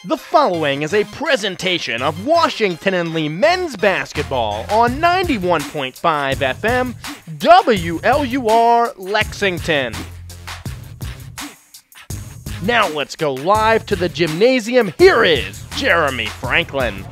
The following is a presentation of Washington and Lee men's basketball on 91.5 FM WLUR Lexington. Now let's go live to the gymnasium. Here is Jeremy Franklin.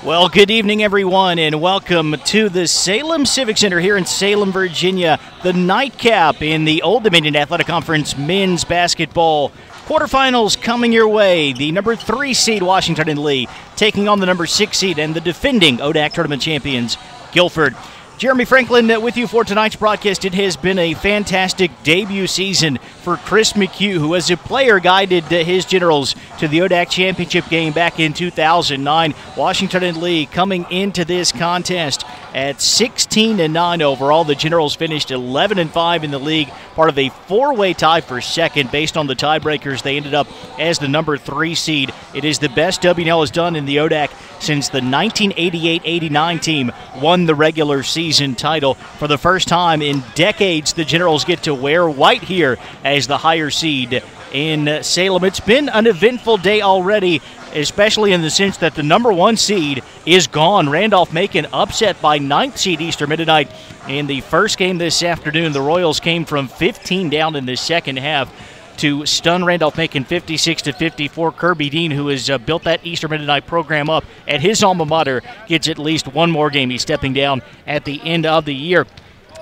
Well, good evening, everyone, and welcome to the Salem Civic Center here in Salem, Virginia. The nightcap in the Old Dominion Athletic Conference men's basketball quarterfinals coming your way. The number 3 seed Washington and Lee taking on the number 6 seed and the defending ODAC tournament champions Guilford. Jeremy Franklin with you for tonight's broadcast. It has been a fantastic debut season for Chris McHugh, who as a player guided his Generals to the ODAC championship game back in 2009. Washington and Lee coming into this contest at 16-9 overall. The Generals finished 11-5 in the league, part of a 4-way tie for second. Based on the tiebreakers, they ended up as the number 3 seed. It is the best WNL has done in the ODAC since the 1988-89 team won the regular season title. For the first time in decades, the Generals get to wear white here as the higher seed in Salem. It's been an eventful day already, especially in the sense that the number 1 seed is gone. Randolph-Macon upset by 9th seed Eastern Mennonite in the first game this afternoon. The Royals came from 15 down in the second half to stun Randolph-Macon 56-54. Kirby Dean, who has built that Eastern Mennonite program up at his alma mater, gets at least one more game. He's stepping down at the end of the year.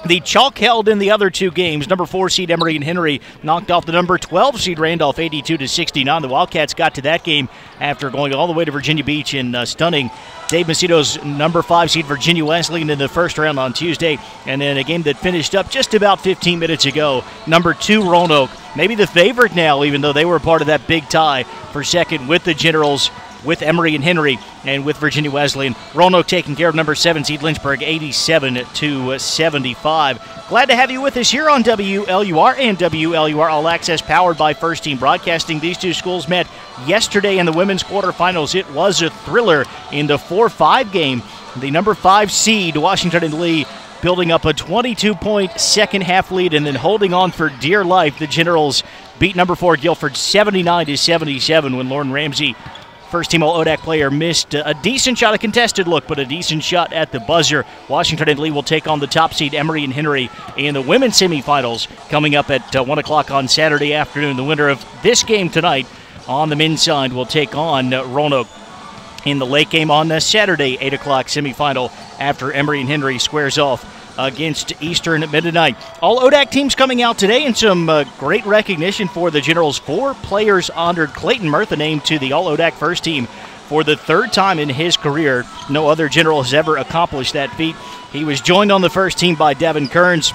The chalk held in the other 2 games. Number 4 seed Emory and Henry knocked off the number 12 seed Randolph 82-69. The Wildcats got to that game after going all the way to Virginia Beach and stunning Dave Macedo's number 5 seed Virginia Wesleyan in the first round on Tuesday. And then a game that finished up just about 15 minutes ago. Number 2 Roanoke, maybe the favorite now, even though they were part of that big tie for second with the Generals, with Emory and Henry, and with Virginia Wesleyan. Roanoke taking care of number 7 seed Lynchburg 87-75. Glad to have you with us here on WLUR and WLUR All Access, powered by First Team Broadcasting. These 2 schools met yesterday in the women's quarterfinals. It was a thriller in the 4-5 game. The number 5 seed Washington and Lee building up a 22-point second half lead and then holding on for dear life. The Generals beat number 4 Guilford 79-77 when Lauren Ramsey, first-team All-ODAC player, missed a decent shot, a contested look, but a decent shot at the buzzer. Washington and Lee will take on the top seed Emory and Henry in the women's semifinals coming up at 1 o'clock on Saturday afternoon. The winner of this game tonight on the men's side will take on Roanoke in the late game on Saturday, 8 o'clock semifinal after Emory and Henry squares off against Eastern Mennonite. All ODAC teams coming out today, and some great recognition for the Generals. 4 players honored. Clayton Murtha named to the All ODAC first team for the 3rd time in his career. No other General has ever accomplished that feat. He was joined on the first team by Devin Kearns,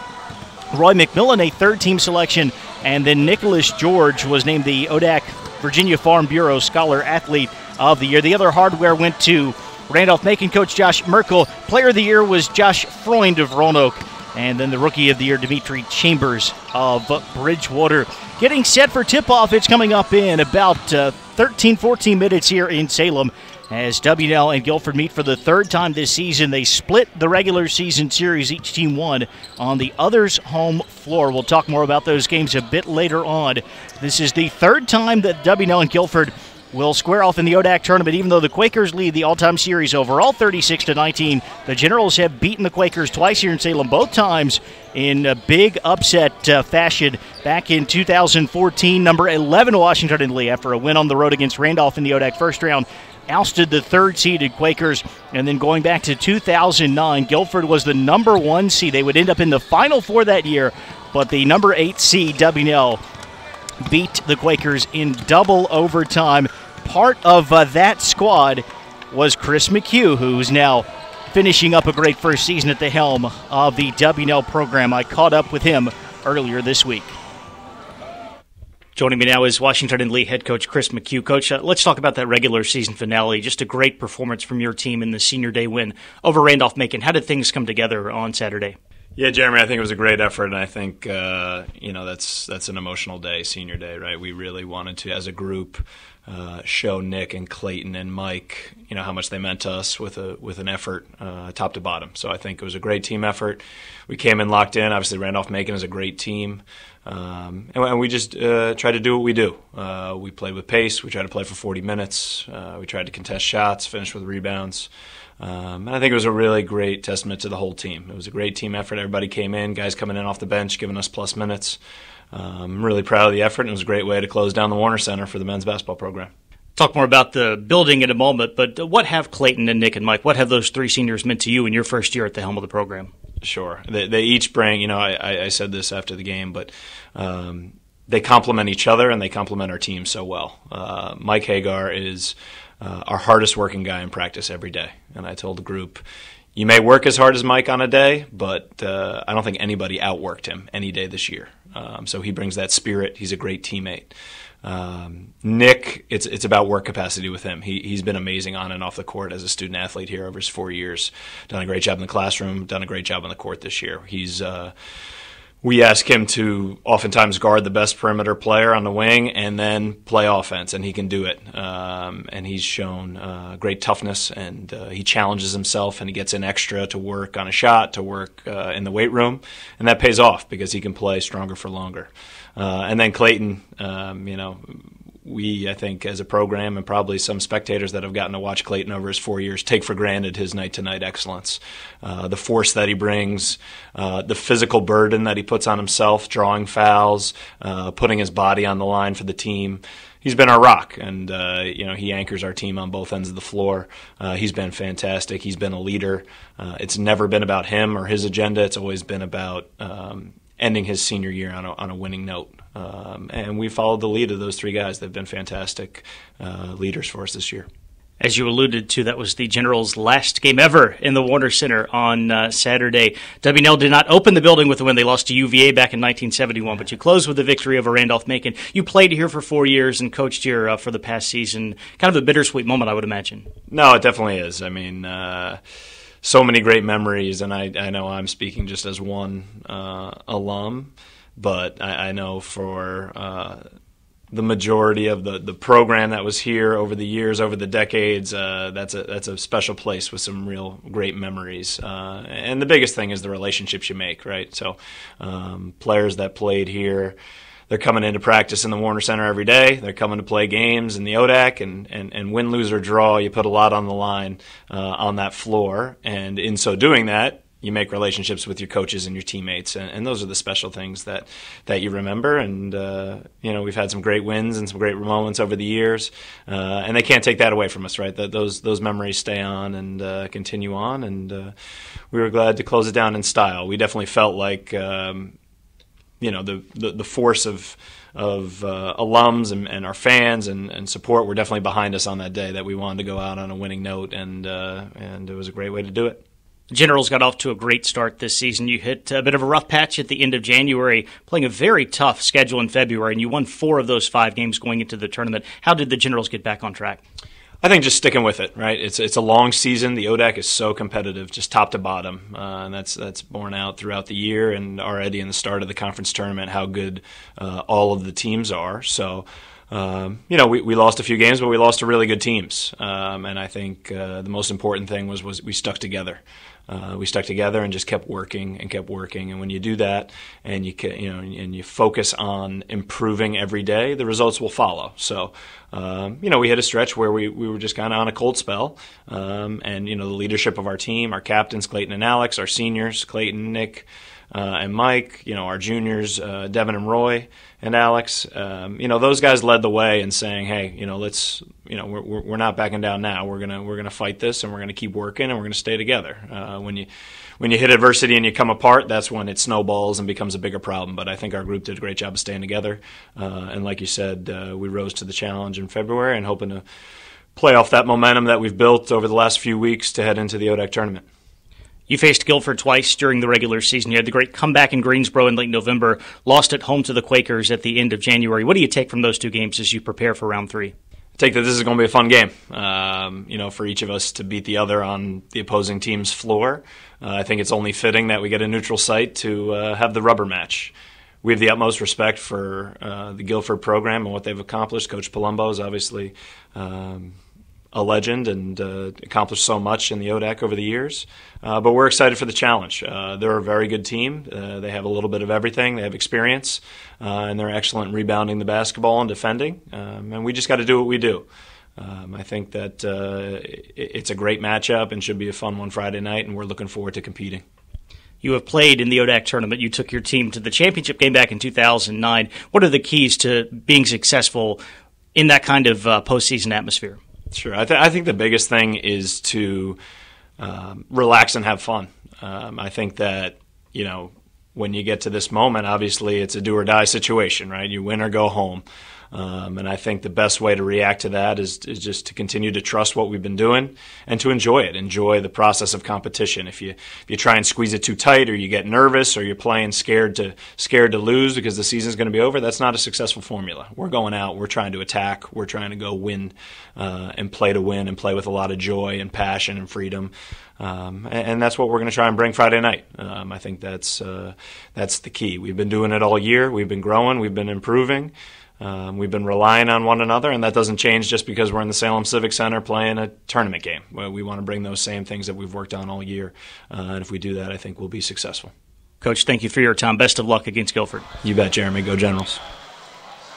Roy McMillan, a 3rd-team selection, and then Nicholas George was named the ODAC Virginia Farm Bureau Scholar Athlete of the Year. The other hardware went to Randolph-Macon coach Josh Merkel. Player of the Year was Josh Freund of Roanoke. And then the Rookie of the Year, Dimitri Chambers of Bridgewater. Getting set for tip-off. It's coming up in about 13-14 minutes here in Salem as WNL and Guilford meet for the 3rd time this season. They split the regular season series. Each team won on the other's home floor. We'll talk more about those games a bit later on. This is the 3rd time that WNL and Guilford will square off in the ODAC tournament, even though the Quakers lead the all-time series overall 36-19. The Generals have beaten the Quakers twice here in Salem, both times in a big upset fashion. Back in 2014, number 11 Washington and Lee, after a win on the road against Randolph in the ODAC first round, ousted the 3rd-seeded Quakers. And then going back to 2009, Guilford was the number 1 seed. They would end up in the Final Four that year, but the number 8 seed WNL beat the Quakers in double overtime. Part of that squad was Chris McHugh, who's now finishing up a great first season at the helm of the WNL program. I caught up with him earlier this week. Joining me now is Washington and Lee head coach Chris McHugh. Coach, let's talk about that regular season finale. Just a great performance from your team in the senior day win over Randolph-Macon. How did things come together on Saturday? Yeah, Jeremy, I think it was a great effort, and I think that's an emotional day, senior day, right? We really wanted to, as a group, show Nick and Clayton and Mike, how much they meant to us with an effort top to bottom. So I think it was a great team effort. We came in locked in. Obviously, Randolph-Macon is a great team. And we just tried to do what we do. We played with pace. We tried to play for 40 minutes. We tried to contest shots, finish with rebounds. And I think it was a really great testament to the whole team. It was a great team effort. Everybody came in, guys coming in off the bench, giving us plus minutes. I'm really proud of the effort, and it was a great way to close down the Warner Center for the men's basketball program. Talk more about the building in a moment, but what have Clayton and Nick and Mike, what have those three seniors meant to you in your first year at the helm of the program? Sure. They each bring, I said this after the game, but they complement each other and they complement our team so well. Mike Hagar is our hardest working guy in practice every day. And I told the group, you may work as hard as Mike on a day, but I don't think anybody outworked him any day this year. So he brings that spirit. He's a great teammate. Nick, it's about work capacity with him. He's been amazing on and off the court as a student athlete here over his 4 years. Done a great job in the classroom, done a great job on the court this year. We ask him to oftentimes guard the best perimeter player on the wing and then play offense, and he can do it. And he's shown great toughness, and he challenges himself, and he gets in extra to work on a shot, to work in the weight room, and that pays off because he can play stronger for longer. And then Clayton, we, I think, as a program and probably some spectators that have gotten to watch Clayton over his 4 years take for granted his night-to-night excellence. The force that he brings, the physical burden that he puts on himself, drawing fouls, putting his body on the line for the team. He's been our rock, and he anchors our team on both ends of the floor. He's been fantastic. He's been a leader. It's never been about him or his agenda. It's always been about ending his senior year on a winning note. And we followed the lead of those three guys. They've been fantastic leaders for us this year. As you alluded to, that was the Generals' last game ever in the Warner Center on Saturday. W&L did not open the building with a win. They lost to UVA back in 1971, but you closed with a victory over Randolph-Macon. You played here for 4 years and coached here for the past season. Kind of a bittersweet moment, I would imagine. No, it definitely is. I mean, so many great memories, and I know I'm speaking just as one alum, but I know for the majority of the program that was here over the years, over the decades, that's a special place with some real great memories. And the biggest thing is the relationships you make, right? So players that played here, they're coming into practice in the Warner Center every day. They're coming to play games in the ODAC, and win, lose, or draw, you put a lot on the line on that floor. And in so doing that, you make relationships with your coaches and your teammates, and those are the special things that you remember. And we've had some great wins and some great moments over the years, and they can't take that away from us, right? Those memories stay on and continue on, and we were glad to close it down in style. We definitely felt like the force of alums and our fans and support were definitely behind us on that day, that we wanted to go out on a winning note, and it was a great way to do it. Generals got off to a great start this season. You hit a bit of a rough patch at the end of January, playing a very tough schedule in February, and you won 4 of those 5 games going into the tournament. How did the Generals get back on track? I think just sticking with it, right? It's a long season. The ODAC is so competitive, just top to bottom, and that's borne out throughout the year and already in the start of the conference tournament how good all of the teams are. So, we lost a few games, but we lost to really good teams, and I think the most important thing was we stuck together. We stuck together and just kept working, and when you do that and you focus on improving every day, the results will follow. So, we hit a stretch where we were just kind of on a cold spell, and the leadership of our team, our captains Clayton and Alex, our seniors Clayton, Nick, and Mike, our juniors Devin and Roy and Alex, those guys led the way in saying, hey, let's, we're not backing down now. We're gonna fight this, and we're gonna keep working, and we're gonna stay together. When you hit adversity and you come apart, that's when it snowballs and becomes a bigger problem. But I think our group did a great job of staying together, and like you said, we rose to the challenge in February and hoping to play off that momentum that we've built over the last few weeks to head into the ODAC tournament. You faced Guilford twice during the regular season. You had the great comeback in Greensboro in late November, lost at home to the Quakers at the end of January. What do you take from those 2 games as you prepare for round 3? I take that this is going to be a fun game, for each of us to beat the other on the opposing team's floor. I think it's only fitting that we get a neutral site to have the rubber match. we have the utmost respect for the Guilford program and what they've accomplished. Coach Palumbo is obviously a legend and accomplished so much in the ODAC over the years. But we're excited for the challenge. They're a very good team. They have a little bit of everything. They have experience, and they're excellent in rebounding the basketball and defending. And we just got to do what we do. I think that it's a great matchup and should be a fun one Friday night, and we're looking forward to competing. You have played in the ODAC tournament. You took your team to the championship game back in 2009. What are the keys to being successful in that kind of postseason atmosphere? Sure. I think the biggest thing is to relax and have fun. I think that, when you get to this moment, obviously it's a do-or-die situation, right? You win or go home. And I think the best way to react to that is just to continue to trust what we've been doing and to enjoy it, enjoy the process of competition. If you try and squeeze it too tight, or you get nervous, or you're playing scared to lose because the season's going to be over, that's not a successful formula. We're going out, we're trying to attack, we're trying to go win and play to win and play with a lot of joy and passion and freedom. And that's what we're going to try and bring Friday night. I think that's the key. We've been doing it all year. We've been growing. We've been improving. We've been relying on one another, and that doesn't change just because we're in the Salem Civic Center playing a tournament game. We want to bring those same things that we've worked on all year, and if we do that, I think we'll be successful. Coach, thank you for your time. Best of luck against Guilford. You bet, Jeremy. Go Generals.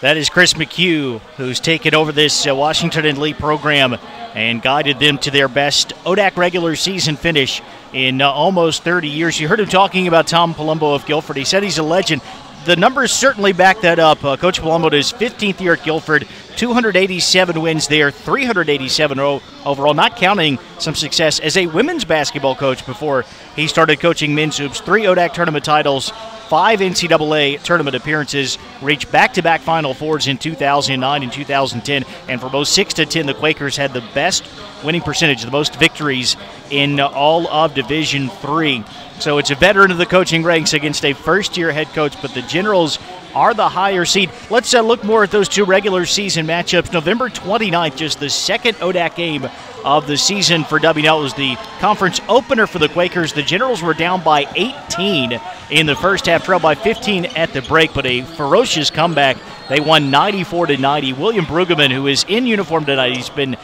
That is Chris McHugh, who's taken over this Washington and Lee program and guided them to their best ODAC regular season finish in almost 30 years. You heard him talking about Tom Palumbo of Guilford. He said he's a legend. The numbers certainly back that up. Coach Palumbo, his 15th year at Guilford, 287 wins there, 387 overall, not counting some success as a women's basketball coach before he started coaching men's hoops. 3 ODAC tournament titles, 5 NCAA tournament appearances, reached back-to-back Final Fours in 2009 and 2010, and for both 6 to 10, the Quakers had the best winning percentage, the most victories in all of Division III. So it's a veteran of the coaching ranks against a first-year head coach, but the Generals are the higher seed. Let's look more at those 2 regular season matchups. November 29th, just the second ODAC game of the season for WNL. It was the conference opener for the Quakers. The Generals were down by 18 in the first half, trailed by 15 at the break, but a ferocious comeback. They won 94-90. William Brueggemann, who is in uniform tonight, he's been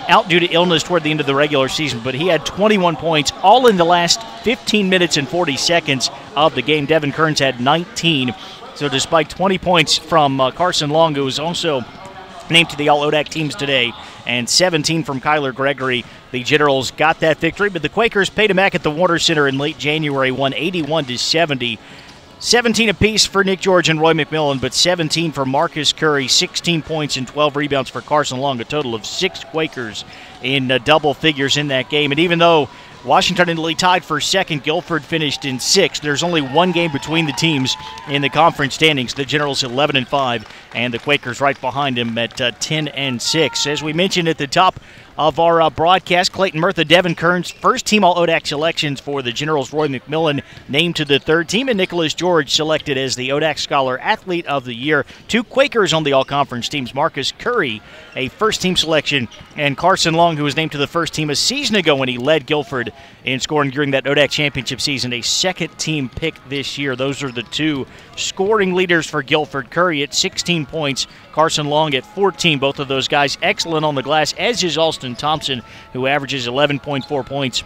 out due to illness toward the end of the regular season, but he had 21 points all in the last 15 minutes and 40 seconds of the game. Devin Kearns had 19. So despite 20 points from Carson Long, who was also named to the All-ODAC teams today, and 17 from Kyler Gregory, the Generals got that victory, but the Quakers paid him back at the Warner Center in late January, won 81-70. 17 apiece for Nick George and Roy McMillan, but 17 for Marcus Curry, 16 points and 12 rebounds for Carson Long, a total of 6 Quakers in double figures in that game. And even though Washington and Lee tied for second, Guilford finished in 6th. There's only one game between the teams in the conference standings. The Generals 11-5, and the Quakers right behind them at 10-6. As we mentioned at the top of our broadcast, Clayton Murtha, Devin Kearns, first-team All-ODAC selections for the Generals. Roy McMillan named to the third team, and Nicholas George selected as the ODAC Scholar Athlete of the Year. 2 Quakers on the All-Conference teams. Marcus Curry, a first-team selection, and Carson Long, who was named to the first team a season ago when he led Guilford in scoring during that ODAC championship season, a second-team pick this year. Those are the 2 scoring leaders for Guilford. Curry at 16 points, Carson Long at 14. Both of those guys excellent on the glass, as is Alston Thompson, who averages 11.4 points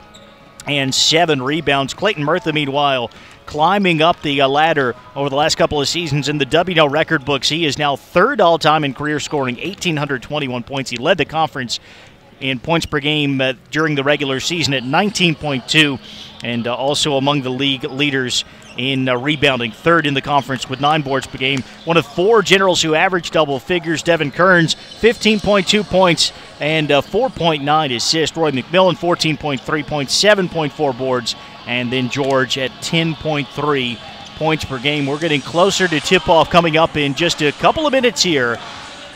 and 7 rebounds. Clayton Murtha, meanwhile, climbing up the ladder over the last couple of seasons in the WNL record books. He is now 3rd all-time in career scoring, 1,821 points. He led the conference in points per game during the regular season at 19.2, and also among the league leaders in rebounding, 3rd in the conference with 9 boards per game. One of 4 Generals who averaged double figures. Devin Kearns, 15.2 points and 4.9 assists. Roy McMillan, 14.3 points, 7.4 boards, and then George at 10.3 points per game. We're getting closer to tip-off coming up in just a couple of minutes here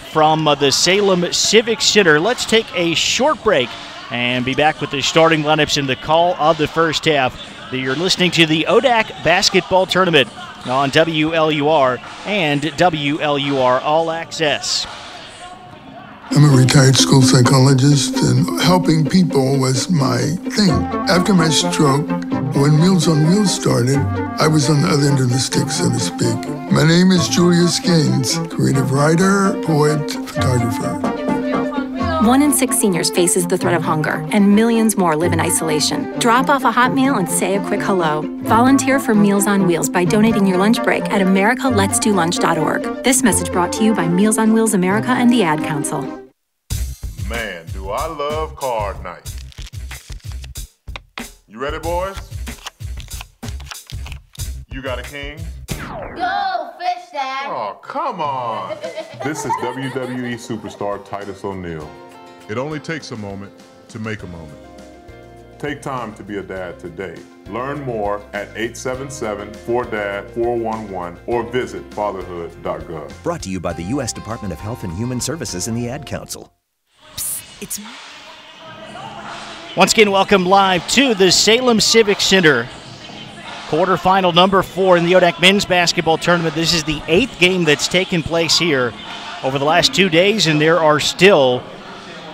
from the Salem Civic Center. Let's take a short break and be back with the starting lineups in the call of the first half. You're listening to the ODAC Basketball Tournament on WLUR and WLUR All Access. I'm a retired school psychologist, and helping people was my thing. After my stroke, When Meals on Wheels started, I was on the other end of the stick, so to speak. My name is Julius Gaines, creative writer, poet, photographer. 1 in 6 seniors faces the threat of hunger, and millions more live in isolation. Drop off a hot meal and say a quick hello. Volunteer for Meals on Wheels by donating your lunch break at americaletsdolunch.org. This message brought to you by Meals on Wheels America and the Ad Council. Man, do I love card night. You ready, boys? You got a king? Go, fish dad! Oh, come on! This is WWE superstar Titus O'Neil. It only takes a moment to make a moment. Take time to be a dad today. Learn more at 877-4DAD-411 or visit fatherhood.gov. Brought to you by the U.S. Department of Health and Human Services and the Ad Council. It's once again, welcome live to the Salem Civic Center. Quarterfinal number 4 in the ODAC men's basketball tournament. This is the 8th game that's taken place here over the last 2 days, and there are still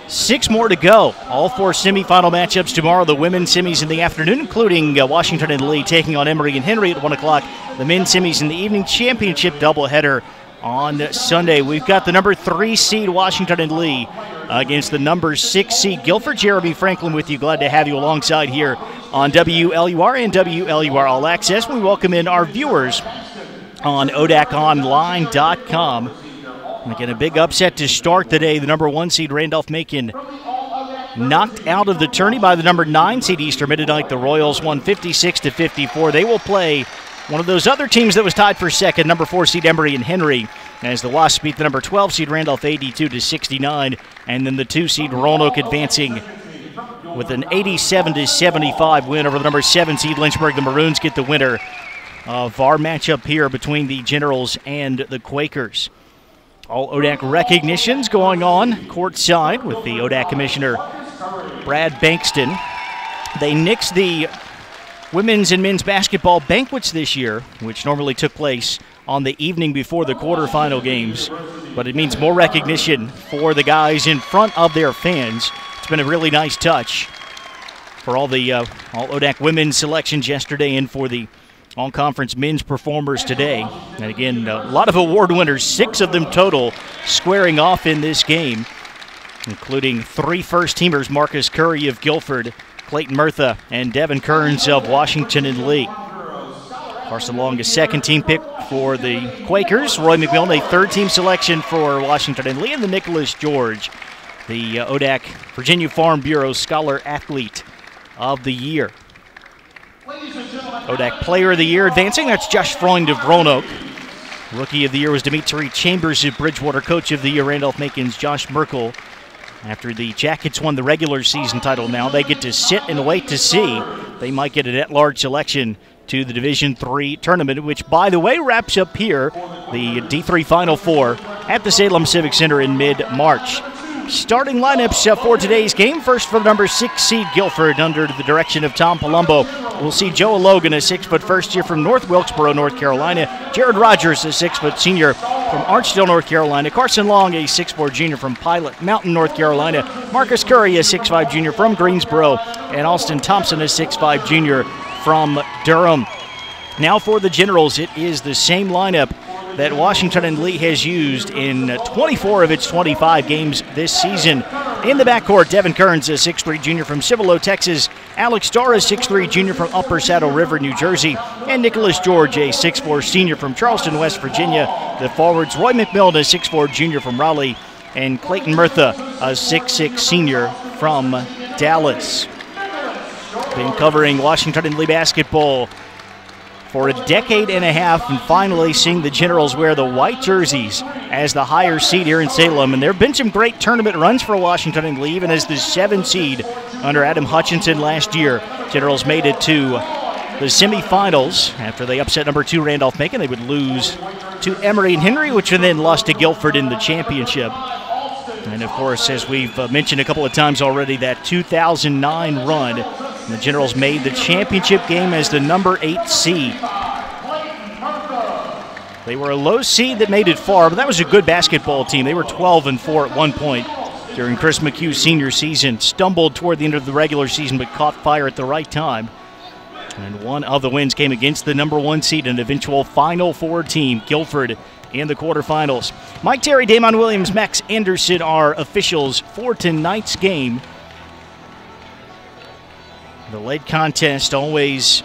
6 more to go. All 4 semifinal matchups tomorrow. The women's semis in the afternoon, including Washington and Lee taking on Emory and Henry at 1 o'clock. The men's semis in the evening, championship doubleheader on Sunday. We've got the number 3 seed Washington and Lee against the number 6 seed Guilford. Jeremy Franklin with you. Glad to have you alongside here on WLUR and WLUR All Access. We welcome in our viewers on ODAConline.com. And again, a big upset to start the day. The number 1 seed Randolph-Macon knocked out of the tourney by the number 9 seed Eastern Mennonite. The Royals won 56-54. They will play one of those other teams that was tied for second, number 4 seed Emory and Henry, as the Wasps beat the number 12 seed Randolph 82-69, and then the 2 seed Roanoke advancing with an 87-75 win over the number 7 seed Lynchburg. The Maroons get the winner of our matchup here between the Generals and the Quakers. All ODAC recognitions going on courtside with the ODAC Commissioner Brad Bankston. They nixed the women's and men's basketball banquets this year, which normally took place on the evening before the quarterfinal games, but it means more recognition for the guys in front of their fans. It's been a really nice touch for all the all ODAC women's selections yesterday and for the all-conference men's performers today. And again, a lot of award winners, 6 of them total, squaring off in this game, including 3 first-teamers, Marcus Curry of Guilford, Clayton Murtha, and Devin Kearns of Washington and Lee. Carson Long, a second-team pick for the Quakers. Roy McMillan, a third-team selection for Washington and Lee. And the Nicholas George, the ODAC Virginia Farm Bureau Scholar Athlete of the Year. ODAC Player of the Year advancing, that's Josh Freund of Roanoke. Rookie of the Year was Dimitri Chambers of Bridgewater. Coach of the Year, Randolph-Macon's Josh Merkel. After the Jackets won the regular season title, now they get to sit and wait to see. They might get an at-large selection to the Division III tournament, which, by the way, wraps up here the D3 Final Four at the Salem Civic Center in mid-March. Starting lineups for today's game. First for the number 6 seed Guilford under the direction of Tom Palumbo. We'll see Joe Logan, a 6-foot first-year from North Wilkesboro, North Carolina. Jared Rogers, a 6-foot senior from Archdale, North Carolina. Carson Long, a 6'4 junior from Pilot Mountain, North Carolina. Marcus Curry, a 6'5 junior from Greensboro. And Austin Thompson, a 6'5 junior from Durham. Now for the Generals, it is the same lineup that Washington and Lee has used in 24 of its 25 games this season. In the backcourt, Devin Kearns, a 6'3 junior from Cibolo, Texas. Alex Starr, a 6'3 junior from Upper Saddle River, New Jersey. And Nicholas George, a 6'4 senior from Charleston, West Virginia. The forwards, Roy McMillan, a 6'4 junior from Raleigh. And Clayton Murtha, a 6'6 senior from Dallas. Been covering Washington and Lee basketball for a decade and a half, and finally seeing the Generals wear the white jerseys as the higher seed here in Salem. And there have been some great tournament runs for Washington and Lee, even as the 7 seed under Adam Hutchinson last year. Generals made it to the semifinals after they upset number 2 Randolph-Macon. They would lose to Emory and Henry, which then lost to Guilford in the championship. And of course, as we've mentioned a couple of times already, that 2009 run, the Generals made the championship game as the number 8 seed. They were a low seed that made it far, but that was a good basketball team. They were 12-4 at one point during Chris McHugh's senior season. Stumbled toward the end of the regular season, but caught fire at the right time. And one of the wins came against the number 1 seed and eventual Final Four team, Guilford, in the quarterfinals. Mike Terry, Damon Williams, Max Anderson are officials for tonight's game. The lead contest, always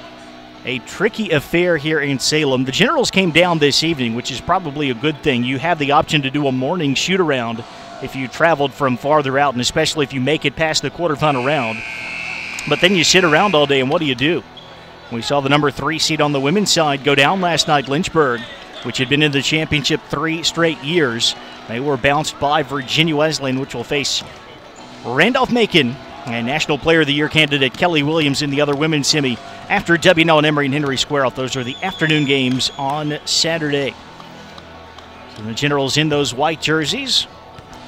a tricky affair here in Salem. The Generals came down this evening, which is probably a good thing. You have the option to do a morning shoot-around if you traveled from farther out, and especially if you make it past the quarterfinal round. But then you sit around all day, and what do you do? We saw the number 3 seed on the women's side go down last night, Lynchburg, which had been in the championship 3 straight years. They were bounced by Virginia Wesleyan, which will face Randolph-Macon and National Player of the Year candidate Kelly Williams in the other women's semi after W&L and Emory and Henry square off. Those are the afternoon games on Saturday. So the Generals in those white jerseys.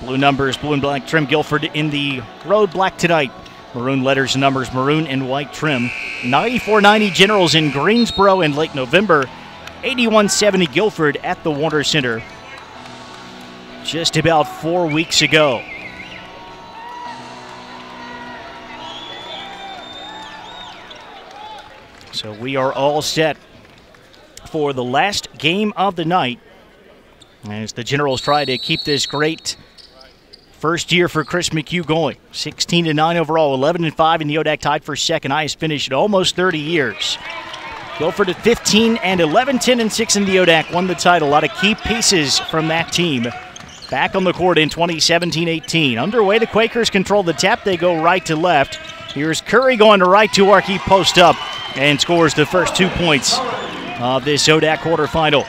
Blue numbers, blue and black trim. Guilford in the road black tonight. Maroon letters and numbers, maroon and white trim. 94-90 Generals in Greensboro in late November. 81-70 Guilford at the Warner Center just about 4 weeks ago. So we are all set for the last game of the night as the Generals try to keep this great first year for Chris McHugh going. 16-9 overall, 11-5 in the ODAC, tied for second highest finish in almost 30 years. Guilford at 15 and 11, 10 and 6 in the ODAC, won the title. A lot of key pieces from that team back on the court in 2017-18. Underway, the Quakers control the tap. They go right to left. Here's Curry going to right to arc. He posts up and scores the first 2 points of this ODAC quarterfinal.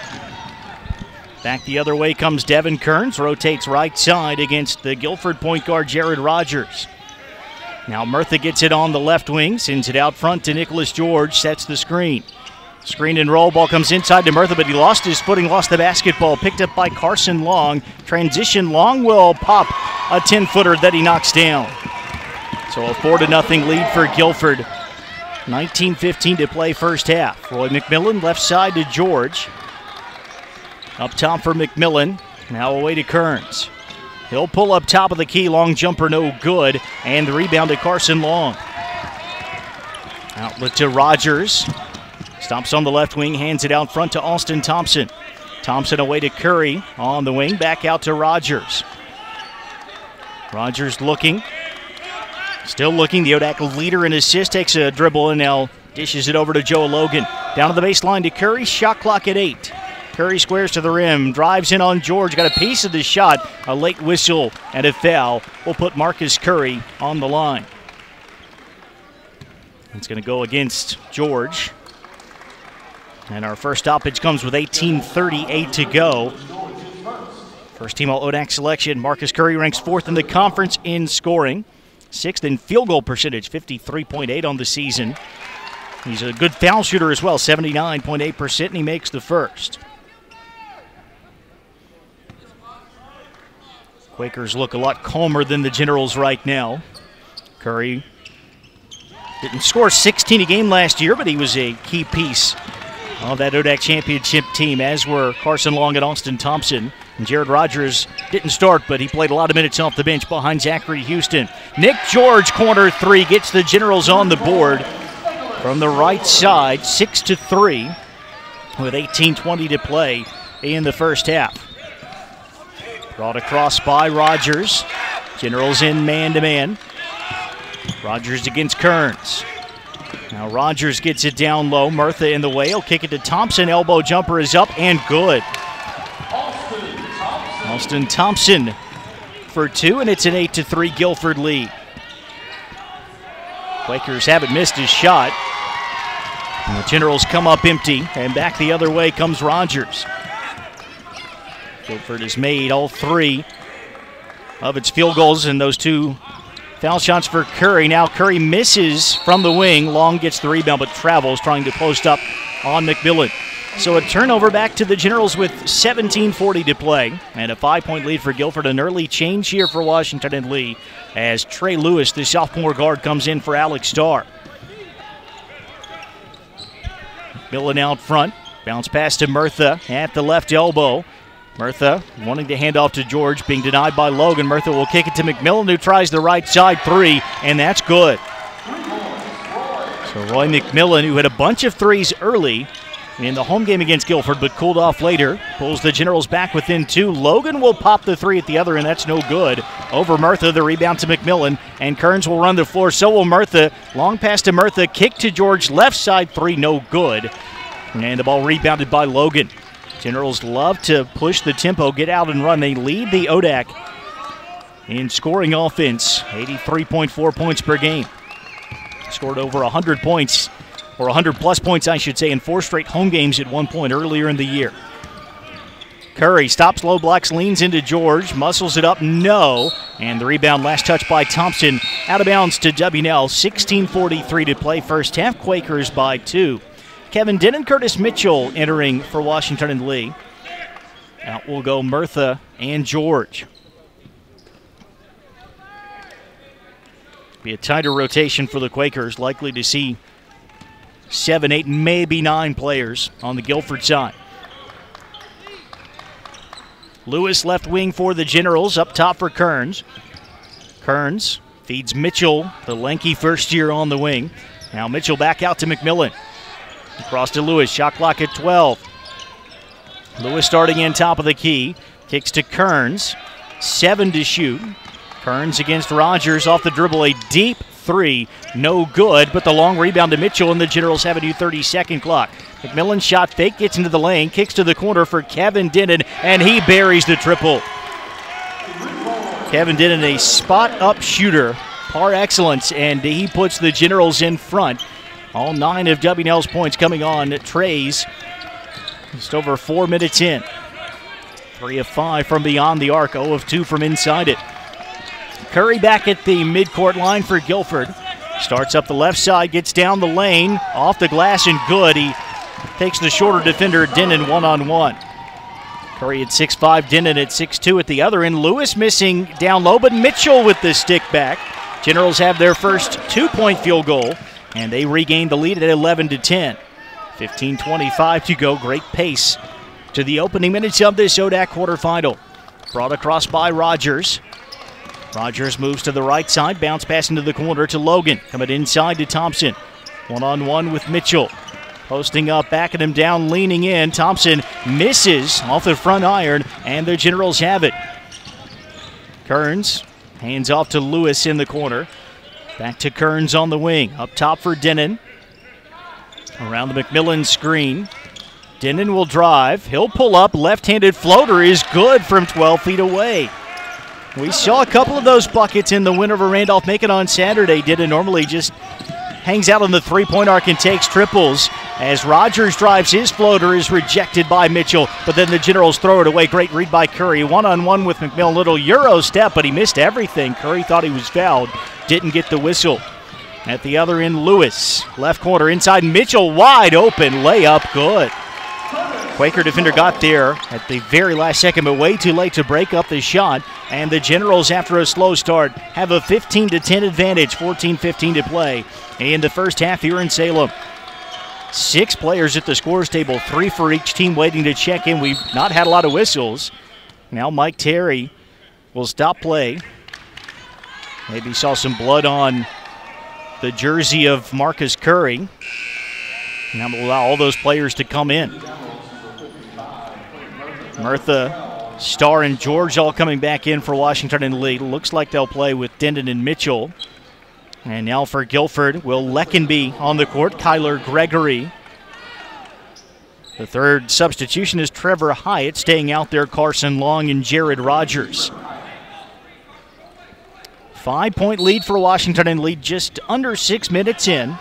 Back the other way comes Devin Kearns, rotates right side against the Guilford point guard Jared Rogers. Now Murtha gets it on the left wing, sends it out front to Nicholas George, sets the screen. Screen and roll, ball comes inside to Murtha, but he lost his footing, lost the basketball, picked up by Carson Long. Transition, Long will pop a 10-footer that he knocks down. So a 4-0 lead for Guilford. 19:15 to play first half. Roy McMillan left side to George. Up top for McMillan. Now away to Kearns. He'll pull up top of the key. Long jumper no good. And the rebound to Carson Long. Outlet to Rogers. Stops on the left wing. Hands it out front to Austin Thompson. Thompson away to Curry on the wing. Back out to Rogers. Rogers looking. Still looking. The ODAC leader in assists. Takes a dribble and now dishes it over to Joe Logan. Down to the baseline to Curry. Shot clock at 8. Curry squares to the rim, drives in on George, got a piece of the shot. A late whistle and a foul will put Marcus Curry on the line. It's going to go against George. And our first stoppage comes with 18:38 to go. First team All-ODAC selection. Marcus Curry ranks 4th in the conference in scoring. 6th in field goal percentage, 53.8 on the season. He's a good foul shooter as well, 79.8%, and he makes the first. Quakers look a lot calmer than the Generals right now. Curry didn't score 16 a game last year, but he was a key piece of that ODAC championship team, as were Carson Long and Austin Thompson. And Jared Rogers didn't start, but he played a lot of minutes off the bench behind Zachary Houston. Nick George, corner 3, gets the Generals on the board from the right side, 6-3, with 18:20 to play in the first half. Brought across by Rogers. Generals in man-to-man. Rogers against Kearns. Now Rogers gets it down low. Murtha in the way. He'll kick it to Thompson. Elbow jumper is up and good. Austin Thompson for 2, and it's an 8-3 Guilford lead. Quakers haven't missed his shot. And the Generals come up empty, and back the other way comes Rogers. Guilford has made all 3 of its field goals, and those 2 foul shots for Curry. Now Curry misses from the wing. Long gets the rebound, but travels, trying to post up on McMillan. So a turnover back to the Generals with 17:40 to play, and a 5-point lead for Guilford. An early change here for Washington and Lee as Trey Lewis, the sophomore guard, comes in for Alex Starr. McMillan out front. Bounce pass to Murtha at the left elbow. Murtha wanting to hand off to George, being denied by Logan. Murtha will kick it to McMillan, who tries the right side 3, and that's good. So So Roy McMillan, who had a bunch of threes early in the home game against Guilford, but cooled off later, pulls the Generals back within 2. Logan will pop the 3 at the other, and that's no good. Over Murtha, the rebound to McMillan, and Kearns will run the floor. So will Murtha. Long pass to Murtha, kick to George, left side 3, no good. And the ball rebounded by Logan. Generals love to push the tempo, get out and run. They lead the ODAC in scoring offense, 83.4 points per game. Scored over 100 points, or 100-plus points, I should say, in 4 straight home games at one point earlier in the year. Curry stops low blocks, leans into George, muscles it up, no. And the rebound, last touch by Thompson, out of bounds to W&L. 16:43 to play first half, Quakers by 2. Kevin Denon, Curtis Mitchell entering for Washington and Lee. Out will go Murtha and George. Be a tighter rotation for the Quakers, likely to see 7, 8, maybe 9 players on the Guilford side. Lewis left wing for the Generals, up top for Kearns. Kearns feeds Mitchell, the lanky first year on the wing. Now Mitchell back out to McMillan. Across to Lewis, shot clock at 12. Lewis starting in top of the key, kicks to Kearns, 7 to shoot. Kearns against Rogers off the dribble, a deep 3, no good, but the long rebound to Mitchell, and the Generals have a new 30-second clock. McMillan shot fake, gets into the lane, kicks to the corner for Kevin Denon, and he buries the triple. Kevin Denon, a spot-up shooter, par excellence, and he puts the Generals in front. All 9 of W&L's points coming on trays. Just over 4 minutes in. 3 of 5 from beyond the arc, 0 of 2 from inside it. Curry back at the midcourt line for Guilford. Starts up the left side, gets down the lane, off the glass and good. He takes the shorter defender, Denon, one-on-one. Curry at 6'5", Denon at 6'2" at the other end. Lewis missing down low, but Mitchell with the stick back. Generals have their first 2-point field goal, and they regain the lead at 11-10. 15:25 to go. Great pace to the opening minutes of this ODAC quarterfinal. Brought across by Rogers. Rogers moves to the right side, bounce pass into the corner to Logan. Coming inside to Thompson. One-on-one with Mitchell. Posting up, backing him down, leaning in. Thompson misses off the front iron, and the Generals have it. Kearns hands off to Lewis in the corner. Back to Kearns on the wing. Up top for Denon. Around the McMillan screen. Denon will drive. He'll pull up. Left-handed floater is good from 12 feet away. We saw a couple of those buckets in the win over Randolph-Macon on Saturday. Denon normally just hangs out on the three-point arc and takes triples. As Rogers drives, his floater is rejected by Mitchell, but then the Generals throw it away. Great read by Curry. One-on-one with McMillan. Little Euro step, but he missed everything. Curry thought he was fouled. Didn't get the whistle. At the other end, Lewis. Left corner inside. Mitchell wide open. Layup good. Quaker defender got there at the very last second, but way too late to break up the shot. And the Generals, after a slow start, have a 15-10 advantage. 14:15 to play in the first half here in Salem. 6 players at the scores table, 3 for each team waiting to check in. We've not had a lot of whistles. Now Mike Terry will stop play. Maybe saw some blood on the jersey of Marcus Curry. Now we'll allow all those players to come in. Murtha, Starr, and George all coming back in for Washington and Lee. Looks like they'll play with Denon and Mitchell. And now for Guilford, Will Leckenby on the court, Kyler Gregory. The third substitution is Trevor Hyatt, staying out there, Carson Long and Jared Rogers. 5-point lead for Washington and Lee, just under 6 minutes in.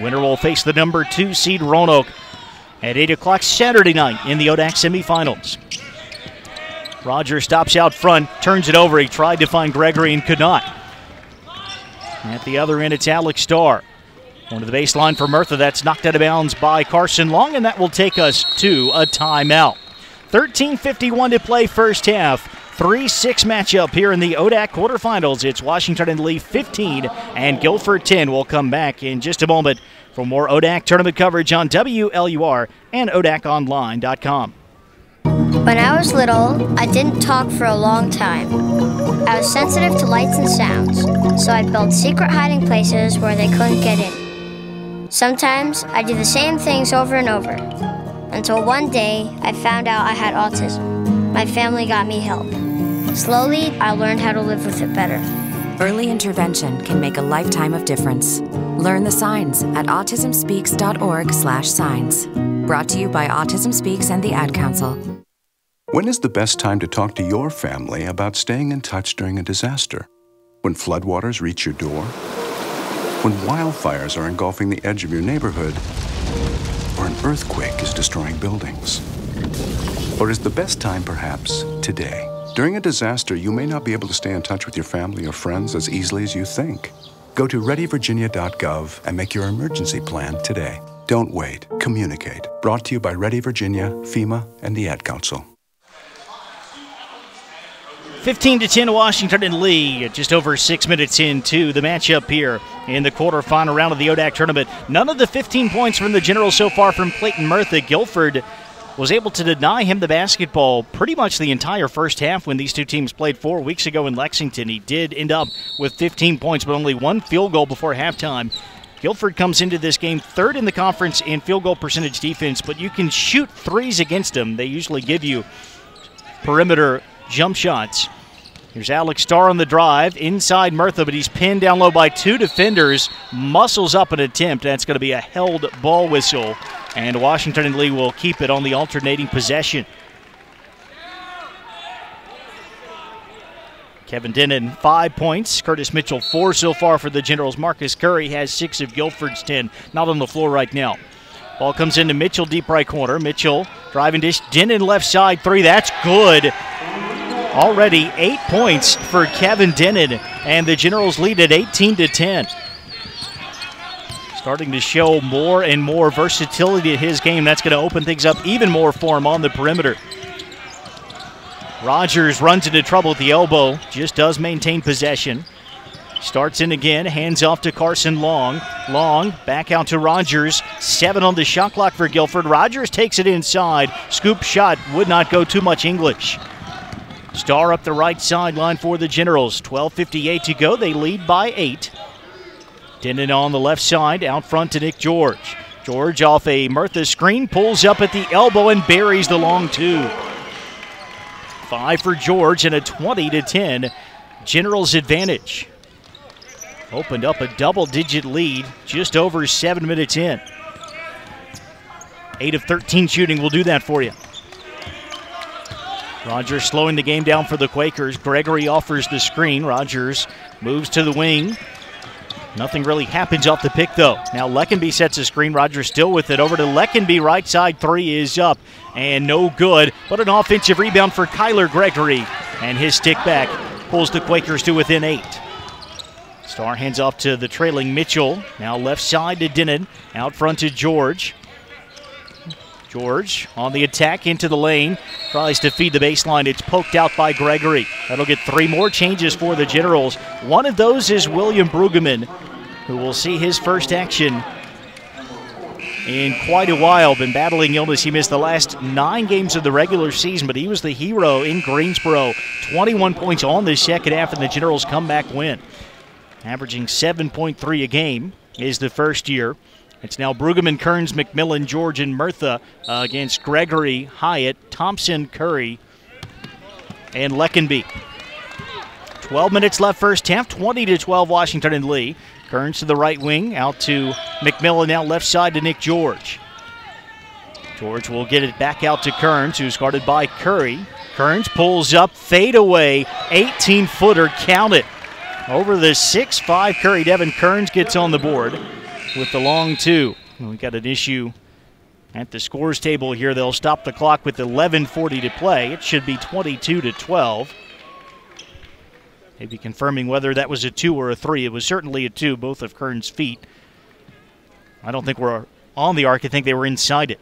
Winner will face the number 2 seed Roanoke at 8 o'clock Saturday night in the ODAC semifinals. Rogers stops out front, turns it over. He tried to find Gregory and could not. At the other end, it's Alex Starr. Going to the baseline for Murtha. That's knocked out of bounds by Carson Long, and that will take us to a timeout. 13:51 to play first half. 3-6 matchup here in the ODAC quarterfinals. It's Washington and Lee 15 and Guilford 10. We'll come back in just a moment for more ODAC tournament coverage on WLUR and ODAConline.com. When I was little, I didn't talk for a long time. I was sensitive to lights and sounds, so I built secret hiding places where they couldn't get in. Sometimes I do the same things over and over, until one day I found out I had autism. My family got me help. Slowly, I learned how to live with it better. Early intervention can make a lifetime of difference. Learn the signs at autismspeaks.org/signs. Brought to you by Autism Speaks and the Ad Council. When is the best time to talk to your family about staying in touch during a disaster? When floodwaters reach your door? When wildfires are engulfing the edge of your neighborhood? Or an earthquake is destroying buildings? Or is the best time perhaps today? During a disaster, you may not be able to stay in touch with your family or friends as easily as you think. Go to readyvirginia.gov and make your emergency plan today. Don't wait. Communicate. Brought to you by Ready Virginia, FEMA, and the Ad Council. 15-10 Washington and Lee, just over 6 minutes into the matchup here in the quarterfinal round of the ODAC tournament. None of the 15 points from the Generals so far from Clayton Murtha. Guilford was able to deny him the basketball pretty much the entire first half when these two teams played 4 weeks ago in Lexington. He did end up with 15 points, but only one field goal before halftime. Guilford comes into this game third in the conference in field goal percentage defense, but you can shoot threes against them. They usually give you perimeter jump shots. Here's Alex Starr on the drive, inside Murtha, but he's pinned down low by two defenders, muscles up an attempt. That's going to be a held ball whistle, and Washington and Lee will keep it on the alternating possession. Kevin Denon, 5 points. Curtis Mitchell, 4 so far for the Generals. Marcus Curry has 6 of Guilford's 10. Not on the floor right now. Ball comes into Mitchell, deep right corner. Mitchell driving dish. Denon left side 3. That's good. Already 8 points for Kevin Denon, and the Generals lead at 18-10. Starting to show more and more versatility in his game. That's going to open things up even more for him on the perimeter. Rogers runs into trouble at the elbow, just does maintain possession. Starts in again, hands off to Carson Long. Long, back out to Rogers. 7 on the shot clock for Guilford. Rogers takes it inside. Scoop shot, would not go too much English. Starr up the right sideline for the Generals. 12:58 to go, they lead by 8. Denon on the left side, out front to Nick George. George off a Murtha screen, pulls up at the elbow and buries the long 2. 5 for George and a 20-10 Generals advantage. Opened up a double-digit lead just over 7 minutes in. 8 of 13 shooting will do that for you. Rogers slowing the game down for the Quakers. Gregory offers the screen. Rogers moves to the wing. Nothing really happens off the pick, though. Now Leckenby sets a screen. Rogers still with it. Over to Leckenby. Right side 3 is up and no good. But an offensive rebound for Kyler Gregory. And his stick back pulls the Quakers to within 8. Starr hands off to the trailing Mitchell. Now left side to Denon. Out front to George. George on the attack into the lane. Tries to feed the baseline. It's poked out by Gregory. That'll get 3 more changes for the Generals. One of those is William Brueggemann, who will see his first action in quite a while. Been battling illness. He missed the last 9 games of the regular season, but he was the hero in Greensboro. 21 points on the second half in the Generals' comeback win. Averaging 7.3 a game is the first year. It's now Brueggemann, Kearns, McMillan, George, and Murtha against Gregory, Hyatt, Thompson, Curry, and Leckenby. 12 minutes left first half, 20-12 Washington and Lee. Kearns to the right wing, out to McMillan, now left side to Nick George. George will get it back out to Kearns, who's guarded by Curry. Kearns pulls up, fade away, 18-footer, count it. Over the 6'5" Curry, Devin Kearns gets on the board with the long 2. We got an issue at the scores table here. They'll stop the clock with 11:40 to play. It should be 22-12. Maybe confirming whether that was a 2 or a 3. It was certainly a 2, both of Kearns' feet. I don't think we're on the arc. I think they were inside it.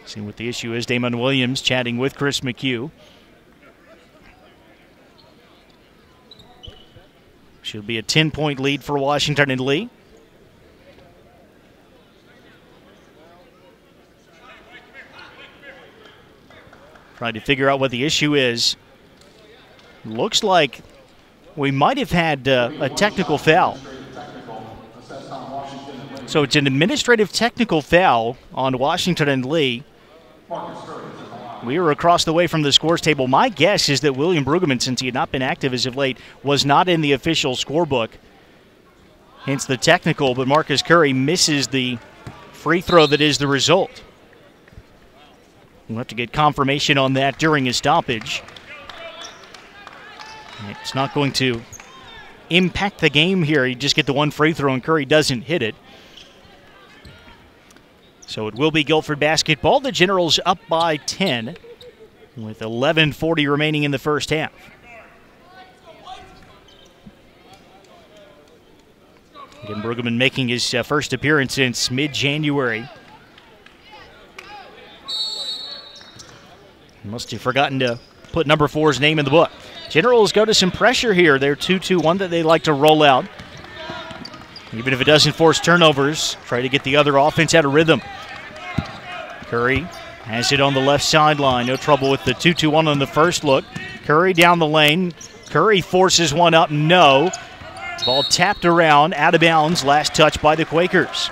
See what the issue is. Damon Williams chatting with Chris McHugh. Should be a 10-point lead for Washington and Lee. Trying to figure out what the issue is. Looks like we might have had a technical foul. So it's an administrative technical foul on Washington and Lee. We were across the way from the scores table. My guess is that William Brueggemann, since he had not been active as of late, was not in the official scorebook. Hence the technical, but Marcus Curry misses the free throw that is the result. We'll have to get confirmation on that during his stoppage. It's not going to impact the game here. You just get the one free throw and Curry doesn't hit it. So it will be Guilford basketball. The Generals up by 10 with 11:40 remaining in the first half. Again, Brueggemann making his first appearance since mid-January. Must have forgotten to put number 4's name in the book. Generals go to some pressure here. They're 2-2-1 that they like to roll out. Even if it doesn't force turnovers, try to get the other offense out of rhythm. Curry has it on the left sideline. No trouble with the 2-2-1 on the first look. Curry down the lane. Curry forces one up. No. Ball tapped around, out of bounds. Last touch by the Quakers.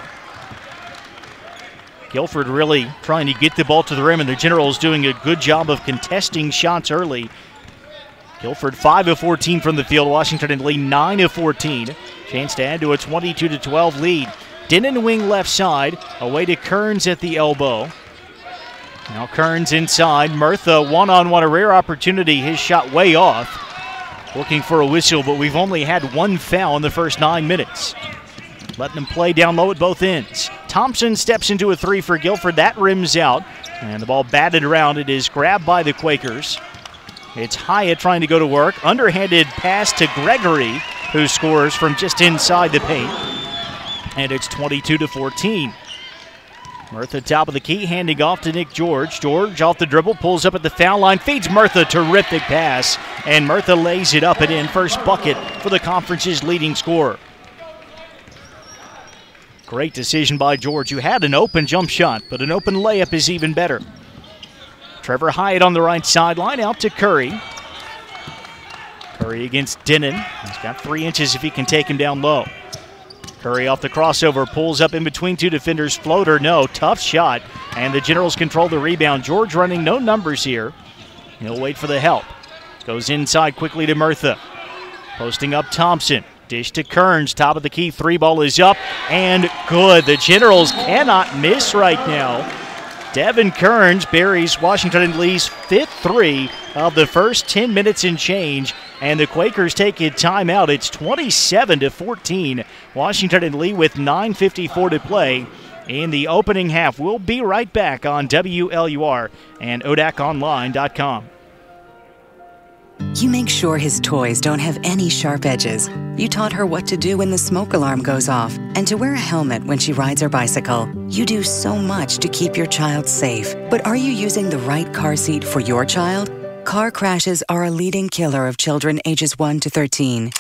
Guilford really trying to get the ball to the rim, and the Generals doing a good job of contesting shots early. Guilford 5 of 14 from the field. Washington and Lee 9 of 14. Chance to add to a 22-12 lead. Denon wing left side. Away to Kearns at the elbow. Now Kearns inside. Murtha one-on-one, a rare opportunity. His shot way off. Looking for a whistle, but we've only had one foul in the first 9 minutes. Letting them play down low at both ends. Thompson steps into a three for Guilford. That rims out. And the ball batted around. It is grabbed by the Quakers. It's Hyatt trying to go to work. Underhanded pass to Gregory, who scores from just inside the paint. And it's 22-14. Murtha top of the key, handing off to Nick George. George off the dribble, pulls up at the foul line, feeds Murtha. Terrific pass. And Murtha lays it up and in. First bucket for the conference's leading scorer. Great decision by George, who had an open jump shot, but an open layup is even better. Trevor Hyatt on the right sideline, out to Curry. Curry against Denon. He's got 3 inches if he can take him down low. Curry off the crossover, pulls up in between two defenders. Floater, no. Tough shot, and the Generals control the rebound. George running no numbers here. He'll wait for the help. Goes inside quickly to Murtha. Posting up Thompson. Dish to Kearns, top of the key, 3 ball is up, and good. The Generals cannot miss right now. Devin Kearns buries Washington and Lee's 5th three of the first 10 minutes and change, and the Quakers take a timeout. It's 27-14. Washington and Lee with 9:54 to play in the opening half. We'll be right back on WLUR and ODACOnline.com. You make sure his toys don't have any sharp edges. You taught her what to do when the smoke alarm goes off and to wear a helmet when she rides her bicycle. You do so much to keep your child safe. But are you using the right car seat for your child? Car crashes are a leading killer of children ages 1 to 13.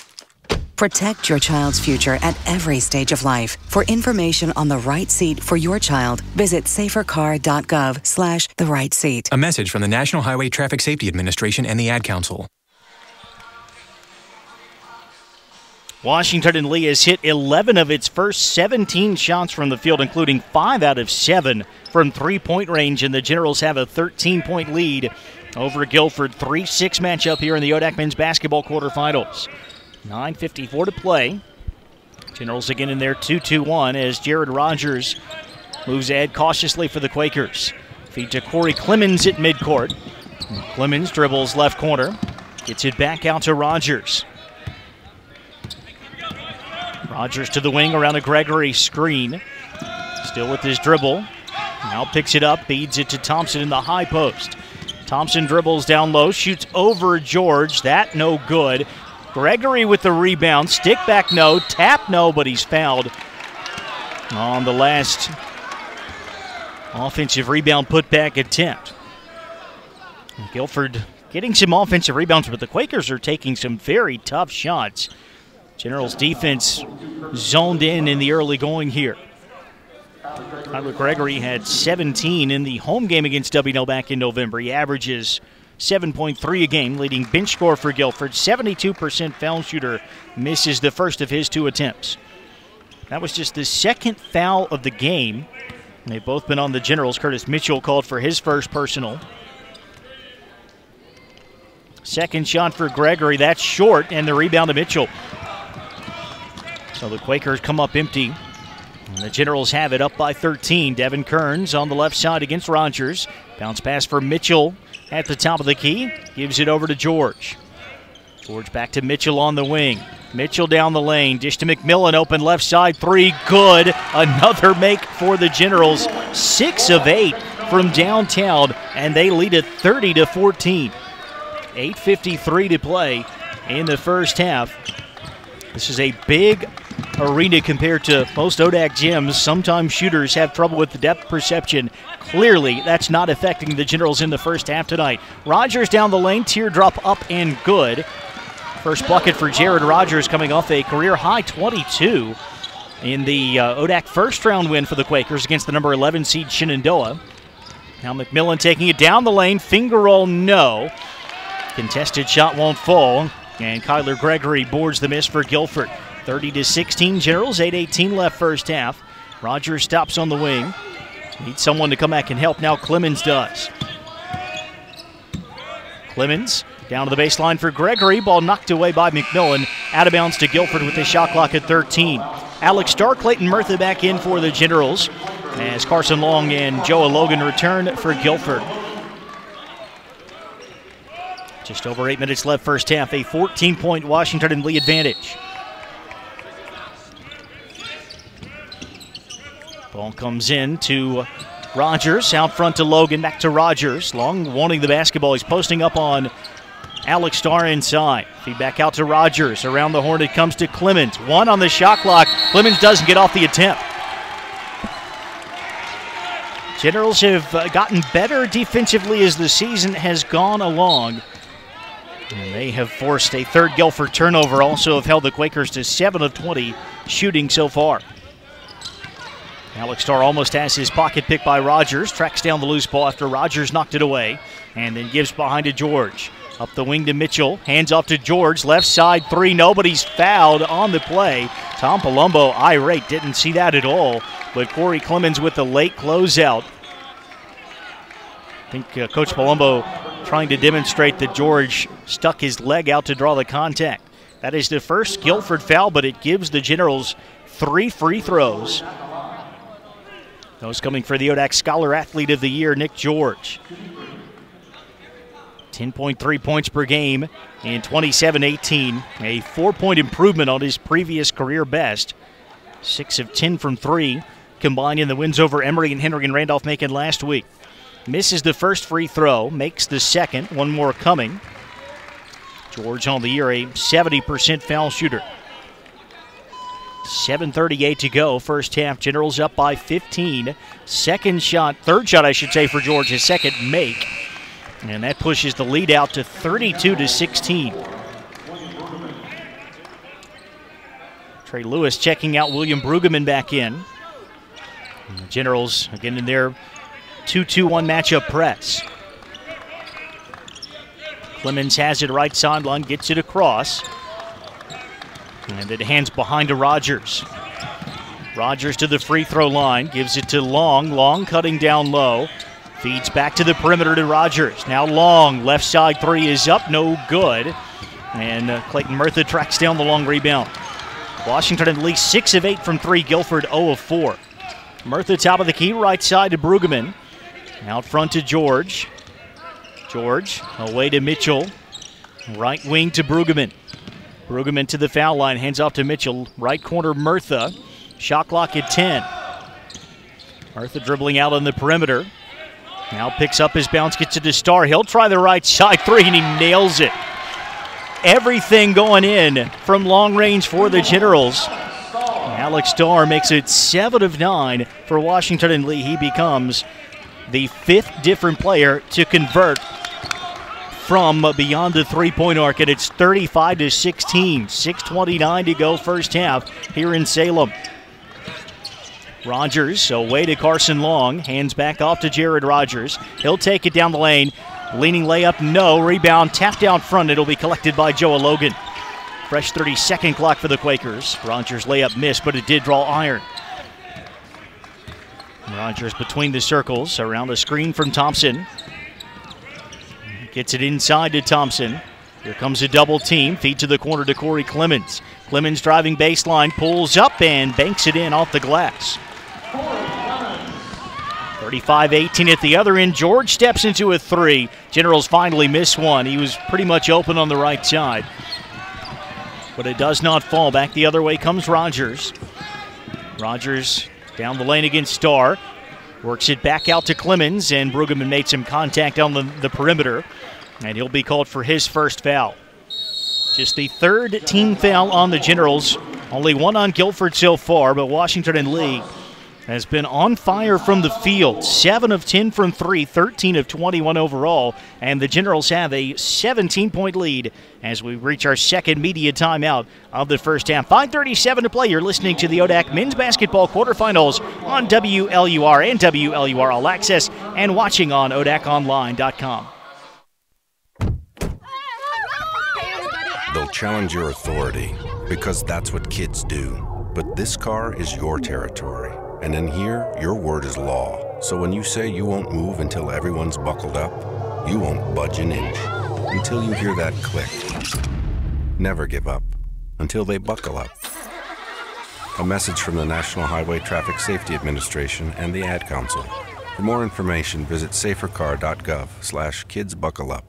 Protect your child's future at every stage of life. For information on the right seat for your child, visit safercar.gov/the-right-seat. A message from the National Highway Traffic Safety Administration and the Ad Council. Washington and Lee has hit 11 of its first 17 shots from the field, including 5 out of 7 from three-point range, and the Generals have a 13-point lead over Guilford. 3-6 matchup here in the ODAC men's basketball quarterfinals. 9:54 to play. Generals again in their 2-2-1 as Jared Rogers moves ahead cautiously for the Quakers. Feed to Corey Clemens at midcourt. Clemens dribbles left corner. Gets it back out to Rogers. Rogers to the wing around a Gregory screen. Still with his dribble. Now picks it up, feeds it to Thompson in the high post. Thompson dribbles down low, shoots over George. That no good. Gregory with the rebound. Stick back no. Tap no, but he's fouled on the last offensive rebound putback attempt. Guilford getting some offensive rebounds, but the Quakers are taking some very tough shots. Generals defense zoned in the early going here. Tyler Gregory had 17 in the home game against W&L back in November. He averages 7.3 a game, leading bench score for Guilford. 72% foul shooter, misses the first of his 2 attempts. That was just the second foul of the game. And they've both been on the Generals. Curtis Mitchell called for his first personal. Second shot for Gregory. That's short, and the rebound to Mitchell. So the Quakers come up empty. And the Generals have it up by 13. Devin Kearns on the left side against Rogers. Bounce pass for Mitchell at the top of the key. Gives it over to George. George back to Mitchell on the wing. Mitchell down the lane. Dish to McMillan. Open left side. Three. Good. Another make for the Generals. 6 of 8 from downtown. And they lead it 30-14. 8:53 to play in the first half. This is a big arena compared to most ODAC gyms. Sometimes shooters have trouble with the depth perception. Clearly, that's not affecting the Generals in the first half tonight. Rogers down the lane, teardrop up and good. First bucket for Jared Rogers coming off a career-high 22 in the ODAC first-round win for the Quakers against the number 11 seed Shenandoah. Now McMillan taking it down the lane, finger roll, no. Contested shot won't fall. And Kyler Gregory boards the miss for Guilford. 30-16 Generals, 8:18 left first half. Rogers stops on the wing. Needs someone to come back and help. Now Clemens does. Clemens down to the baseline for Gregory. Ball knocked away by McMillan. Out of bounds to Guilford with the shot clock at 13. Alex Starr, Clayton Murtha back in for the Generals as Carson Long and Joe Logan return for Guilford. Just over 8 minutes left first half. A 14-point Washington and Lee advantage. Ball comes in to Rogers. Out front to Logan. Back to Rogers. Long wanting the basketball. He's posting up on Alex Starr inside. Feedback out to Rogers. Around the horn it comes to Clemens. 1 on the shot clock. Clemens doesn't get off the attempt. Generals have gotten better defensively as the season has gone along. And they have forced a third Guilford turnover. Also have held the Quakers to 7 of 20 shooting so far. Alex Starr almost has his pocket picked by Rogers. Tracks down the loose ball after Rogers knocked it away. And then gives behind to George. Up the wing to Mitchell. Hands off to George. Left side 3. Nobody's fouled on the play. Tom Palumbo irate. Didn't see that at all. But Corey Clemens with the late closeout. I think Coach Palumbo trying to demonstrate that George stuck his leg out to draw the contact. That is the first Guilford foul, but it gives the Generals 3 free throws. Those coming for the ODAC Scholar Athlete of the Year, Nick George. 10.3 points per game in 27-18. A 4-point improvement on his previous career best. 6 of 10 from 3, combined in the wins over Emory and Henry and Randolph-Macon last week. Misses the first free throw, makes the second, one more coming. George on the year, a 70% foul shooter. 7:38 to go, first half. Generals up by 15. Second shot, third shot I should say for George, his second make. And that pushes the lead out to 32-16. Trey Lewis checking out William Brueggemann back in. And the Generals again in their 2-2-1 matchup press. Clemens has it right sideline, gets it across. And it hands behind to Rogers. Rogers to the free throw line, gives it to Long. Long cutting down low. Feeds back to the perimeter to Rogers. Now Long, left side 3 is up, no good. And Clayton Murtha tracks down the long rebound. Washington at least 6 of 8 from 3, Guilford 0 of 4. Murtha top of the key, right side to Brueggemann. Out front to George. George away to Mitchell. Right wing to Brueggemann. Brueggemann to the foul line, hands off to Mitchell. Right corner Murtha. Shot clock at 10. Murtha dribbling out on the perimeter. Now picks up his bounce, gets it to Starr. He'll try the right side 3 and he nails it. Everything going in from long range for the Generals. Alex Starr makes it 7 of 9 for Washington and Lee. He becomes the 5th different player to convert from beyond the three-point arc, and it's 35-16. 6:29 to go first half here in Salem. Rogers away to Carson Long. Hands back off to Jared Rogers. He'll take it down the lane. Leaning layup, no. Rebound tapped out front. It'll be collected by Joe Logan. Fresh 30-second clock for the Quakers. Rogers' layup missed, but it did draw iron. Rogers between the circles, around a screen from Thompson. Gets it inside to Thompson. Here comes a double team. Feed to the corner to Corey Clemens. Clemens driving baseline, pulls up and banks it in off the glass. 35-18 at the other end. George steps into a three. Generals finally miss one. He was pretty much open on the right side, but it does not fall. Back the other way comes Rogers. Rogers down the lane against Starr. Works it back out to Clemens, and Brueggemann made some contact on the perimeter, and he'll be called for his first foul. Just the third team foul on the Generals. Only one on Guilford so far, but Washington and Lee has been on fire from the field. 7 of 10 from 3, 13 of 21 overall, and the Generals have a 17-point lead as we reach our second media timeout of the first half. 5:37 to play. You're listening to the ODAC men's basketball quarterfinals on WLUR and WLUR All Access, and watching on ODAConline.com. They'll challenge your authority because that's what kids do. But this car is your territory. And in here, your word is law. So when you say you won't move until everyone's buckled up, you won't budge an inch until you hear that click. Never give up until they buckle up. A message from the National Highway Traffic Safety Administration and the Ad Council. For more information, visit safercar.gov/kidsbuckleup.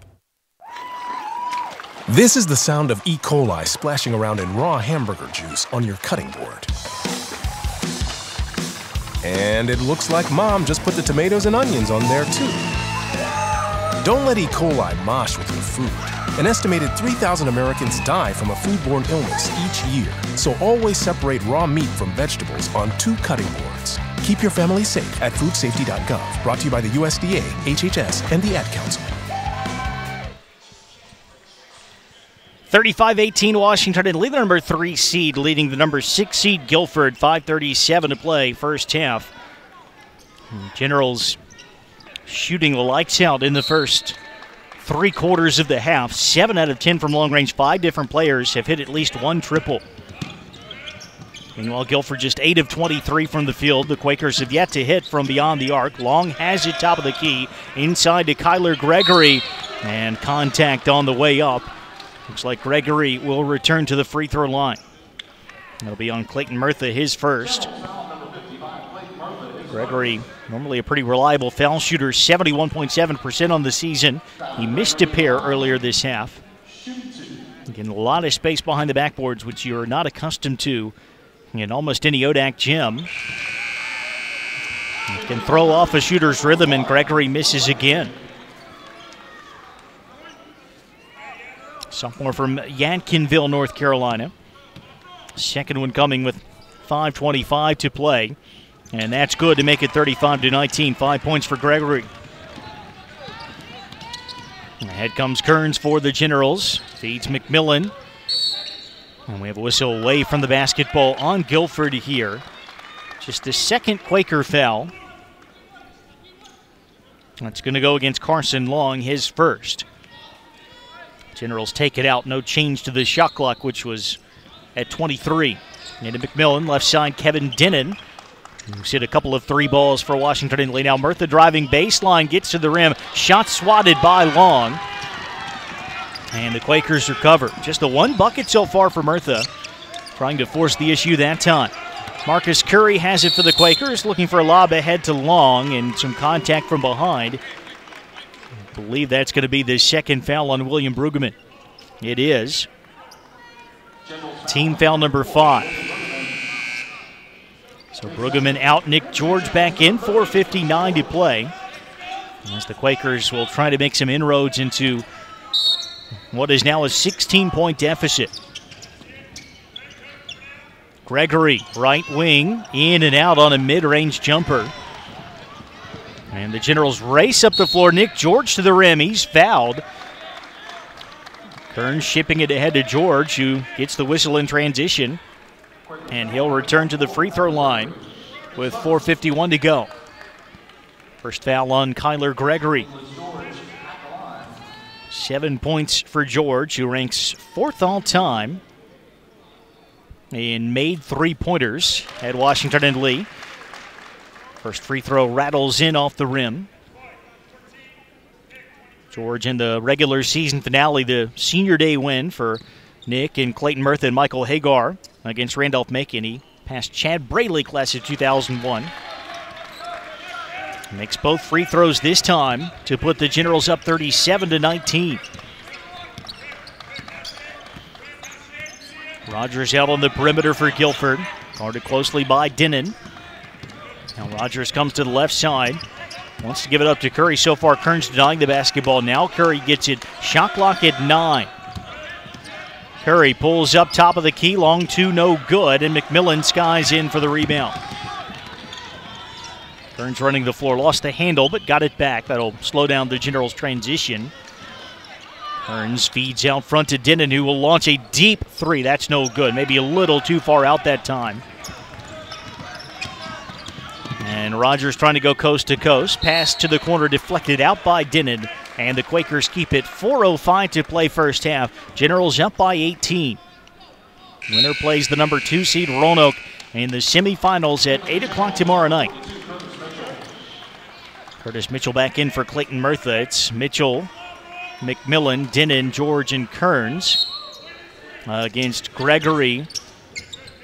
This is the sound of E. coli splashing around in raw hamburger juice on your cutting board. And it looks like Mom just put the tomatoes and onions on there too. Don't let E. coli mosh with your food. An estimated 3,000 Americans die from a foodborne illness each year. So always separate raw meat from vegetables on 2 cutting boards. Keep your family safe at foodsafety.gov. Brought to you by the USDA, HHS, and the Ad Council. 35-18 Washington and Lee, the number 3 seed, leading the number 6 seed Guilford. 5:37 to play, first half. Generals shooting the lights out in the first 3 quarters of the half. 7 out of 10 from long range. 5 different players have hit at least one triple. Meanwhile, Guilford just 8 of 23 from the field. The Quakers have yet to hit from beyond the arc. Long has it top of the key. Inside to Kyler Gregory, and contact on the way up. Looks like Gregory will return to the free throw line. It'll be on Clayton Murtha, his first. Gregory, normally a pretty reliable foul shooter, 71.7% on the season. He missed a pair earlier this half. Getting a lot of space behind the backboards, which you're not accustomed to in almost any ODAC gym. He can throw off a shooter's rhythm, and Gregory misses again. Sophomore from Yadkinville, North Carolina. Second one coming with 5:25 to play. And that's good to make it 35-19. 5 points for Gregory. Ahead comes Kearns for the Generals. Feeds McMillan. And we have a whistle away from the basketball on Guilford here. Just the second Quaker foul. That's going to go against Carson Long, his first. Generals take it out. No change to the shot clock, which was at 23. Into McMillan, left side, Kevin Denon, who's hit a couple of 3 balls for Washington and Lee. Now Murtha driving baseline, gets to the rim. Shot swatted by Long. And the Quakers recover. Just the 1 bucket so far for Murtha, trying to force the issue that time. Marcus Curry has it for the Quakers, looking for a lob ahead to Long, and some contact from behind. I believe that's going to be the second foul on William Brueggemann. It is. Team foul number 5. So Brueggemann out, Nick George back in, 4:59 to play. As the Quakers will try to make some inroads into what is now a 16-point deficit. Gregory, right wing, in and out on a mid-range jumper. And the Generals race up the floor. Nick George to the rim. He's fouled. Kearns shipping it ahead to George, who gets the whistle in transition. And he'll return to the free throw line with 4:51 to go. First foul on Kyler Gregory. 7 points for George, who ranks 4th all-time and made three-pointers at Washington and Lee. First free throw rattles in off the rim. George in the regular season finale, the senior day win for Nick and Clayton Murtha and Michael Hagar against Randolph-Macon. He passed Chad Braley, class of 2001. Makes both free throws this time to put the Generals up 37-19. Rogers out on the perimeter for Guilford. Guarded closely by Denon. Now Rogers comes to the left side. Wants to give it up to Curry. So far, Kearns denying the basketball. Now Curry gets it. Shot clock at 9. Curry pulls up top of the key. Long two, no good. And McMillan skies in for the rebound. Kearns running the floor. Lost the handle, but got it back. That'll slow down the Generals' transition. Kearns feeds out front to Denon, who will launch a deep three. That's no good. Maybe a little too far out that time. And Rogers trying to go coast to coast. Pass to the corner, deflected out by Denon. And the Quakers keep it. 4:05 to play first half. Generals up by 18. Winner plays the number 2 seed Roanoke in the semifinals at 8 o'clock tomorrow night. Curtis Mitchell back in for Clayton Murtha. It's Mitchell, McMillan, Denon, George, and Kearns against Gregory,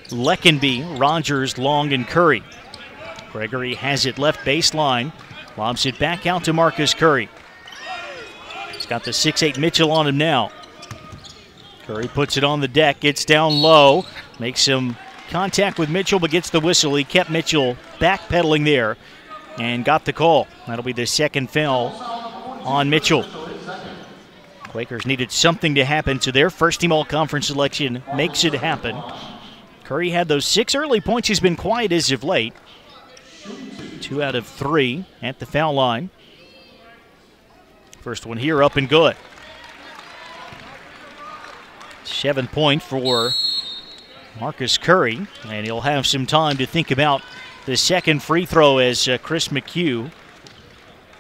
Leckenby, Rogers, Long, and Curry. Gregory has it left baseline. Lobs it back out to Marcus Curry. He's got the 6'8 Mitchell on him now. Curry puts it on the deck, gets down low, makes some contact with Mitchell, but gets the whistle. He kept Mitchell backpedaling there and got the call. That'll be the second foul on Mitchell. Quakers needed something to happen to their first-team all-conference selection. Makes it happen. Curry had those 6 early points. He's been quiet as of late. 2 out of 3 at the foul line. First one here up and good. 7-point for Marcus Curry, and he'll have some time to think about the second free throw as Chris McHugh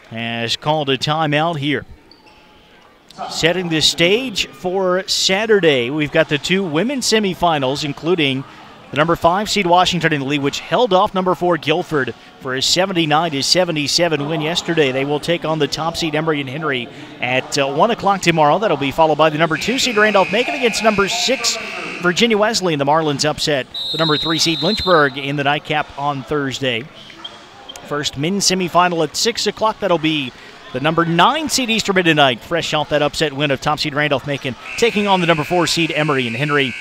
has called a timeout here. Setting the stage for Saturday, we've got the 2 women's semifinals, including the number 5 seed Washington and Lee, which held off number 4 Guilford for a 79-77 win yesterday. They will take on the top seed Emory and Henry at 1 o'clock tomorrow. That'll be followed by the number 2 seed Randolph-Macon against number 6 Virginia Wesleyan. The Marlins upset the number 3 seed Lynchburg in the nightcap on Thursday. First men's semifinal at 6 o'clock. That'll be the number 9 seed Eastern Mennonite, fresh off that upset win of top seed Randolph-Macon, taking on the number 4 seed Emory and Henry.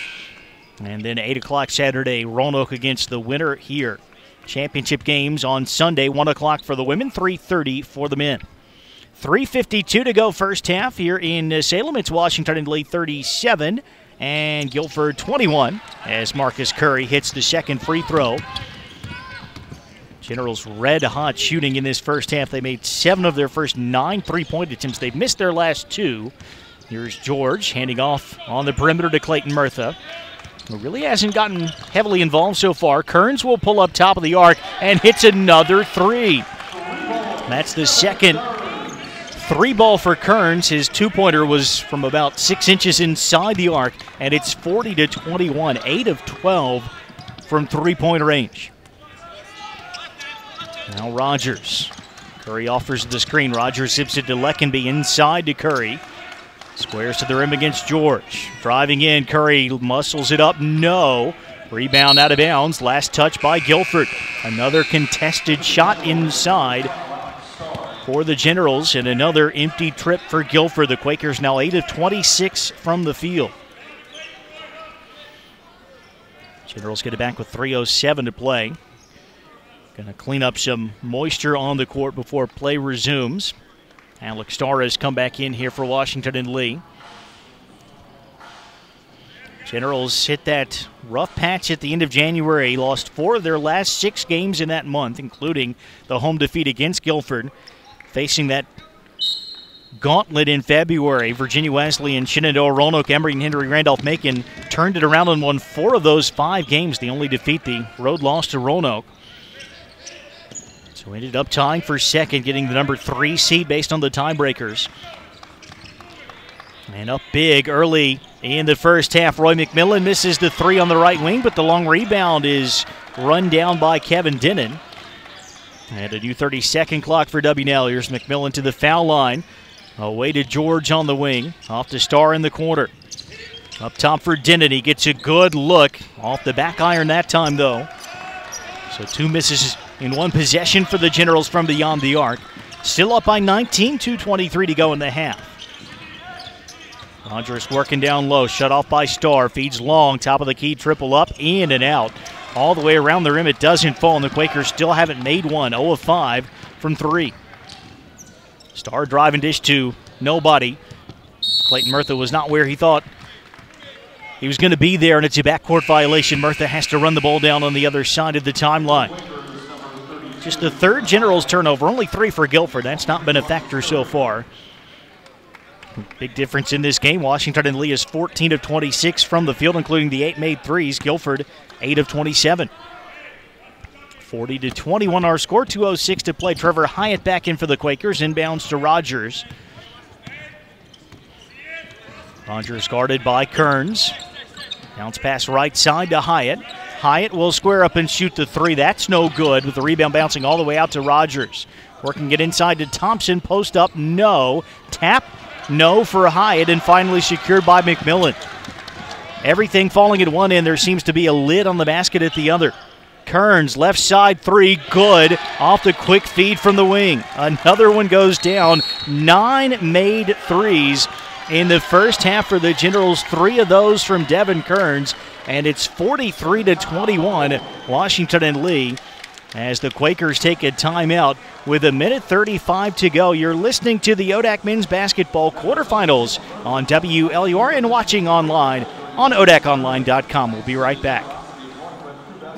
And then 8 o'clock Saturday, Roanoke against the winner here. Championship games on Sunday, 1 o'clock for the women, 3:30 for the men. 3:52 to go first half here in Salem. It's Washington and Lee 37 and Guilford 21 as Marcus Curry hits the second free throw. Generals red hot shooting in this first half. They made 7 of their first 9 three-point attempts. They've missed their last 2. Here's George handing off on the perimeter to Clayton Murtha, who really hasn't gotten heavily involved so far. Kearns will pull up top of the arc and hits another 3. That's the second 3-ball for Kearns. His 2-pointer was from about 6 inches inside the arc, and it's 40-21, 8 of 12 from 3-point range. Now Rogers. Curry offers the screen. Rogers zips it to Leckenby, inside to Curry. Squares to the rim against George. Driving in, Curry muscles it up. No. Rebound out of bounds. Last touch by Guilford. Another contested shot inside for the Generals, and another empty trip for Guilford. The Quakers now 8 of 26 from the field. Generals get it back with 3:07 to play. Going to clean up some moisture on the court before play resumes. Alex Starr has come back in here for Washington and Lee. Generals hit that rough patch at the end of January. Lost 4 of their last 6 games in that month, including the home defeat against Guilford. Facing that gauntlet in February, Virginia Wesleyan, Shenandoah, Roanoke, Emory, and Henry Randolph-Macon turned it around and won 4 of those 5 games. The only defeat, the road loss to Roanoke. So ended up tying for second, getting the number 3 seed based on the tiebreakers. And up big early in the first half. Roy McMillan misses the three on the right wing, but the long rebound is run down by Kevin Dinnan. And a new 30-second clock for W&L. Here's McMillan to the foul line. Away to George on the wing. Off to Starr in the corner. Up top for Dinnan. He gets a good look. Off the back iron that time, though. So two misses in one possession for the Generals from beyond the arc. Still up by 19, 2:23 to go in the half. Rogers working down low, shut off by Starr. Feeds long, top of the key, triple up, in and out. All the way around the rim, it doesn't fall, and the Quakers still haven't made one. 0 of 5 from 3. Starr driving dish to nobody. Clayton Murtha was not where he thought he was going to be there, and it's a backcourt violation. Murtha has to run the ball down on the other side of the timeline. Just the third Generals turnover, only 3 for Guilford. That's not been a factor so far. Big difference in this game. Washington and Lee is 14 of 26 from the field, including the 8 made threes. Guilford, 8 of 27. 40-21 our score, 2:06 to play. Trevor Hyatt back in for the Quakers, inbounds to Rogers. Rogers guarded by Kearns. Bounce pass right side to Hyatt. Hyatt will square up and shoot the three. That's no good, with the rebound bouncing all the way out to Rogers. Working it inside to Thompson. Post up, no. Tap, no for Hyatt, and finally secured by McMillan. Everything falling at one end. There seems to be a lid on the basket at the other. Kearns, left side three, good. Off the quick feed from the wing. Another one goes down. 9 made threes in the first half for the Generals. 3 of those from Devin Kearns, and it's 43-21, Washington and Lee, as the Quakers take a timeout with 1:35 to go. You're listening to the ODAC Men's Basketball Quarterfinals on WLUR and watching online on ODAConline.com. We'll be right back.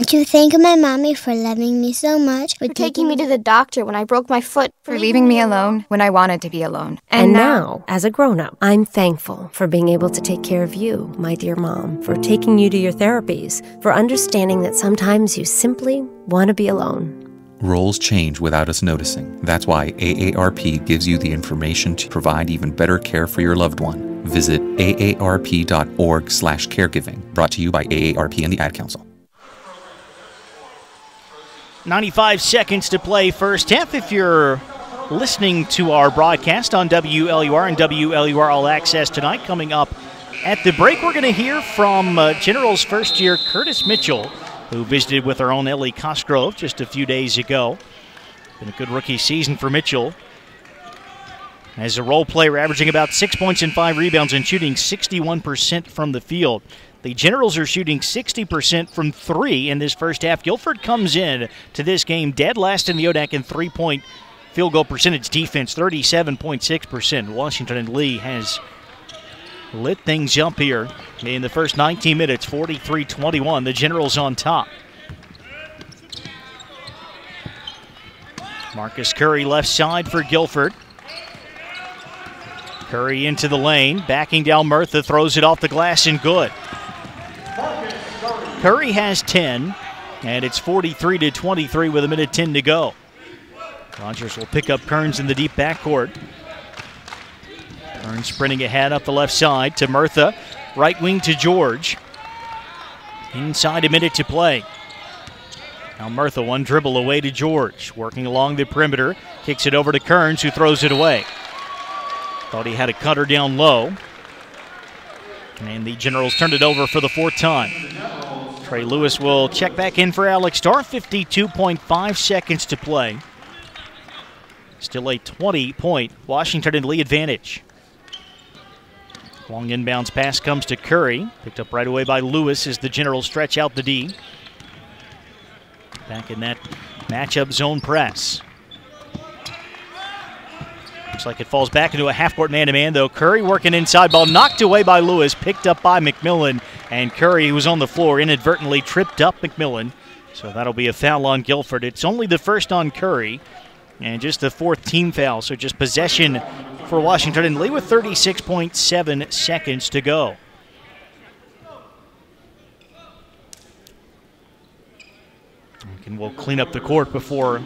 To thank my mommy for loving me so much, for taking me to the doctor when I broke my foot, for leaving me alone when I wanted to be alone. And now, as a grown-up, I'm thankful for being able to take care of you, my dear mom, for taking you to your therapies, for understanding that sometimes you simply want to be alone. Roles change without us noticing. That's why AARP gives you the information to provide even better care for your loved one. Visit aarp.org/caregiving. Brought to you by AARP and the Ad Council. 95 seconds to play first half. If you're listening to our broadcast on WLUR and WLUR All Access tonight, coming up at the break, we're going to hear from Generals first year Curtis Mitchell, who visited with our own Ellie Cosgrove just a few days ago. Been a good rookie season for Mitchell. As a role player, averaging about 6 points and 5 rebounds and shooting 61% from the field. The Generals are shooting 60% from 3 in this first half. Guilford comes in to this game dead last in the ODAC in 3-point field goal percentage defense, 37.6%. Washington and Lee has lit things up here in the first 19 minutes, 43-21. The Generals on top. Marcus Curry left side for Guilford. Curry into the lane, backing down Murtha, throws it off the glass and good. Curry has 10, and it's 43-23 with 1:10 to go. Rogers will pick up Kearns in the deep backcourt. Kearns sprinting ahead up the left side to Murtha. Right wing to George. Inside a minute to play. Now Murtha, one dribble away to George. Working along the perimeter. Kicks it over to Kearns, who throws it away. Thought he had a cutter down low. And the Generals turned it over for the 4th time. Trey Lewis will check back in for Alex Starr. 52.5 seconds to play. Still a 20-point Washington and Lee advantage. Long inbounds pass comes to Curry. Picked up right away by Lewis as the Generals stretch out the D. Back in that matchup zone press. Looks like it falls back into a half-court man-to-man, though. Curry working inside, ball knocked away by Lewis, picked up by McMillan, and Curry, who was on the floor, inadvertently tripped up McMillan. So that'll be a foul on Guilford. It's only the first on Curry, and just the 4th team foul, so just possession for Washington and Lee with 36.7 seconds to go. And we'll clean up the court before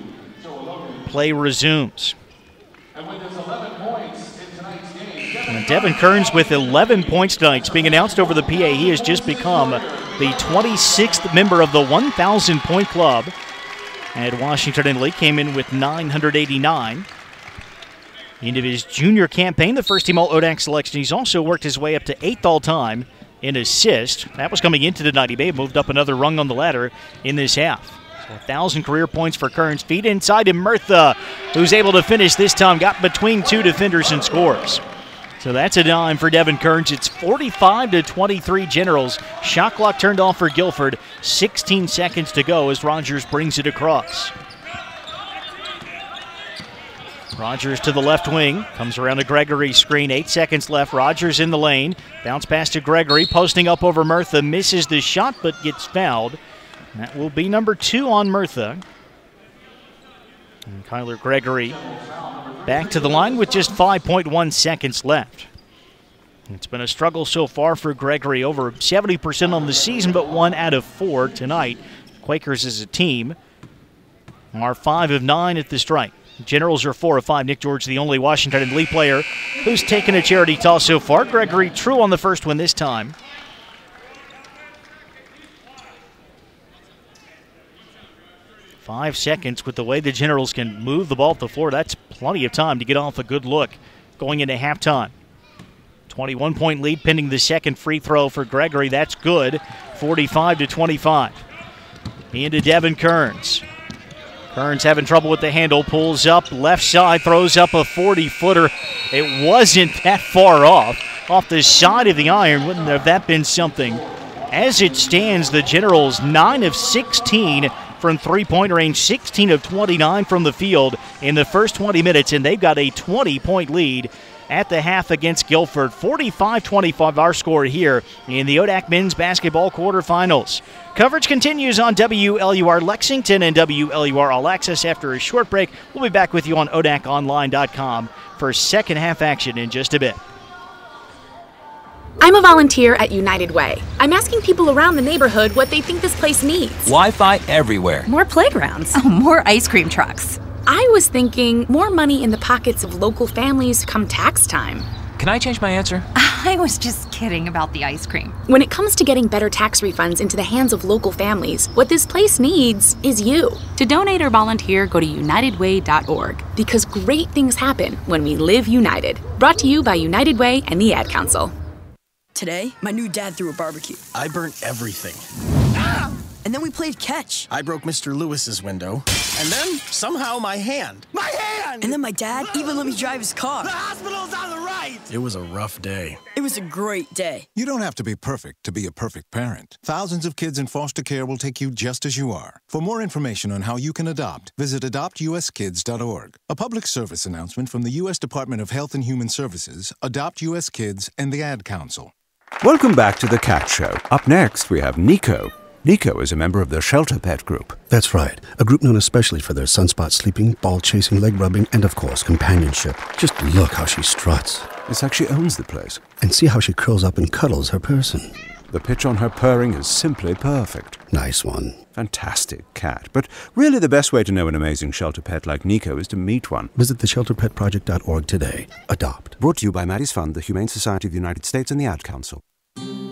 play resumes. And Devin Kearns with 11 points tonight. It's being announced over the PA. He has just become the 26th member of the 1,000-point club. And Washington and Lee came in with 989. Into his junior campaign, the first team All-ODAC selection. He's also worked his way up to 8th all-time in assists. That was coming into tonight. He may have moved up another rung on the ladder in this half. So 1,000 career points for Kearns. Feed inside to Murtha, who's able to finish this time. Got between two defenders and scores. So that's a dime for Devin Kearns. It's 45-23 Generals. Shot clock turned off for Guilford. 16 seconds to go as Rogers brings it across. Rogers to the left wing. Comes around to Gregory's screen. 8 seconds left. Rogers in the lane. Bounce pass to Gregory. Posting up over Murtha. Misses the shot but gets fouled. That will be number 2 on Murtha. And Kyler Gregory back to the line with just 5.1 seconds left. It's been a struggle so far for Gregory. Over 70% on the season, but 1 out of 4 tonight. Quakers as a team are 5 of 9 at the stripe. Generals are 4 of 5. Nick George, the only Washington and Lee player who's taken a charity toss so far. Gregory true on the first one this time. Five seconds with the way the Generals can move the ball to the floor. That's plenty of time to get off a good look going into halftime. 21-point lead pending the second free throw for Gregory. That's good. 45-25. Into Devin Kearns. Kearns having trouble with the handle. Pulls up left side. Throws up a 40-footer. It wasn't that far off the side of the iron. Wouldn't have that been something? As it stands, the Generals 9 of 16 from three-point range, 16 of 29 from the field in the first 20 minutes, and they've got a 20-point lead at the half against Guilford. 45-25 our score here in the ODAC men's basketball quarterfinals. Coverage continues on WLUR Lexington and WLUR All Access after a short break. We'll be back with you on ODAConline.com for second half action in just a bit. I'm a volunteer at United Way. I'm asking people around the neighborhood what they think this place needs. Wi-Fi everywhere. More playgrounds. Oh, more ice cream trucks. I was thinking more money in the pockets of local families come tax time. Can I change my answer? I was just kidding about the ice cream. When it comes to getting better tax refunds into the hands of local families, what this place needs is you. To donate or volunteer, go to unitedway.org. Because great things happen when we live united. Brought to you by United Way and the Ad Council. Today, my new dad threw a barbecue. I burnt everything. Ah! And then we played catch. I broke Mr. Lewis's window. And then, somehow, my hand. My hand! And then my dad even let me drive his car. The hospital's on the right! It was a rough day. It was a great day. You don't have to be perfect to be a perfect parent. Thousands of kids in foster care will take you just as you are. For more information on how you can adopt, visit adoptuskids.org. A public service announcement from the U.S. Department of Health and Human Services, Adopt U.S. Kids, and the Ad Council. Welcome back to The Cat Show. Up next, we have Nico. Nico is a member of the Shelter Pet Group. That's right. A group known especially for their sunspot sleeping, ball chasing, leg rubbing, and of course, companionship. Just look how she struts. It's like she owns the place. And see how she curls up and cuddles her person. The pitch on her purring is simply perfect. Nice one. Fantastic cat. But really the best way to know an amazing shelter pet like Nico is to meet one. Visit theshelterpetproject.org today. Adopt. Brought to you by Maddie's Fund, the Humane Society of the United States, and the Ad Council.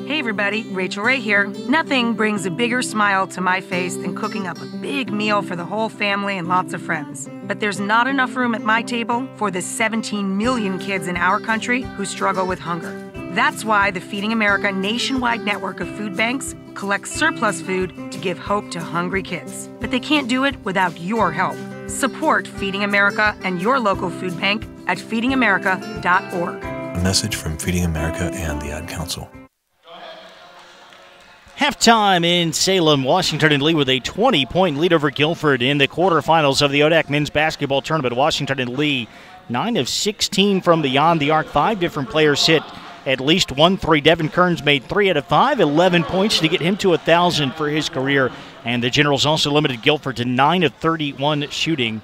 Hey everybody, Rachel Ray here. Nothing brings a bigger smile to my face than cooking up a big meal for the whole family and lots of friends. But there's not enough room at my table for the 17 million kids in our country who struggle with hunger. That's why the Feeding America nationwide network of food banks collects surplus food to give hope to hungry kids. But they can't do it without your help. Support Feeding America and your local food bank at feedingamerica.org. A message from Feeding America and the Ad Council. Halftime in Salem, Washington and Lee with a 20-point lead over Guilford in the quarterfinals of the ODAC men's basketball tournament. Washington and Lee, 9 of 16 from beyond the arc. 5 different players hit at least 1 3. Devin Kearns made 3 out of 5, 11 points to get him to 1,000 for his career. And the Generals also limited Guilford to 9 of 31 shooting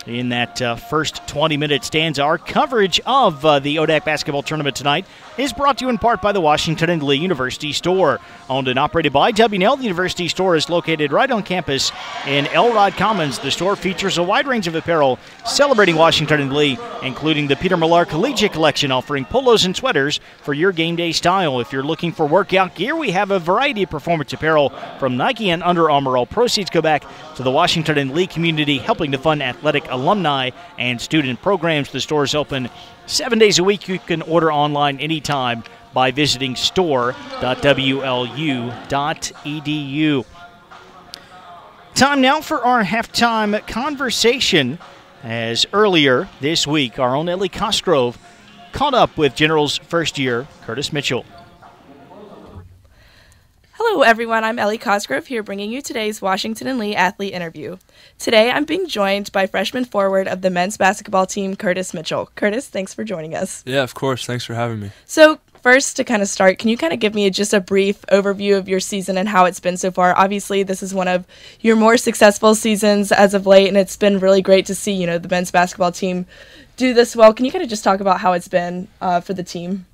in that first 20-minute stanza. Our coverage of the ODAC basketball tournament tonight is brought to you in part by the Washington and Lee University Store. Owned and operated by W&L, the University Store is located right on campus in Elrod Commons. The store features a wide range of apparel celebrating Washington and Lee, including the Peter Millar Collegiate Collection, offering polos and sweaters for your game day style. If you're looking for workout gear, we have a variety of performance apparel from Nike and Under Armour. All proceeds go back to the Washington and Lee community, helping to fund athletic alumni and student programs. The store is open 7 days a week. You can order online anytime by visiting store.wlu.edu. Time now for our halftime conversation, as earlier this week, our own Ellie Cosgrove caught up with General's first year, Curtis Mitchell. Hello everyone, I'm Ellie Cosgrove here bringing you today's Washington and Lee athlete interview. Today I'm being joined by freshman forward of the men's basketball team, Curtis Mitchell. Curtis, thanks for joining us. Yeah, of course. Thanks for having me. So first, to kind of start, can you kind of give me just a brief overview of your season and how it's been so far? Obviously, this is one of your more successful seasons as of late, and it's been really great to see, the men's basketball team do this well. Can you kind of just talk about how it's been for the team?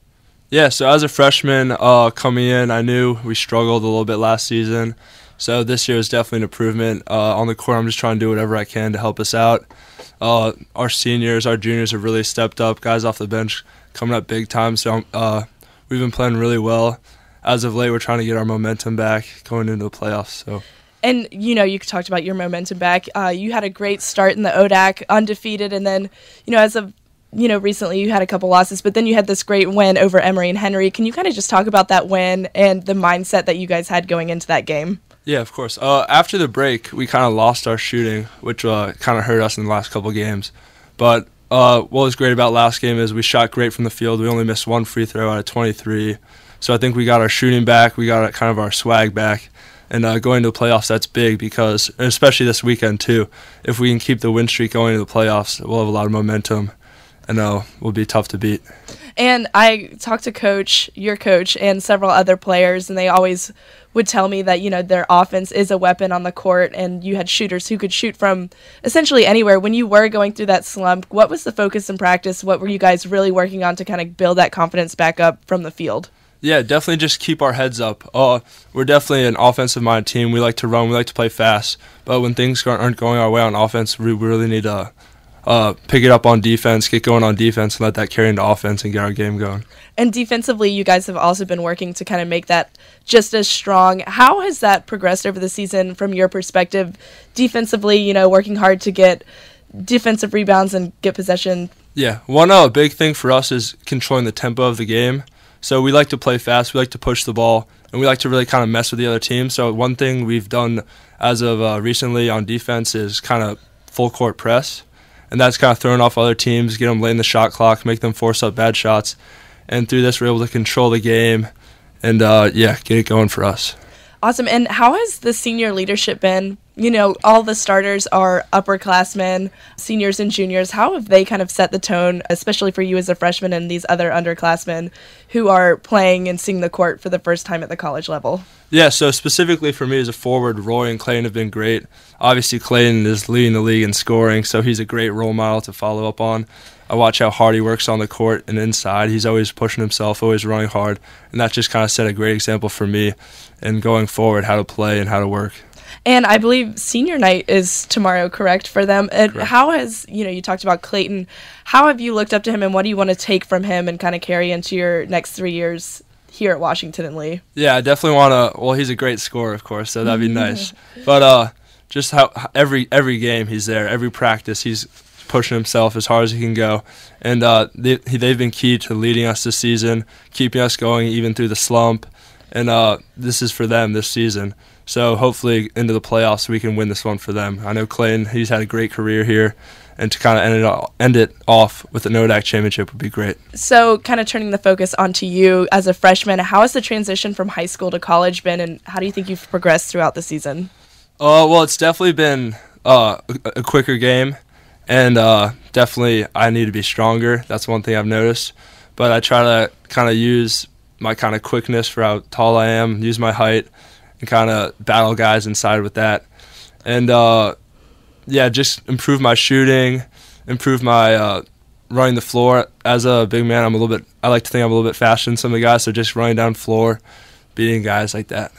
Yeah, so as a freshman coming in, I knew we struggled a little bit last season. So this year is definitely an improvement. On the court, I'm just trying to do whatever I can to help us out. Our seniors, our juniors have really stepped up. Guys off the bench coming up big time. So we've been playing really well. As of late, we're trying to get our momentum back going into the playoffs. So. And, you talked about your momentum back. You had a great start in the ODAC, undefeated, and then, as of recently you had a couple losses, but then you had this great win over Emory and Henry. Can you kind of just talk about that win and the mindset that you guys had going into that game? Yeah, of course. After the break, we kind of lost our shooting, which kind of hurt us in the last couple games. But what was great about last game is we shot great from the field. We only missed one free throw out of 23. So I think we got our shooting back. We got kind of our swag back. And going to the playoffs, that's big because, especially this weekend too, if we can keep the win streak going to the playoffs, we'll have a lot of momentum. And will be tough to beat. And I talked to your coach, and several other players, and they always would tell me that, their offense is a weapon on the court, and you had shooters who could shoot from essentially anywhere. When you were going through that slump, what was the focus in practice? What were you guys really working on to kind of build that confidence back up from the field? Yeah, definitely just keep our heads up. We're definitely an offensive-minded team. We like to run. We like to play fast. But when things aren't going our way on offense, we really need to pick it up on defense, get going on defense, and let that carry into offense and get our game going. And defensively, you guys have also been working to kind of make that just as strong. How has that progressed over the season from your perspective? Defensively, working hard to get defensive rebounds and get possession. Yeah, one big thing for us is controlling the tempo of the game. So we like to play fast, we like to push the ball, and we like to really kind of mess with the other team. So one thing we've done as of recently on defense is kind of full court press. And that's kind of throwing off other teams, get them late in the shot clock, make them force up bad shots. And through this, we're able to control the game and, get it going for us. Awesome. And how has the senior leadership been? All the starters are upperclassmen, seniors and juniors. How have they kind of set the tone, especially for you as a freshman and these other underclassmen who are playing and seeing the court for the first time at the college level? Yeah, so specifically for me as a forward, Roy and Clayton have been great. Obviously, Clayton is leading the league in scoring, so he's a great role model to follow up on. I watch how hard he works on the court and inside. He's always pushing himself, always running hard, and that just kind of set a great example for me in going forward, how to play and how to work. And I believe senior night is tomorrow, correct, for them? And correct. How has, you talked about Clayton, how have you looked up to him and what do you want to take from him and kind of carry into your next 3 years here at Washington and Lee? Yeah, I definitely want to, he's a great scorer, of course, so that'd be nice. But just how every game he's there, every practice he's pushing himself as hard as he can go. And they've been key to leading us this season, keeping us going even through the slump. And this is for them this season. So hopefully into the playoffs we can win this one for them. I know Clayton, he's had a great career here, and to kind of end it off with an ODAC championship would be great. So kind of turning the focus onto you as a freshman, how has the transition from high school to college been, and how do you think you've progressed throughout the season? Well, it's definitely been a quicker game, and definitely I need to be stronger. That's one thing I've noticed. But I try to kind of use my kind of quickness for how tall I am, use my height, and kind of battle guys inside with that. And yeah, just improve my shooting, improve my running the floor. As a big man, I like to think I'm a little bit faster than some of the guys, so just running down floor, beating guys like that.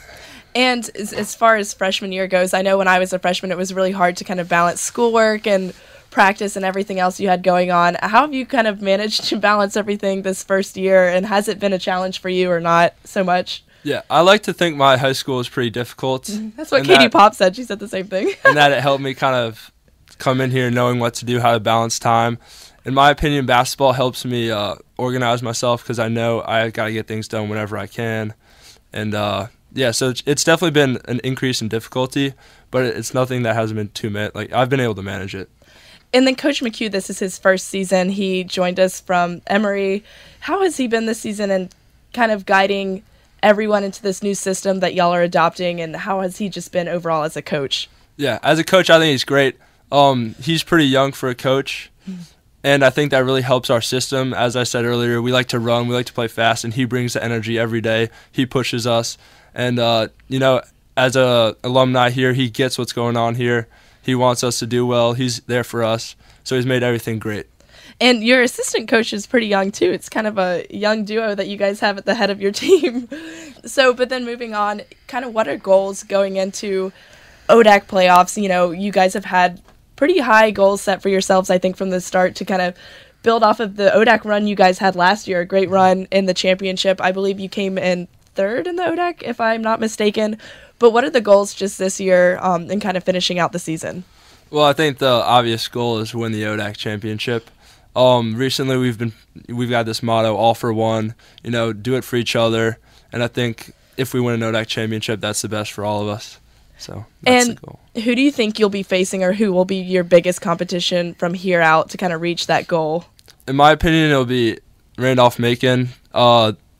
And as far as freshman year goes, I know when I was a freshman, it was really hard to kind of balance schoolwork and practice and everything else you had going on. How have you kind of managed to balance everything this first year, and has it been a challenge for you or not so much? Yeah, I like to think my high school was pretty difficult. That's what Katie Pop said. She said the same thing. And that it helped me kind of come in here knowing what to do, how to balance time. In my opinion, basketball helps me organize myself because I know I got to get things done whenever I can. And yeah, so it's definitely been an increase in difficulty, but it's nothing that hasn't been too bad. Like, I've been able to manage it. And then Coach McHugh, this is his first season. He joined us from Emory. How has he been this season and kind of guiding everyone into this new system that y'all are adopting, and how has he just been overall as a coach? Yeah, as a coach, I think he's great. He's pretty young for a coach, and I think that really helps our system. As I said earlier, we like to run, we like to play fast, and he brings the energy every day. He pushes us, and you know, as a alumni here, he gets what's going on here. He wants us to do well. He's there for us, so he's made everything great. And your assistant coach is pretty young, too. It's kind of a young duo that you guys have at the head of your team. So, but then moving on, kind of what are goals going into ODAC playoffs? You know, you guys have had pretty high goals set for yourselves, I think, from the start to kind of build off of the ODAC run you guys had last year, a great run in the championship. I believe you came in third in the ODAC, if I'm not mistaken. But what are the goals just this year in kind of finishing out the season? Well, I think the obvious goal is win the ODAC championship. Recently we've got this motto, all for one, you know, do it for each other. And I think if we win an ODAC championship, that's the best for all of us. So that's the goal. Who do you think you'll be facing, or who will be your biggest competition from here out to kind of reach that goal? In my opinion, it'll be Randolph-Macon.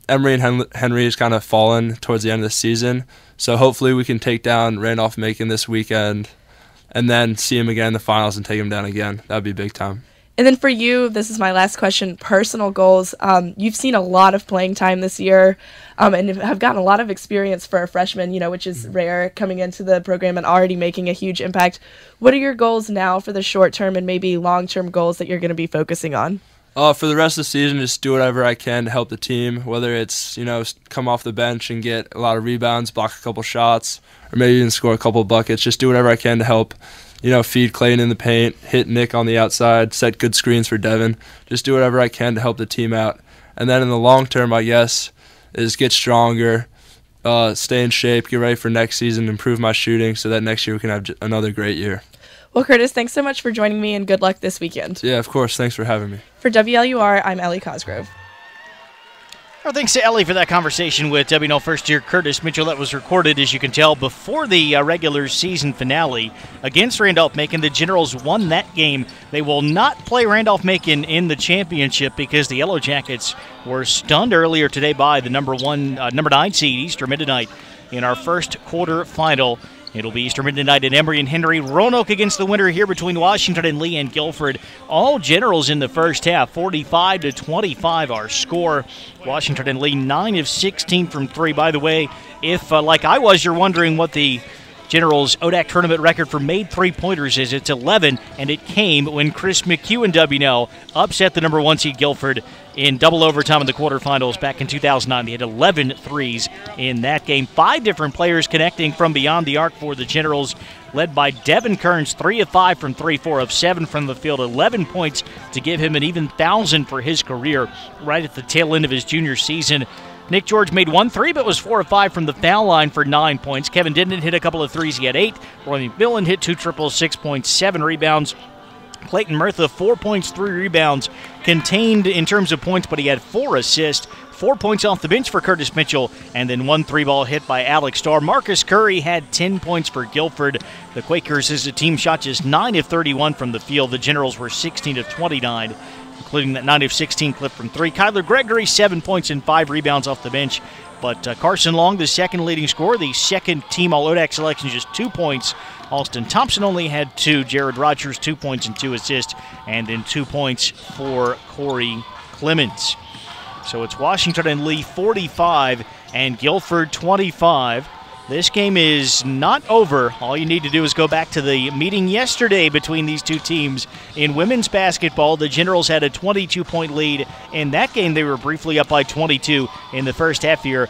Emory and Henry has kind of fallen towards the end of the season. So hopefully we can take down Randolph-Macon this weekend and then see him again in the finals and take him down again. That would be big time. And then for you, this is my last question, personal goals. You've seen a lot of playing time this year and have gotten a lot of experience for a freshman, you know, which is rare, coming into the program and already making a huge impact. What are your goals now for the short term and maybe long-term goals that you're going to be focusing on? For the rest of the season, just do whatever I can to help the team, whether it's, you know, come off the bench and get a lot of rebounds, block a couple shots, or maybe even score a couple buckets. Just do whatever I can to help, you know, feed Clayton in the paint, hit Nick on the outside, set good screens for Devin. Just do whatever I can to help the team out. And then in the long term, I guess, is get stronger, stay in shape, get ready for next season, improve my shooting so that next year we can have another great year. Well, Curtis, thanks so much for joining me, and good luck this weekend. Yeah, of course. Thanks for having me. For WLUR, I'm Ellie Cosgrove. Well, thanks to Ellie for that conversation with WNL first-year Curtis Mitchell. That was recorded, as you can tell, before the regular season finale against Randolph-Macon. The Generals won that game. They will not play Randolph-Macon in the championship because the Yellow Jackets were stunned earlier today by the number 9 seed, Eastern Mennonite, in our first quarter-final. It'll be Eastern Mennonite and Emory and Henry. Roanoke against the winner here between Washington and Lee and Guilford. All Generals in the first half, 45-25 our score. Washington and Lee 9 of 16 from 3. By the way, if like I was, you're wondering what the Generals ODAC tournament record for made three-pointers is, it's 11, and it came when Chris McHugh and WNL upset the number 1 seed Guilford in double overtime in the quarterfinals back in 2009. They had 11 threes in that game. 5 different players connecting from beyond the arc for the Generals, led by Devin Kearns, 3 of 5 from 3, 4 of 7 from the field, 11 points to give him an even 1,000 for his career right at the tail end of his junior season. Nick George made 1 3, but was 4 of 5 from the foul line for 9 points. Kevin Dindon hit a couple of threes. He had 8. Roy McMillan hit 2 triples, 6 points, 7 rebounds. Clayton Murtha, 4 points, 3 rebounds, contained in terms of points, but he had 4 assists. 4 points off the bench for Curtis Mitchell, and then 1 3-ball hit by Alex Starr. Marcus Curry had 10 points for Guilford. The Quakers, as a team, shot just 9 of 31 from the field. The Generals were 16 of 29. Including that 9 of 16 clip from 3. Kyler Gregory, 7 points and 5 rebounds off the bench. But Carson Long, the second leading scorer, the second team All-ODAC selection, just 2 points. Alston Thompson only had 2. Jared Rogers, 2 points and 2 assists. And then 2 points for Corey Clemens. So it's Washington and Lee 45 and Guilford 25. This game is not over. All you need to do is go back to the meeting yesterday between these two teams. In women's basketball, the Generals had a 22-point lead. In that game, they were briefly up by 22 in the first half here.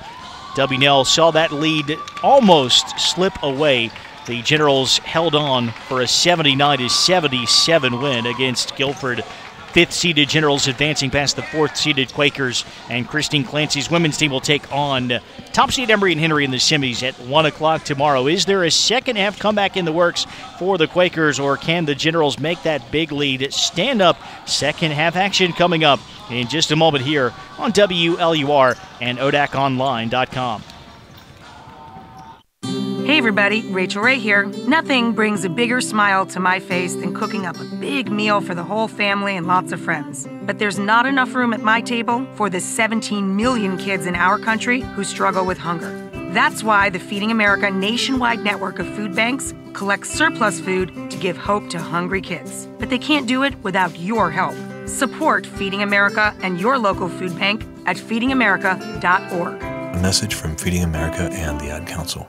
W&L saw that lead almost slip away. The Generals held on for a 79-77 win against Guilford. Fifth-seeded Generals advancing past the fourth-seeded Quakers, and Christine Clancy's women's team will take on top-seed Emory and Henry in the semis at 1 o'clock tomorrow. Is there a second-half comeback in the works for the Quakers, or can the Generals make that big lead stand up? Second-half action coming up in just a moment here on WLUR and ODACOnline.com. Hey everybody, Rachel Ray here. Nothing brings a bigger smile to my face than cooking up a big meal for the whole family and lots of friends. But there's not enough room at my table for the 17 million kids in our country who struggle with hunger. That's why the Feeding America nationwide network of food banks collects surplus food to give hope to hungry kids. But they can't do it without your help. Support Feeding America and your local food bank at feedingamerica.org. A message from Feeding America and the Ad Council.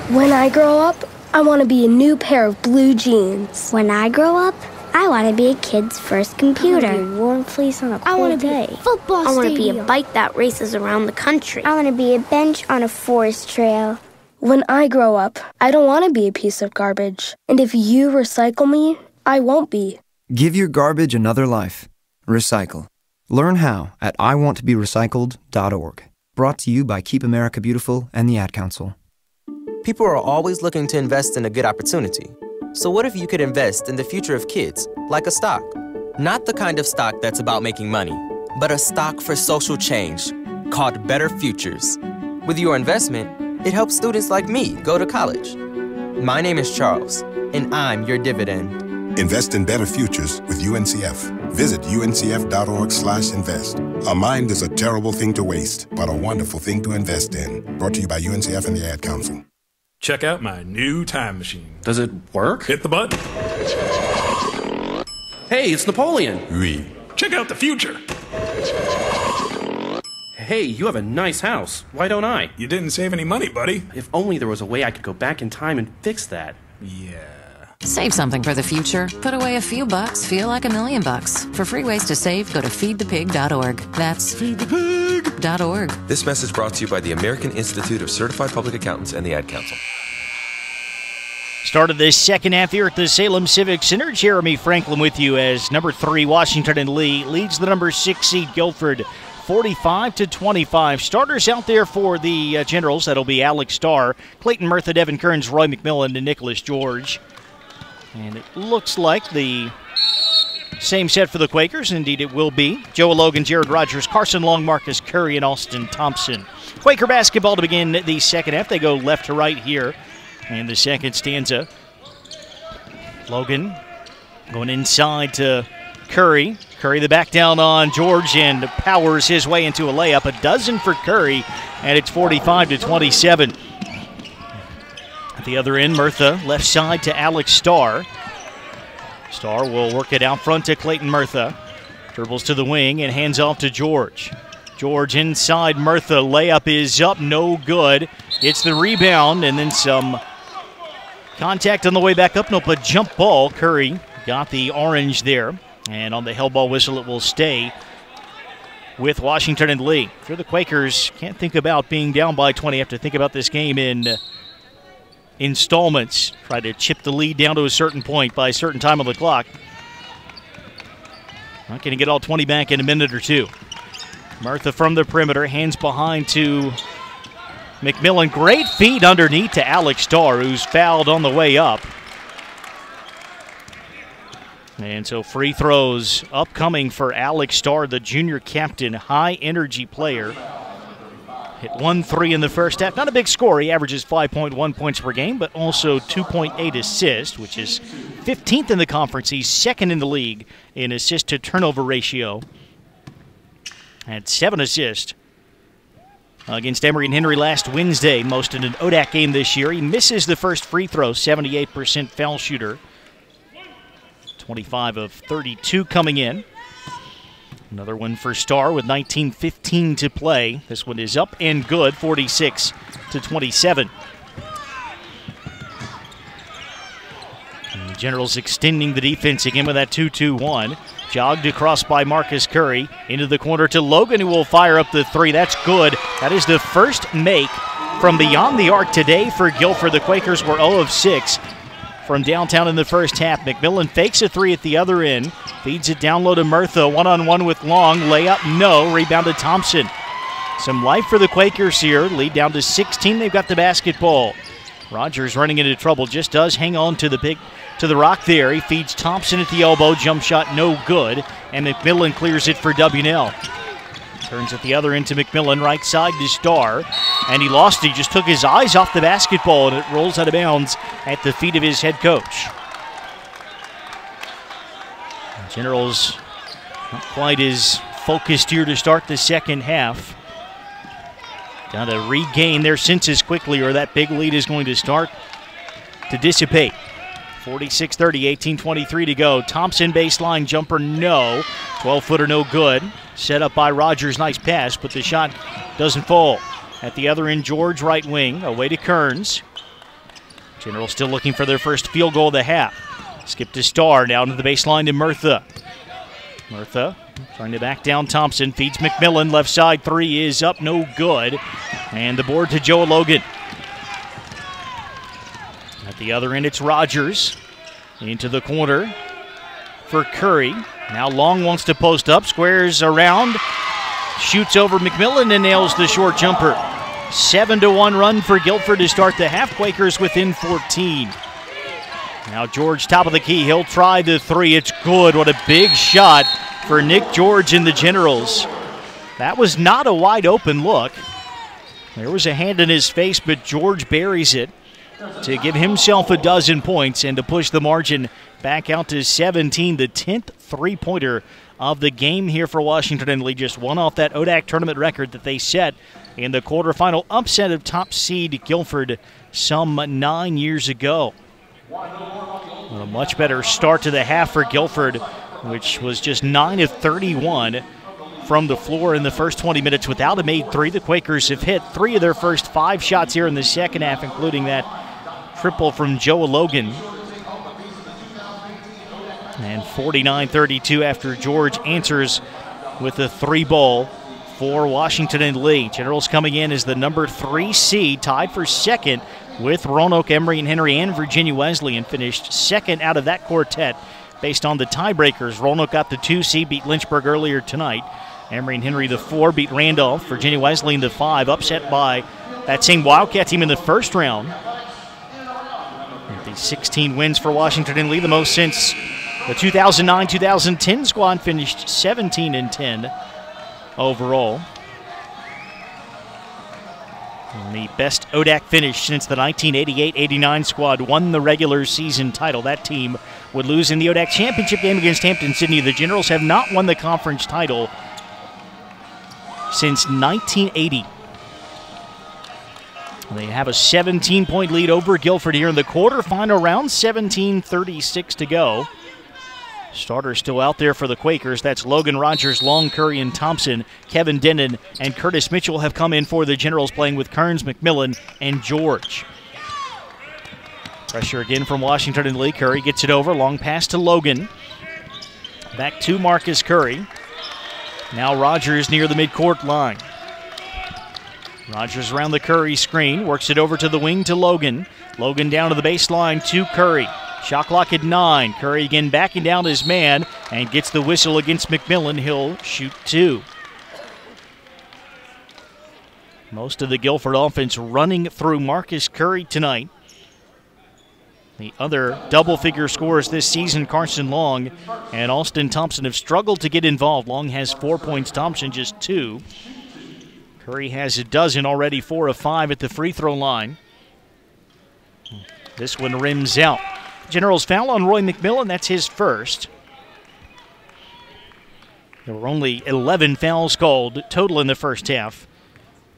When I grow up, I want to be a new pair of blue jeans. When I grow up, I want to be a kid's first computer. I want to be a warm fleece on a cold I want to day. be a football I want to stadium. be a bike that races around the country. I want to be a bench on a forest trail. When I grow up, I don't want to be a piece of garbage. And if you recycle me, I won't be. Give your garbage another life. Recycle. Learn how at iwanttoberecycled.org. Brought to you by Keep America Beautiful and the Ad Council. People are always looking to invest in a good opportunity. So what if you could invest in the future of kids, like a stock? Not the kind of stock that's about making money, but a stock for social change, called Better Futures. With your investment, it helps students like me go to college. My name is Charles, and I'm your dividend. Invest in better futures with UNCF. Visit uncf.org/invest. A mind is a terrible thing to waste, but a wonderful thing to invest in. Brought to you by UNCF and the Ad Council. Check out my new time machine. Does it work? Hit the button. Hey, it's Napoleon. Oui. Check out the future. Hey, you have a nice house. Why don't I? You didn't save any money, buddy. If only there was a way I could go back in time and fix that. Yeah. Save something for the future. Put away a few bucks, feel like $1 million. For free ways to save, go to feedthepig.org. That's feedthepig.org. This message brought to you by the American Institute of Certified Public Accountants and the Ad Council. Started this second half here at the Salem Civic Center. Jeremy Franklin with you as number 3 Washington and Lee leads the number 6 seed Guilford 45-25. Starters out there for the Generals. That'll be Alex Starr, Clayton Murtha, Devin Kearns, Roy McMillan, and Nicholas George. And it looks like the same set for the Quakers. Indeed, it will be. Joe Logan, Jared Rogers, Carson Long, Marcus Curry, and Austin Thompson. Quaker basketball to begin the second half. They go left to right here in the second stanza. Logan going inside to Curry. Curry the back down on George and powers his way into a layup. A dozen for Curry, and it's 45-27. At the other end, Murtha left side to Alex Starr. Starr will work it out front to Clayton Murtha. Dribbles to the wing and hands off to George. George inside Murtha. Layup is up, no good. Gets the rebound and then some contact on the way back up. Nope, a jump ball. Curry got the orange there. And on the hell ball whistle, it will stay with Washington and Lee. For the Quakers, can't think about being down by 20. Have to think about this game in installments. Try to chip the lead down to a certain point by a certain time on the clock. Not going to get all 20 back in a minute or two. Murtha from the perimeter, hands behind to McMillan. Great feed underneath to Alex Starr, who's fouled on the way up. And so free throws upcoming for Alex Starr, the junior captain, high-energy player. Hit 1-3 in the first half. Not a big score. He averages 5.1 points per game, but also 2.8 assists, which is 15th in the conference. He's second in the league in assist-to-turnover ratio. Had 7 assists against Emory and Henry last Wednesday, most in an ODAC game this year. He misses the first free throw, 78% foul shooter. 25 of 32 coming in. Another one for Starr with 19:15 to play. This one is up and good, 46-27. 27. And the Generals extending the defense again with that 2-2-1. Jogged across by Marcus Curry. Into the corner to Logan, who will fire up the three. That's good. That is the first make from beyond the arc today for Guilford. The Quakers were 0 of 6 from downtown in the first half. McMillan fakes a three at the other end. Feeds it down low to Murtha. One-on-one with Long. Layup, no. Rebound to Thompson. Some life for the Quakers here. Lead down to 16. They've got the basketball. Rogers running into trouble. Just does hang on to the rock there. He feeds Thompson at the elbow. Jump shot no good. And McMillan clears it for W&L. Turns at the other end to McMillan. Right side to Starr. And he lost it. He just took his eyes off the basketball, and it rolls out of bounds at the feet of his head coach. The Generals not quite as focused here to start the second half. Got to regain their senses quickly, or that big lead is going to start to dissipate. 46-30, 18-23 to go. Thompson baseline jumper, no. 12-footer, no good. Set up by Rogers, nice pass, but the shot doesn't fall. At the other end, George, right wing, away to Kearns. Generals still looking for their first field goal of the half. Skip to Starr, down to the baseline to Murtha. Murtha trying to back down Thompson, feeds McMillan, left side three is up, no good. And the board to Joe Logan. At the other end, it's Rogers. Into the corner for Curry. Now Long wants to post up, squares around, shoots over McMillan and nails the short jumper. 7-1 run for Guilford to start the half. Quakers within 14. Now George, top of the key. He'll try the three. It's good. What a big shot for Nick George and the Generals. That was not a wide open look. There was a hand in his face, but George buries it to give himself a dozen points and to push the margin back out to 17, the 10th three-pointer of the game here for Washington and Lee. Just one off that ODAC tournament record that they set in the quarterfinal upset of top seed Guilford some 9 years ago. A much better start to the half for Guilford, which was just 9 of 31 from the floor in the first 20 minutes without a made three. The Quakers have hit 3 of their first 5 shots here in the second half, including that triple from Joe Logan. And 49-32 after George answers with a 3-ball for Washington and Lee. Generals coming in as the number 3 seed, tied for second with Roanoke, Emory and Henry, and Virginia Wesleyan, finished second out of that quartet based on the tiebreakers. Roanoke got the 2 seed, beat Lynchburg earlier tonight. Emory and Henry the 4, beat Randolph. Virginia Wesleyan the 5, upset by that same Wildcat team in the first round. The 16 wins for Washington and Lee, the most since the 2009-2010 squad, finished 17-10 overall. And the best ODAC finish since the 1988-89 squad won the regular season title. That team would lose in the ODAC championship game against Hampton-Sydney. The Generals have not won the conference title since 1980. They have a 17-point lead over Guilford here in the quarterfinal round, 17:36 to go. Starters still out there for the Quakers. That's Logan, Rogers, Long, Curry, and Thompson. Kevin Denon and Curtis Mitchell have come in for the Generals, playing with Kearns, McMillan, and George. Pressure again from Washington and Lee. Curry gets it over. Long pass to Logan. Back to Marcus Curry. Now Rogers near the midcourt line. Rogers around the Curry screen, works it over to the wing to Logan. Logan down to the baseline to Curry. Shot clock at 9. Curry again backing down his man and gets the whistle against McMillan. He'll shoot 2. Most of the Guilford offense running through Marcus Curry tonight. The other double-figure scorers this season, Carson Long and Austin Thompson, have struggled to get involved. Long has 4 points, Thompson just 2. Curry has a dozen already, 4 of 5 at the free throw line. This one rims out. Generals foul on Roy McMillan, that's his first. There were only 11 fouls called total in the first half.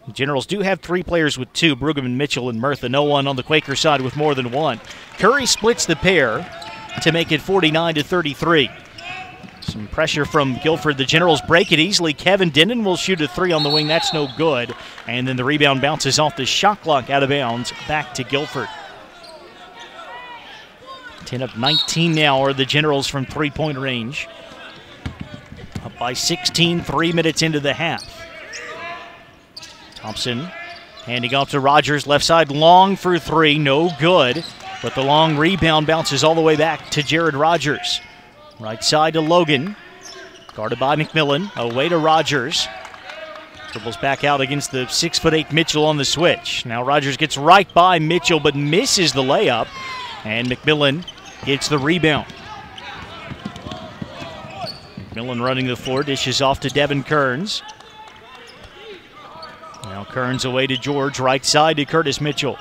The Generals do have 3 players with 2, Brueggemann, Mitchell, and Murtha. No one on the Quaker side with more than 1. Curry splits the pair to make it 49-33. Some pressure from Guilford. The Generals break it easily. Kevin Denon will shoot a three on the wing. That's no good. And then the rebound bounces off the shot clock out of bounds back to Guilford. 10 of 19 now are the Generals from three-point range. Up by 16, 3 minutes into the half. Thompson handing off to Rogers. Left side long for three. No good. But the long rebound bounces all the way back to Jared Rogers. Right side to Logan. Guarded by McMillan. Away to Rogers. Dribbles back out against the 6'8" Mitchell on the switch. Now Rogers gets right by Mitchell but misses the layup. And McMillan gets the rebound. McMillan running the floor. Dishes off to Devin Kearns. Now Kearns away to George. Right side to Curtis Mitchell.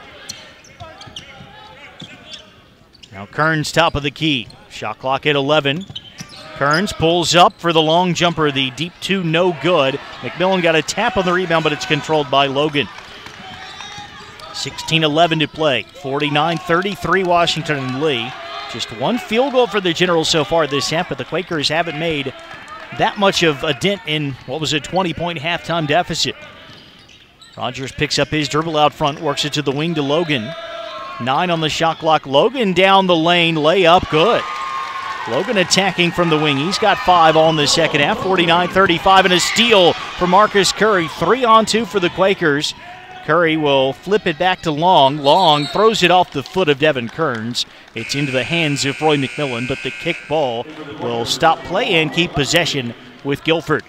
Now Kearns top of the key. Shot clock at 11. Kearns pulls up for the long jumper. The deep two, no good. McMillan got a tap on the rebound, but it's controlled by Logan. 16-11 to play. 49-33 Washington and Lee. Just one field goal for the Generals so far this half, but the Quakers haven't made that much of a dent in what was a 20-point halftime deficit. Rogers picks up his dribble out front, works it to the wing to Logan. 9 on the shot clock. Logan down the lane, layup, good. Logan attacking from the wing. He's got 5 all in the second half. 49-35 and a steal for Marcus Curry. 3-on-2 for the Quakers. Curry will flip it back to Long. Long throws it off the foot of Devin Kearns. It's into the hands of Roy McMillan, but the kick ball will stop play and keep possession with Guilford.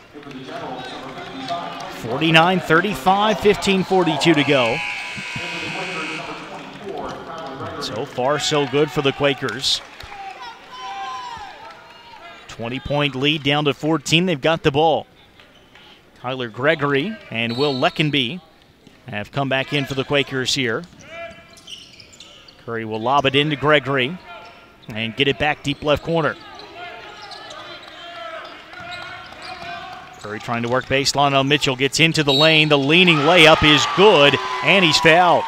49-35, 15:42 to go. So far, so good for the Quakers. 20-point lead down to 14. They've got the ball. Kyler Gregory and Will Leckenby have come back in for the Quakers here. Curry will lob it into Gregory and get it back deep left corner. Curry trying to work baseline on Mitchell. Gets into the lane. The leaning layup is good, and he's fouled.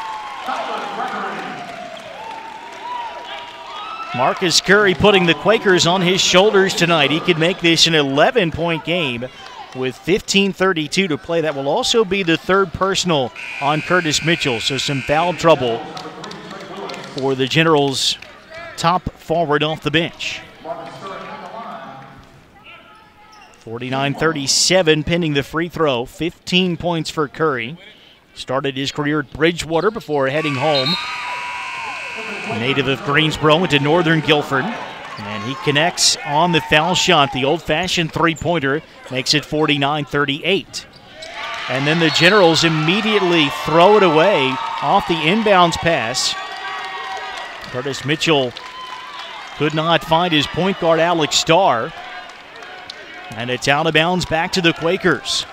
Marcus Curry putting the Quakers on his shoulders tonight. He could make this an 11-point game with 15:32 to play. That will also be the third personal on Curtis Mitchell, so some foul trouble for the Generals' top forward off the bench. 49-37 pending the free throw. 15 points for Curry. Started his career at Bridgewater before heading home. Native of Greensboro, went to Northern Guilford, and he connects on the foul shot. The old-fashioned three-pointer makes it 49-38. And then the Generals immediately throw it away off the inbounds pass. Curtis Mitchell could not find his point guard, Alex Starr. And it's out of bounds back to the Quakers.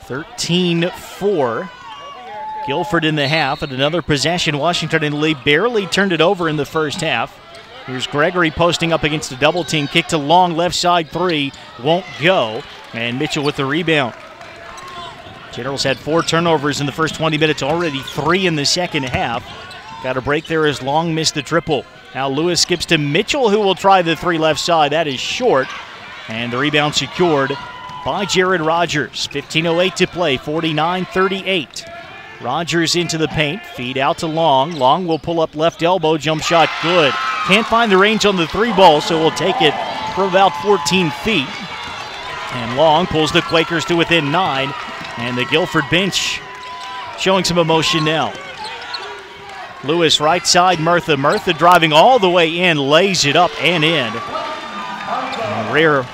13-4. Guilford in the half, and another possession. Washington and Lee barely turned it over in the first half. Here's Gregory posting up against a double team. Kick to Long, left side three, won't go. And Mitchell with the rebound. Generals had 4 turnovers in the first 20 minutes, already 3 in the second half. Got a break there as Long missed the triple. Now Lewis skips to Mitchell, who will try the 3 left side. That is short. And the rebound secured by Jared Rogers. 15:08 to play, 49-38. Rogers into the paint, feed out to Long. Long will pull up left elbow, jump shot, good. Can't find the range on the 3 ball, so we'll take it for about 14 feet. And Long pulls the Quakers to within 9, and the Guilford bench showing some emotion now. Lewis right side, Murtha. Murtha driving all the way in, lays it up and in. A rare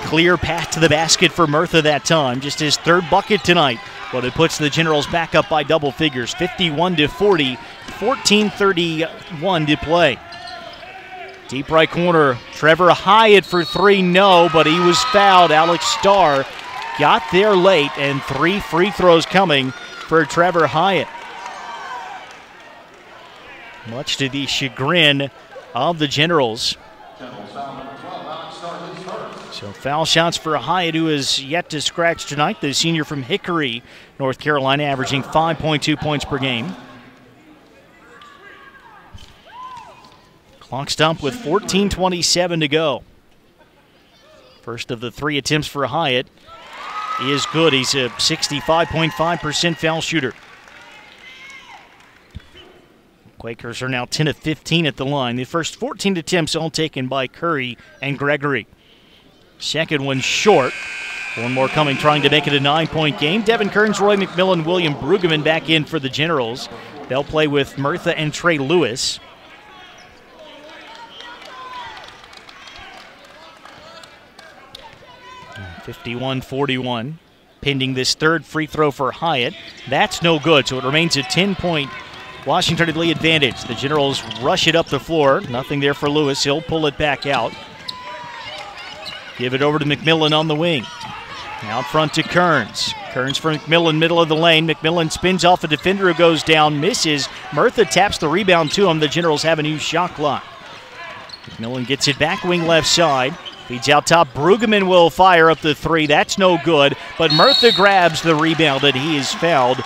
clear path to the basket for Murtha that time. Just his 3rd bucket tonight. But it puts the Generals back up by double figures, 51-40, 14:31 to play. Deep right corner, Trevor Hyatt for 3, no, but he was fouled. Alex Starr got there late, and 3 free throws coming for Trevor Hyatt. Much to the chagrin of the Generals. So foul shots for Hyatt, who is yet to scratch tonight. The senior from Hickory, North Carolina, averaging 5.2 points per game. Clock stop with 14:27 to go. First of the 3 attempts for Hyatt is good. He's a 65.5% foul shooter. Quakers are now 10 of 15 at the line. The first 14 attempts all taken by Curry and Gregory. Second one short. One more coming, trying to make it a 9-point game. Devin Kearns, Roy McMillan, William Brueggemann back in for the Generals. They'll play with Murtha and Trey Lewis. (51-41). Pending this third free throw for Hyatt. That's no good, so it remains a 10-point Washington lead advantage. The Generals rush it up the floor. Nothing there for Lewis. He'll pull it back out. Give it over to McMillan on the wing. Out front to Kearns. Kearns for McMillan, middle of the lane. McMillan spins off a defender who goes down, misses. Murtha taps the rebound to him. The Generals have a new shot clock. McMillan gets it back wing left side. Feeds out top. Brueggemann will fire up the 3. That's no good, but Murtha grabs the rebound and he is fouled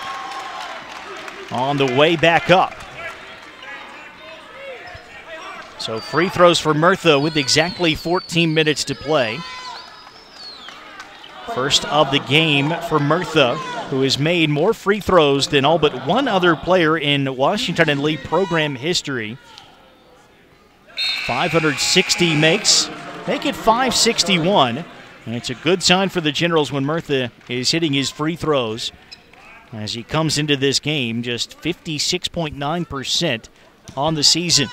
on the way back up. So free throws for Murtha with exactly 14 minutes to play. First of the game for Murtha, who has made more free throws than all but one other player in Washington and Lee program history. 560 make it 561. And it's a good sign for the Generals when Murtha is hitting his free throws, as he comes into this game just 56.9% on the season.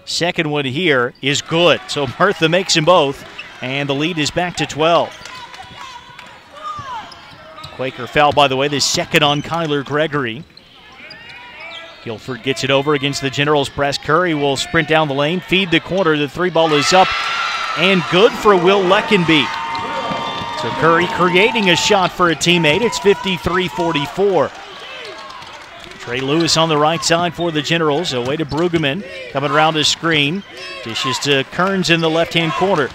Second one here is good, so Murtha makes them both, and the lead is back to 12. Quaker foul, by the way, the second on Kyler Gregory. Guilford gets it over against the Generals press. Curry will sprint down the lane, feed the corner. The 3 ball is up and good for Will Leckenby. So Curry creating a shot for a teammate. It's 53-44. Trey Lewis on the right side for the Generals. Away to Brueggemann, coming around his screen. Dishes to Kearns in the left-hand corner.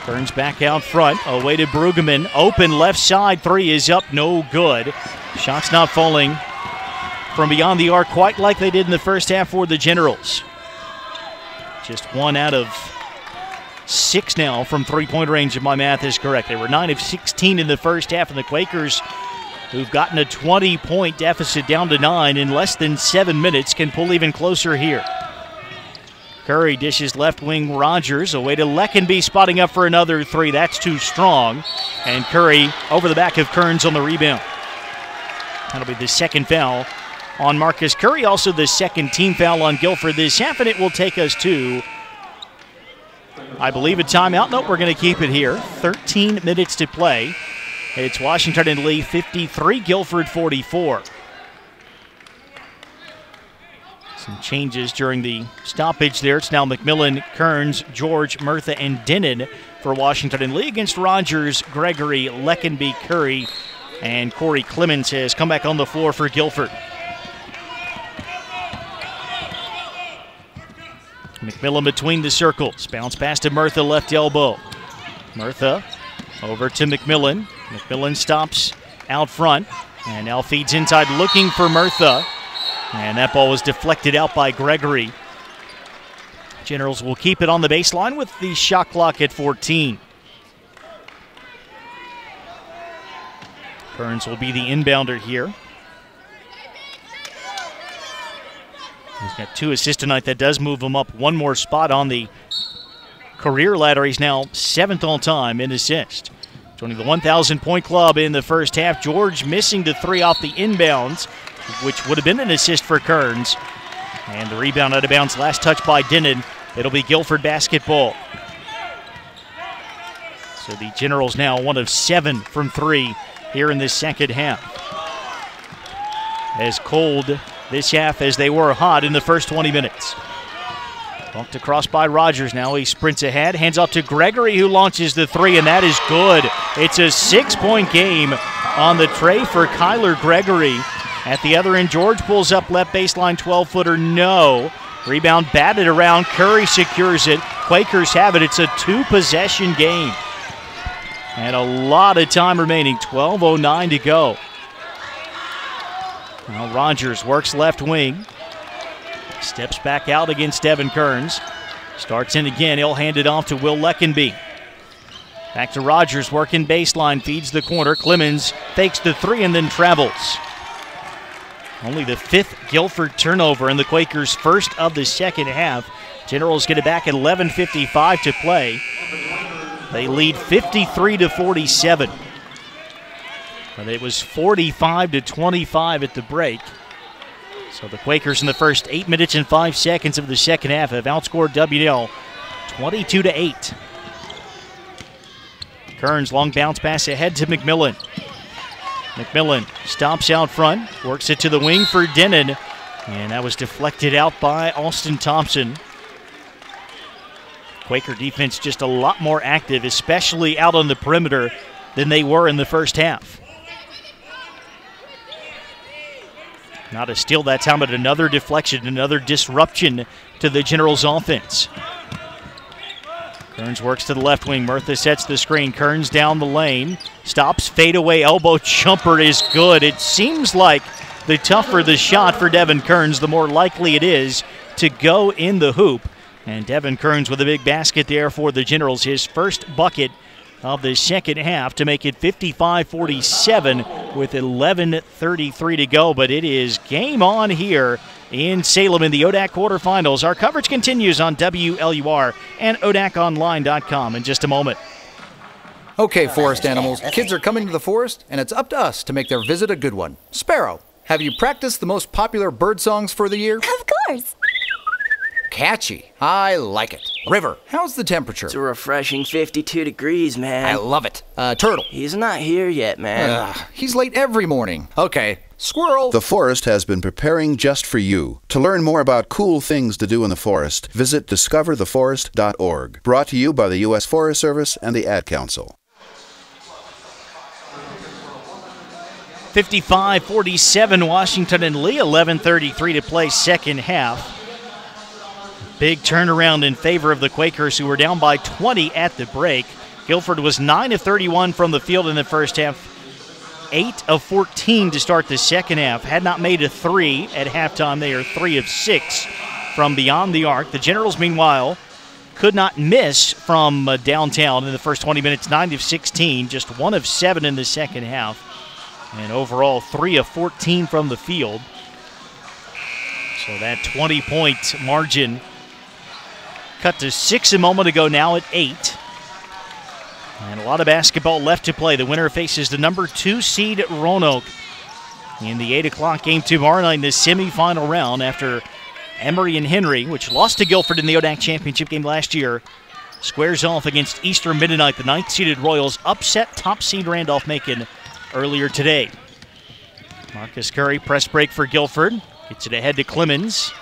Kearns back out front. Away to Brueggemann. Open left side. 3 is up. No good. Shots not falling from beyond the arc quite like they did in the first half for the Generals. Just 1 out of 6 now from three-point range, if my math is correct. They were 9 of 16 in the first half, and the Quakers, who've gotten a 20-point deficit down to 9 in less than 7 minutes, can pull even closer here. Curry dishes left wing Rogers. Away to Leckenby, spotting up for another 3. That's too strong. And Curry over the back of Kearns on the rebound. That'll be the second foul on Marcus Curry. Also the second team foul on Guilford this half, and it will take us to, I believe, a timeout. Nope, we're going to keep it here. 13 minutes to play. It's Washington and Lee 53, Guilford 44. Some changes during the stoppage there. It's now McMillan, Kearns, George, Murtha, and Denon for Washington and Lee against Rogers, Gregory, Leckenby, Curry, and Corey Clemens has come back on the floor for Guilford. McMillan between the circles. Bounce pass to Murtha, left elbow. Murtha over to McMillan. McMillan stops out front and now feeds inside looking for Murtha. And that ball was deflected out by Gregory. Generals will keep it on the baseline with the shot clock at 14. Kearns will be the inbounder here. He's got 2 assists tonight. That does move him up one more spot on the career ladder. He's now 7th all time in assists. Joining the 1,000-point club in the first half. George missing the 3 off the inbounds, which would have been an assist for Kearns. And the rebound out of bounds, last touch by Denon. It'll be Guilford basketball. So the Generals now 1 of 7 from 3 here in this second half. As cold this half as they were hot in the first 20 minutes. Walked across by Rogers now. He sprints ahead, hands off to Gregory, who launches the 3, and that is good. It's a 6-point game on the tray for Kyler Gregory. At the other end, George pulls up left baseline, 12-footer, no. Rebound batted around. Curry secures it. Quakers have it. It's a 2-possession game. And a lot of time remaining, 12:09 to go. Now Rogers works left wing. Steps back out against Devin Kearns. Starts in again. He'll hand it off to Will Leckenby. Back to Rogers, working baseline, feeds the corner. Clemens fakes the three and then travels. Only the 5th Guilford turnover in the Quakers' first of the second half. Generals get it back at 11:55 to play. They lead 53-47. But it was 45-25 at the break. So the Quakers in the first 8 minutes and 5 seconds of the second half have outscored W&L 22-8. Kearns, long bounce pass ahead to McMillan. McMillan stops out front, works it to the wing for Denon, and that was deflected out by Austin Thompson. Quaker defense just a lot more active, especially out on the perimeter, than they were in the first half. Not a steal that time, but another deflection, another disruption to the Generals' offense. Kearns works to the left wing. Murtha sets the screen. Kearns down the lane. Stops, fadeaway elbow jumper is good. It seems like the tougher the shot for Devin Kearns, the more likely it is to go in the hoop. And Devin Kearns with a big basket there for the Generals. His first bucket of the second half to make it 55-47 with 11:33 to go. But it is game on here in Salem in the ODAC quarterfinals. Our coverage continues on WLUR and ODAConline.com in just a moment. Okay, forest animals, kids are coming to the forest, and it's up to us to make their visit a good one. Sparrow, have you practiced the most popular bird songs for the year? Of course. Catchy. I like it. River, how's the temperature? It's a refreshing 52 degrees, man. I love it. Turtle. He's not here yet, man. He's late every morning. Okay. Squirrel. The forest has been preparing just for you. To learn more about cool things to do in the forest, visit discovertheforest.org. Brought to you by the U.S. Forest Service and the Ad Council. 55-47, Washington and Lee, 11:33 to play second half. Big turnaround in favor of the Quakers, who were down by 20 at the break. Guilford was 9 of 31 from the field in the first half, 8 of 14 to start the second half. Had not made a three at halftime. They are 3 of 6 from beyond the arc. The Generals, meanwhile, could not miss from downtown in the first 20 minutes, 9 of 16, just 1 of 7 in the second half. And overall, 3 of 14 from the field. So that 20-point margin cut to 6 a moment ago, now at 8. And a lot of basketball left to play. The winner faces the number 2 seed Roanoke in the 8 o'clock game tomorrow night in the semifinal round after Emory and Henry, which lost to Guilford in the ODAC championship game last year, squares off against Eastern Mennonite. The 9th seeded Royals upset top seed Randolph-Macon earlier today. Marcus Curry, press break for Guilford. Gets it ahead to Clemens.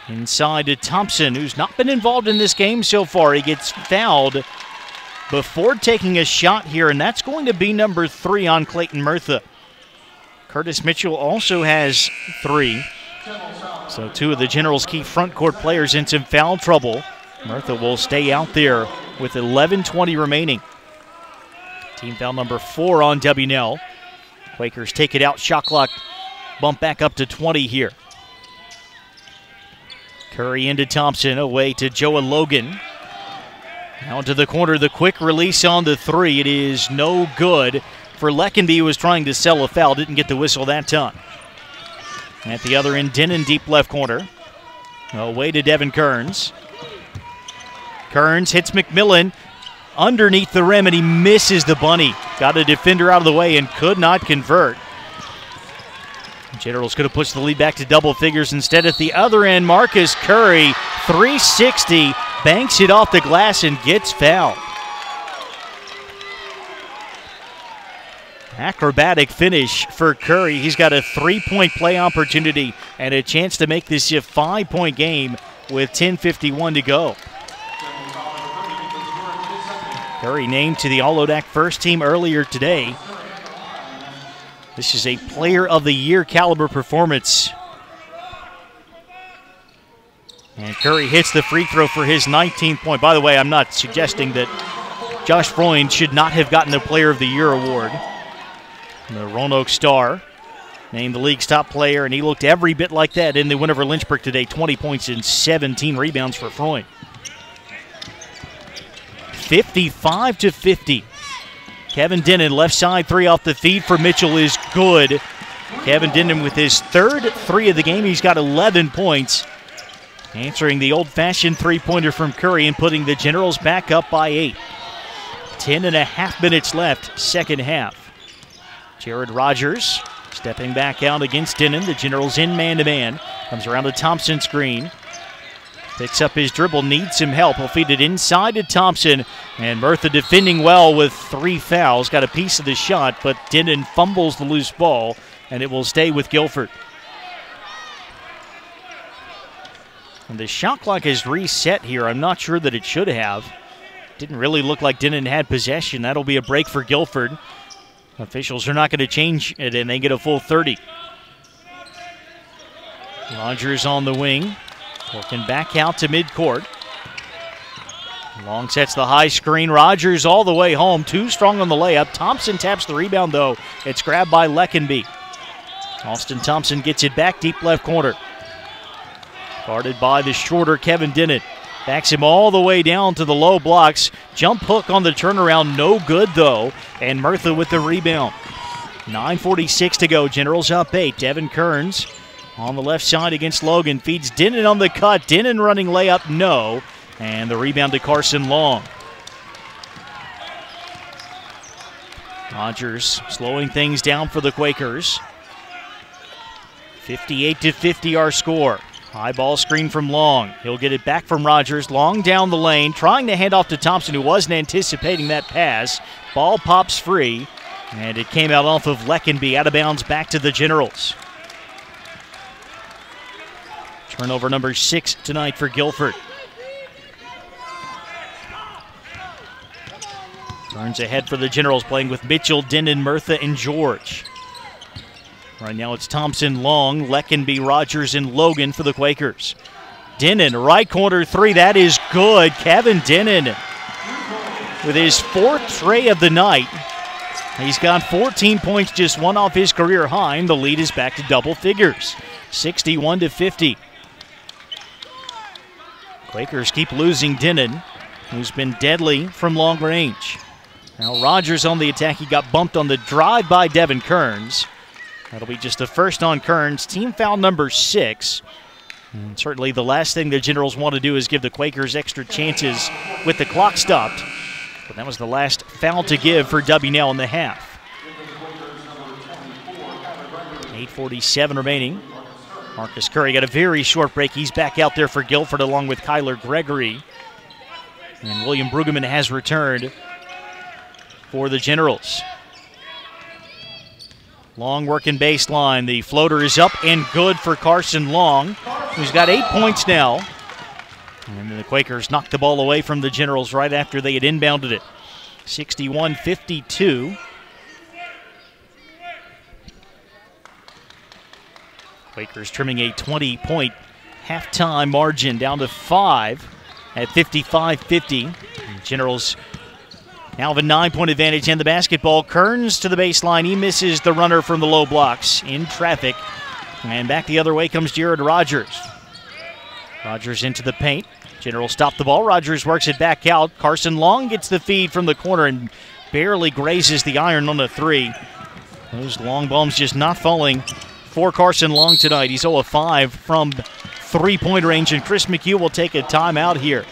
Inside to Thompson, who's not been involved in this game so far. He gets fouled before taking a shot here, and that's going to be number 3 on Clayton Murtha. Curtis Mitchell also has 3. So 2 of the Generals' key front court players in some foul trouble. Murtha will stay out there with 11:20 remaining. Team foul number 4 on W&L. Quakers take it out, shot clock bump back up to 20 here. Curry into Thompson, away to Joa Logan. Now to the corner, the quick release on the 3. It is no good for Leckenby, who was trying to sell a foul. Didn't get the whistle that time. At the other end, Denon deep left corner. Away to Devin Kearns. Kearns hits McMillan underneath the rim, and he misses the bunny. Got a defender out of the way and could not convert. Generals could have pushed the lead back to double figures. Instead, at the other end, Marcus Curry, 360, banks it off the glass and gets fouled. Acrobatic finish for Curry. He's got a 3-point play opportunity and a chance to make this a 5-point game with 10:51 to go. Curry named to the All-ODAC first team earlier today. This is a Player of the Year caliber performance. And Curry hits the free throw for his 19th point. By the way, I'm not suggesting that Josh Freund should not have gotten the Player of the Year award. The Roanoke star named the league's top player, and he looked every bit like that in the win over Lynchburg today. 20 points and 17 rebounds for Freund. 55-50. Kevin Denon, left side three off the feed for Mitchell is good. Kevin Denon with his third three of the game. He's got 11 points. Answering the old-fashioned three-pointer from Curry and putting the Generals back up by 8. 10.5 minutes left, second half. Jared Rogers stepping back out against Denon. The Generals in man-to-man. Comes around to Thompson screen. Picks up his dribble, needs some help. He'll feed it inside to Thompson. And Murtha defending well with 3 fouls. Got a piece of the shot, but Denon fumbles the loose ball, and it will stay with Guilford. And the shot clock is reset here. I'm not sure that it should have. Didn't really look like Denon had possession. That'll be a break for Guilford. Officials are not going to change it, and they get a full 30. Rogers on the wing. Working back out to midcourt. Long sets the high screen. Rogers all the way home. Too strong on the layup. Thompson taps the rebound, though. It's grabbed by Leckenby. Austin Thompson gets it back deep left corner. Guarded by the shorter Kevin Denon. Backs him all the way down to the low blocks. Jump hook on the turnaround. No good, though. And Murtha with the rebound. 9:46 to go. Generals up 8. Devin Kearns on the left side against Logan. Feeds Denon on the cut. Denon running layup, no. And the rebound to Carson Long. Rogers slowing things down for the Quakers. 58-50 our score. High ball screen from Long. He'll get it back from Rogers. Long down the lane, trying to hand off to Thompson, who wasn't anticipating that pass. Ball pops free, and it came out off of Leckenby, out of bounds back to the Generals. Turnover number 6 tonight for Guilford. Turns ahead for the Generals, playing with Mitchell, Denon, Murtha, and George. Right now it's Thompson, Long, Leckenby, Rogers, and Logan for the Quakers. Denon, right corner three, that is good. Kevin Denon with his 4th tray of the night. He's got 14 points, just one off his career high, and the lead is back to double figures, 61-50. Quakers keep losing Denon, who's been deadly from long range. Now Rogers on the attack. He got bumped on the drive by Devin Kearns. That'll be just the first on Kearns. Team foul number 6. And certainly the last thing the Generals want to do is give the Quakers extra chances with the clock stopped. But that was the last foul to give for W now in the half. 8:47 remaining. Marcus Curry got a very short break. He's back out there for Guilford along with Kyler Gregory. And William Brueggemann has returned for the Generals. Long working baseline. The floater is up and good for Carson Long, who's got 8 points now. And the Quakers knocked the ball away from the Generals right after they had inbounded it. 61-52. Quakers trimming a 20-point halftime margin down to 5 at 55-50. Generals now have a 9-point advantage in the basketball. Kearns to the baseline. He misses the runner from the low blocks in traffic. And back the other way comes Jared Rogers. Rogers into the paint. Generals stop the ball. Rogers works it back out. Carson Long gets the feed from the corner and barely grazes the iron on the 3. Those long bombs just not falling for Carson Long tonight. He's 0 of 5 from 3-point range, and Chris McHugh will take a timeout here.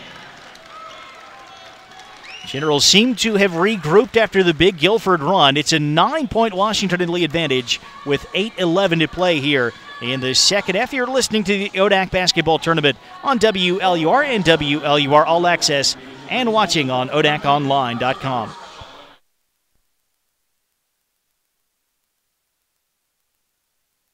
Generals seem to have regrouped after the big Guilford run. It's a 9-point Washington lead advantage with 8:11 to play here in the second half. You're listening to the ODAC Basketball Tournament on WLUR and WLUR All Access and watching on ODACOnline.com.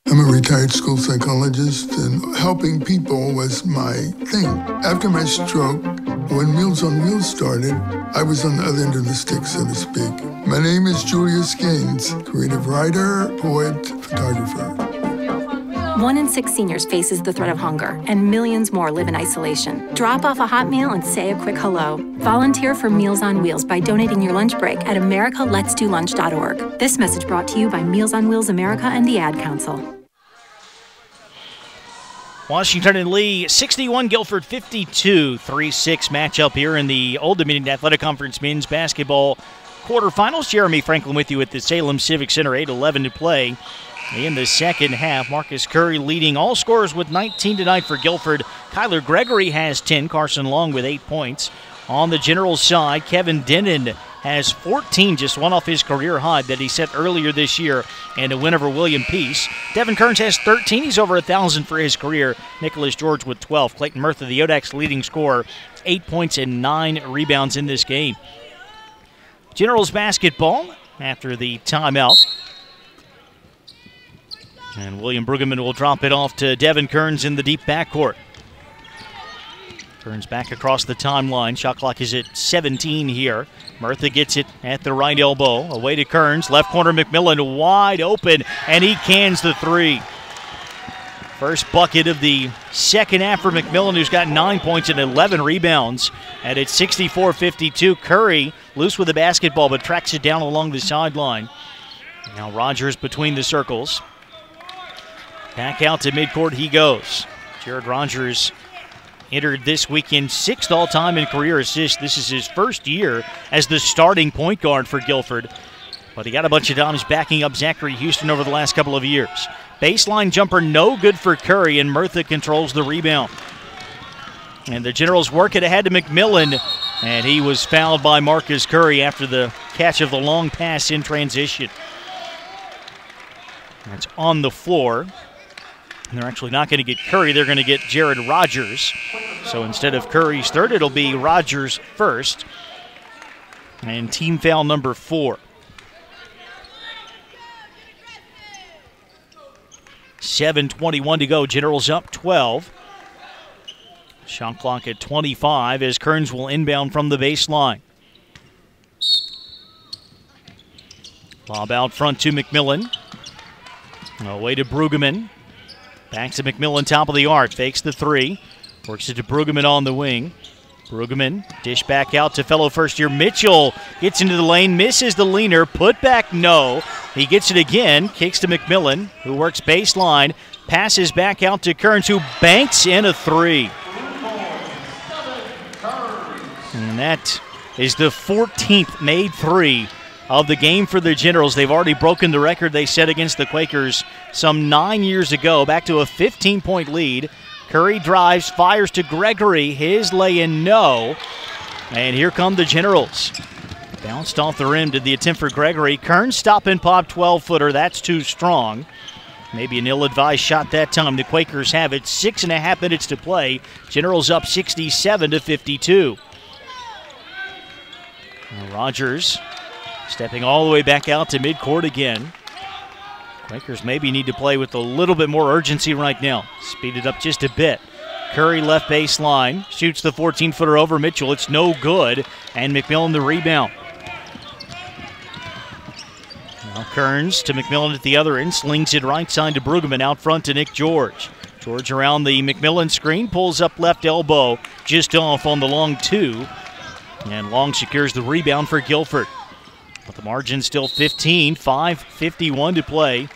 I'm a retired school psychologist, and helping people was my thing. After my stroke, when Meals on Wheels started, I was on the other end of the stick, so to speak. My name is Julius Gaines, creative writer, poet, photographer. 1 in 6 seniors faces the threat of hunger, and millions more live in isolation. Drop off a hot meal and say a quick hello. Volunteer for Meals on Wheels by donating your lunch break at americaletsdolunch.org. This message brought to you by Meals on Wheels America and the Ad Council. Washington and Lee, 61, Guilford 52, 3-6 matchup here in the Old Dominion Athletic Conference men's basketball quarterfinals. Jeremy Franklin with you at the Salem Civic Center, 8:11 to play in the second half. Marcus Curry leading all scorers with 19 tonight for Guilford. Kyler Gregory has 10, Carson Long with 8 points. On the Generals side, Kevin Denon has 14, just one off his career high that he set earlier this year, and a win over William Peace. Devin Kearns has 13. He's over 1,000 for his career. Nicholas George with 12. Clayton Murtha, the ODAC's leading scorer, 8 points and 9 rebounds in this game. Generals basketball after the timeout. And William Brueggemann will drop it off to Devin Kearns in the deep backcourt. Kearns back across the timeline. Shot clock is at 17 here. Murtha gets it at the right elbow. Away to Kearns. Left corner McMillan wide open, and he cans the three. First bucket of the second half for McMillan, who's got 9 points and 11 rebounds. And it's 64-52. Curry loose with the basketball, but tracks it down along the sideline. Now Rogers between the circles. Back out to midcourt he goes. Jared Rogers entered this weekend 6th all-time in career assists. This is his first year as the starting point guard for Guilford. But he got a bunch of times backing up Zachary Houston over the last couple of years. Baseline jumper no good for Curry, and Murtha controls the rebound. And the Generals work it ahead to McMillan, and he was fouled by Marcus Curry after the catch of the long pass in transition. That's on the floor. And they're actually not going to get Curry. They're going to get Jared Rogers. So instead of Curry's third, it'll be Rogers first. And team foul number 4. 7:21 to go. Generals up 12. Shot clock at 25 as Kearns will inbound from the baseline. Lob out front to McMillan. Away to Brueggemann. Back to McMillan, top of the arc. Fakes the three. Works it to Brueggemann on the wing. Brueggemann, dish back out to fellow first-year Mitchell. Gets into the lane, misses the leaner. Put back, no. He gets it again. Kicks to McMillan, who works baseline. Passes back out to Kearns, who banks in a three. And that is the 14th made three of the game for the Generals. They've already broken the record they set against the Quakers some 9 years ago, back to a 15-point lead. Curry drives, fires to Gregory. His lay-in, no. And here come the Generals. Bounced off the rim, did the attempt for Gregory. Kearns stop and pop 12-footer. That's too strong. Maybe an ill-advised shot that time. The Quakers have it. 6.5 minutes to play. Generals up 67-52. Rogers stepping all the way back out to midcourt again. Quakers maybe need to play with a little bit more urgency right now. Speed it up just a bit. Curry left baseline. Shoots the 14-footer over Mitchell. It's no good. And McMillan the rebound. Now Kearns to McMillan at the other end. Slings it right side to Brueggemann. Out front to Nick George. George around the McMillan screen. Pulls up left elbow. Just off on the long two. And Long secures the rebound for Guilford. But the margin still 15, 5:51 to play,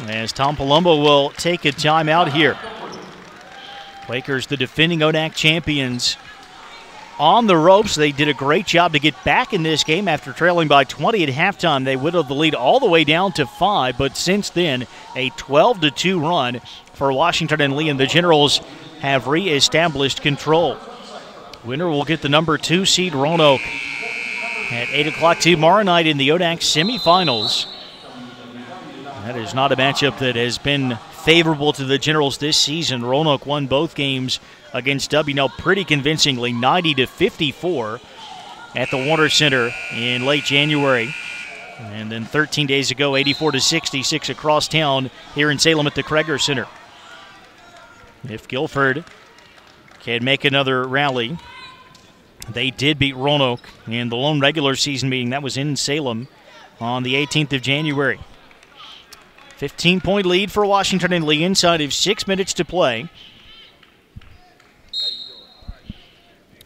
as Tom Palumbo will take a timeout here. Quakers, the defending ODAC champions, on the ropes. They did a great job to get back in this game after trailing by 20 at halftime. They whittled the lead all the way down to 5, but since then, a 12-2 run for Washington and Lee, and the Generals have re-established control. Winner will get the number 2 seed Roanoke at 8 o'clock tomorrow night in the ODAC semifinals. That is not a matchup that has been favorable to the Generals this season. Roanoke won both games against W pretty convincingly, 90-54 at the Warner Center in late January. And then 13 days ago, 84-66 across town here in Salem at the Kreger Center. If Guilford can make another rally, they did beat Roanoke in the lone regular season meeting. That was in Salem on the 18th of January. 15-point lead for Washington and Lee inside of 6 minutes to play.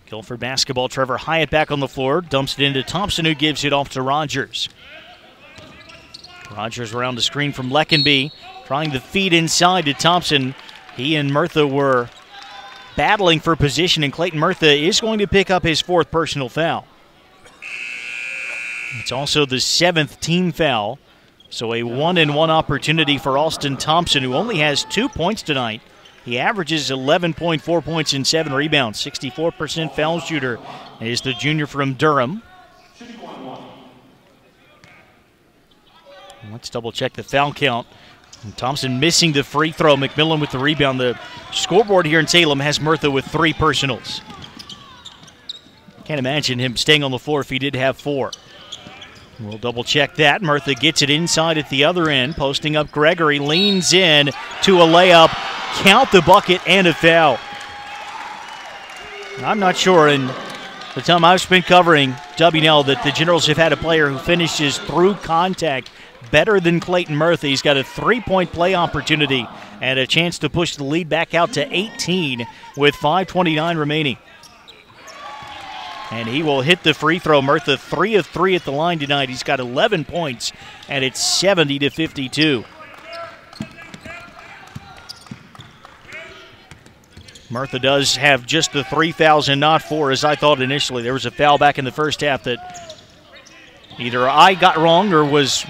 Guilford basketball, Trevor Hyatt back on the floor. Dumps it into Thompson, who gives it off to Rogers. Rogers around the screen from Leckenby, trying to feed inside to Thompson, He and Murtha were battling for position, and Clayton Murtha is going to pick up his 4th personal foul. It's also the 7th team foul, so a 1-and-1 opportunity for Austin Thompson, who only has 2 points tonight. He averages 11.4 points and 7 rebounds. 64% foul shooter is the junior from Durham. Let's double-check the foul count. And Thompson missing the free throw. McMillan with the rebound. The scoreboard here in Salem has Murtha with 3 personals. Can't imagine him staying on the floor if he did have 4. We'll double-check that. Murtha gets it inside at the other end. Posting up Gregory. Leans in to a layup. Count the bucket and a foul. I'm not sure in the time I've spent covering WNL that the Generals have had a player who finishes through contact better than Clayton Murtha. He's got a 3-point play opportunity and a chance to push the lead back out to 18 with 5:29 remaining. And he will hit the free throw. Murtha 3 of 3 at the line tonight. He's got 11 points, and it's 70-52. Murtha does have just the 3 fouls and not 4, as I thought initially. There was a foul back in the first half that either I got wrong or was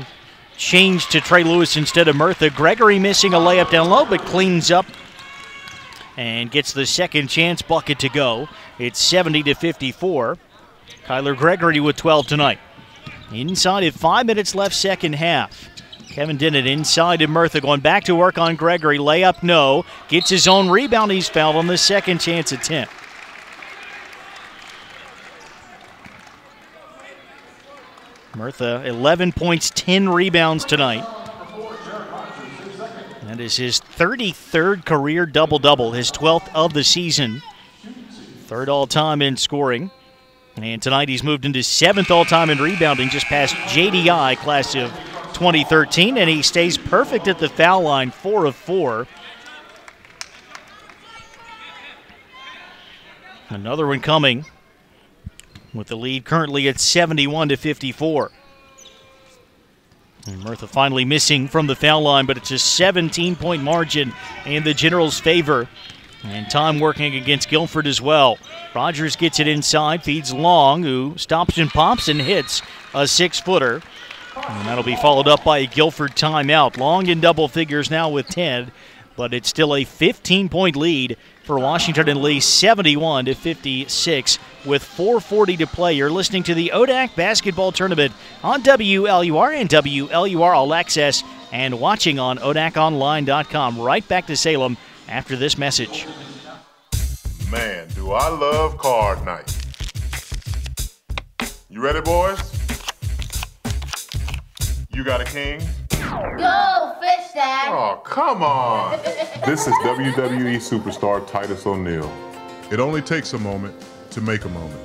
changed to Trey Lewis instead of Murtha. Gregory missing a layup down low, but cleans up and gets the second chance bucket to go. It's 70-54. Kyler Gregory with 12 tonight. Inside of 5 minutes left, second half. Kevin Dennett inside to Murtha, going back to work on Gregory. Layup, no. Gets his own rebound. He's fouled on the second chance attempt. Murtha, 11 points, 10 rebounds tonight. That is his 33rd career double-double, his 12th of the season. 3rd all-time in scoring. And tonight he's moved into 7th all-time in rebounding, just past JDI, class of 2013, and he stays perfect at the foul line, 4 of 4. Another one coming with the lead currently at 71-54. And Murtha finally missing from the foul line, but it's a 17-point margin in the Generals' favor. And time working against Guilford as well. Rogers gets it inside, feeds Long, who stops and pops and hits a 6-footer. And that'll be followed up by a Guilford timeout. Long in double figures now with 10, but it's still a 15-point lead for Washington and Lee, 71-56 with 4:40 to play. You're listening to the ODAC Basketball Tournament on WLUR and WLUR All Access and watching on ODACOnline.com. Right back to Salem after this message. Man, do I love card night. You ready, boys? You got a king? Go, fish dad! Oh, come on! This is WWE superstar Titus O'Neil. It only takes a moment to make a moment.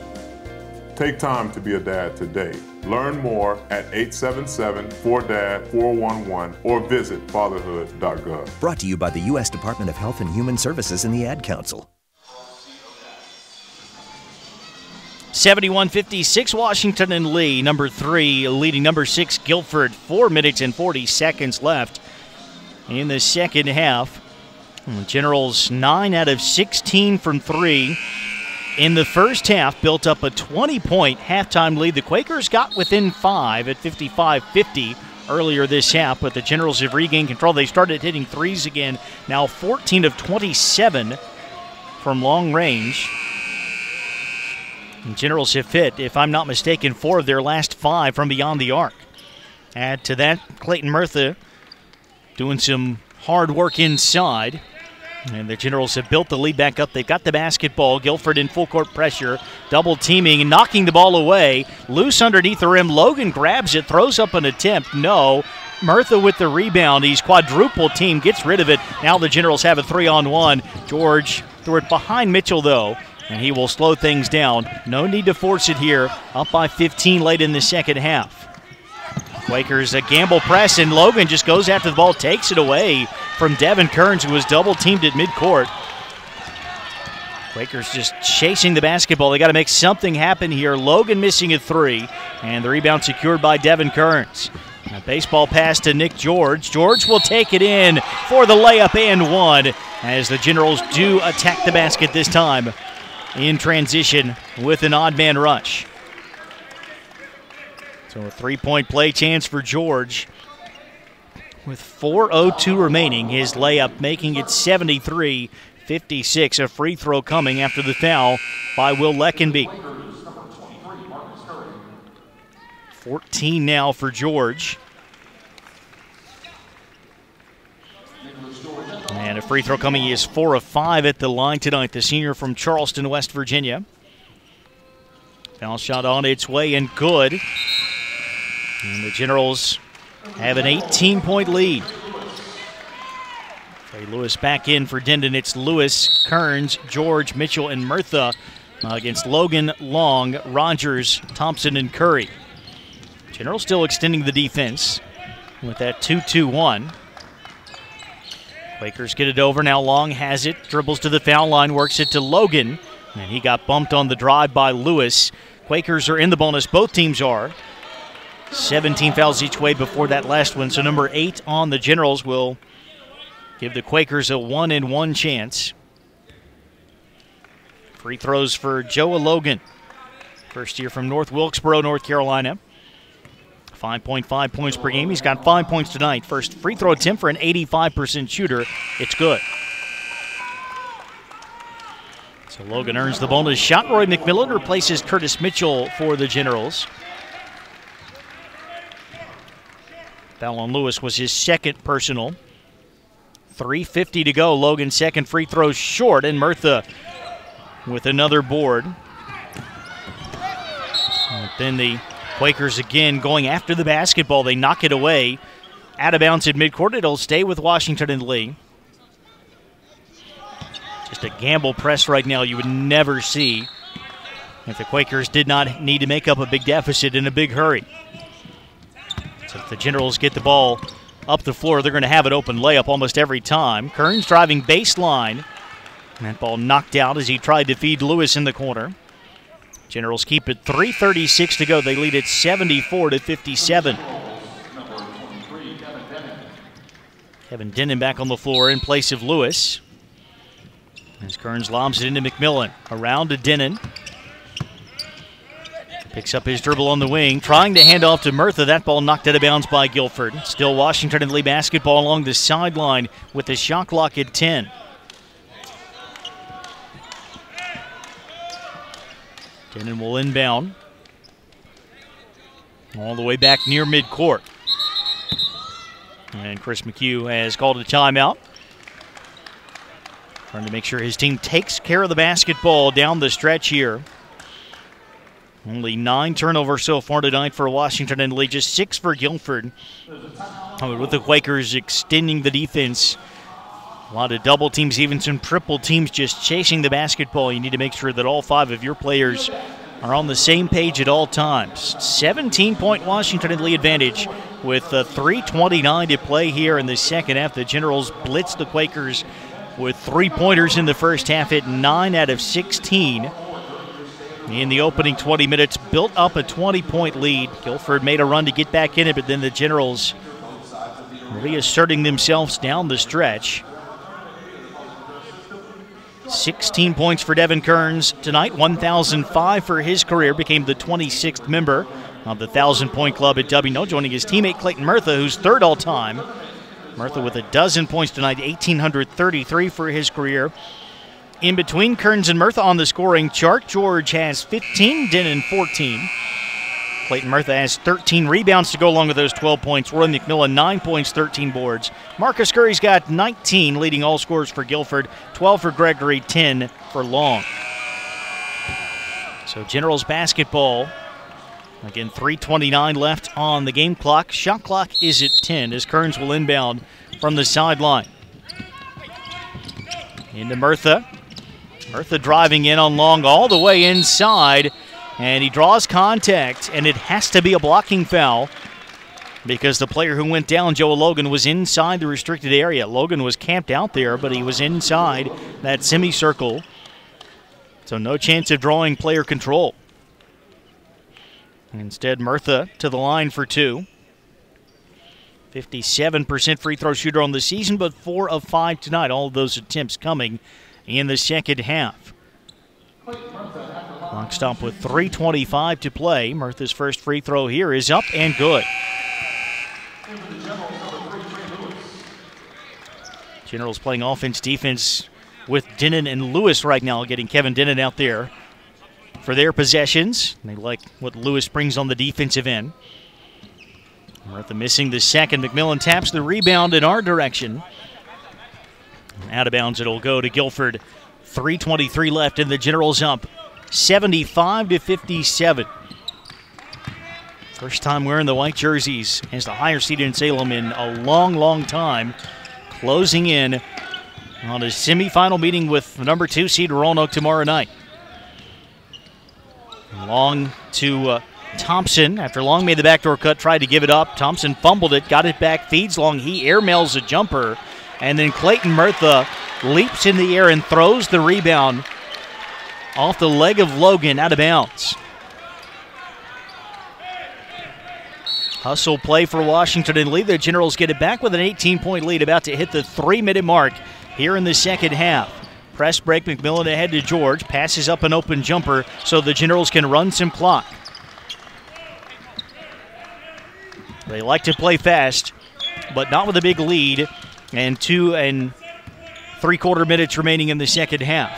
Take time to be a dad today. Learn more at 877-4DAD-411 or visit fatherhood.gov. Brought to you by the U.S. Department of Health and Human Services and the Ad Council. 71-56 Washington and Lee, number 3 leading number 6 Guilford. 4 minutes and 40 seconds left in the second half. The Generals 9 out of 16 from 3 in the first half, built up a 20-point halftime lead. The Quakers got within 5 at 55-50 earlier this half, but the Generals have regained control. They started hitting threes again, now 14 of 27 from long range. The Generals have hit, if I'm not mistaken, 4 of their last 5 from beyond the arc. Add to that, Clayton Murtha doing some hard work inside. And the Generals have built the lead back up. They've got the basketball. Guilford in full court pressure, double teaming and knocking the ball away. Loose underneath the rim. Logan grabs it, throws up an attempt. No. Murtha with the rebound. He's quadruple team, gets rid of it. Now the Generals have a 3-on-1. George threw it behind Mitchell, though, and he will slow things down. No need to force it here. Up by 15 late in the second half. Quakers a gamble press, and Logan just goes after the ball, takes it away from Devin Kearns, who was double-teamed at midcourt. Quakers just chasing the basketball. They got to make something happen here. Logan missing a 3, and the rebound secured by Devin Kearns. A baseball pass to Nick George. George will take it in for the layup and one, as the Generals do attack the basket this time in transition with an odd man rush. So a 3-point play chance for George. With 4:02 remaining, his layup making it 73-56. A free throw coming after the foul by Will Leckenby. 14 now for George. And a free throw coming. He is 4 of 5 at the line tonight, the senior from Charleston, West Virginia. Foul shot on its way and good. And the Generals have an 18-point lead. Trey Lewis back in for Dindon. It's Lewis, Kearns, George, Mitchell, and Murtha against Logan, Long, Rogers, Thompson, and Curry. Generals still extending the defense with that 2-2-1. Quakers get it over. Now Long has it. Dribbles to the foul line. Works it to Logan. And he got bumped on the drive by Lewis. Quakers are in the bonus. Both teams are. 17 fouls each way before that last one. So number 8 on the Generals will give the Quakers a 1-and-1 chance. Free throws for Joe Logan. First year from North Wilkesboro, North Carolina. 5.5 points per game. He's got 5 points tonight. First free throw attempt for an 85% shooter. It's good. So Logan earns the bonus shot. Roy McMillan replaces Curtis Mitchell for the Generals. Foul on Lewis was his second personal. 3:50 to go. Logan's second free throw short, and Murtha with another board. And then the Quakers again going after the basketball. They knock it away. Out of bounds at midcourt. It'll stay with Washington and Lee. Just a gamble press right now you would never see if the Quakers did not need to make up a big deficit in a big hurry. So if the Generals get the ball up the floor, they're going to have an open layup almost every time. Kearns driving baseline. And that ball knocked out as he tried to feed Lewis in the corner. Generals keep it. 3:36 to go. They lead it 74-57. Kevin Denon back on the floor in place of Lewis. As Kearns lobs it into McMillan. Around to Denon. Picks up his dribble on the wing, trying to hand off to Murtha. That ball knocked out of bounds by Guilford. Still Washington and Lee basketball along the sideline with the shot clock at 10. Denon will inbound. All the way back near midcourt. And Chris McHugh has called a timeout. Trying to make sure his team takes care of the basketball down the stretch here. Only 9 turnovers so far tonight for Washington and Lee, just 6 for Guilford. With the Quakers extending the defense. A lot of double teams, even some triple teams just chasing the basketball. You need to make sure that all 5 of your players are on the same page at all times. 17-point Washington and Lee advantage with 3:29 to play here in the second half. The Generals blitz the Quakers with 3-pointers in the first half at 9 out of 16. In the opening 20 minutes, built up a 20-point lead. Guilford made a run to get back in it, but then the Generals reasserting themselves down the stretch. 16 points for Devin Kearns tonight, 1,005 for his career, became the 26th member of the 1,000-point club at WNO, joining his teammate Clayton Murtha, who's third all-time. Murtha with a dozen points tonight, 1,833 for his career. In between Kearns and Murtha on the scoring chart, George has 15, Denon 14. Clayton Murtha has 13 rebounds to go along with those 12 points. Roy McMillan, 9 points, 13 boards. Marcus Curry's got 19, leading all scorers for Guilford, 12 for Gregory, 10 for Long. So Generals basketball. Again, 3:29 left on the game clock. Shot clock is at 10 as Kearns will inbound from the sideline. Into Murtha. Murtha driving in on Long all the way inside, and he draws contact, and it has to be a blocking foul because the player who went down, Joe Logan, was inside the restricted area. Logan was camped out there, but he was inside that semicircle, so no chance of drawing player control. Instead, Murtha to the line for 2. 57% free throw shooter on the season, but 4 of 5 tonight. All of those attempts coming in the second half. Clock stop with 3:25 to play. Murtha's first free throw here is up and good. Generals playing offense, defense with Denon and Lewis right now, getting Kevin Denon out there for their possessions. They like what Lewis brings on the defensive end. Murtha missing the second. McMillan taps the rebound in our direction. Out of bounds it'll go to Guilford. 3:23 left and the Generals up 75-57. First time wearing the white jerseys as the higher seed in Salem in a long, long time. Closing in on a semifinal meeting with the number 2 seed Roanoke tomorrow night. Long to Thompson. After Long made the backdoor cut, tried to give it up. Thompson fumbled it, got it back, feeds Long. He airmails a jumper. And then Clayton Murtha leaps in the air and throws the rebound off the leg of Logan out of bounds. Hustle play for Washington and Lee. The Generals get it back with an 18-point lead, about to hit the 3-minute mark here in the second half. Press break, McMillan ahead to George. Passes up an open jumper so the Generals can run some clock. They like to play fast, but not with a big lead. And 2 3/4 minutes remaining in the second half.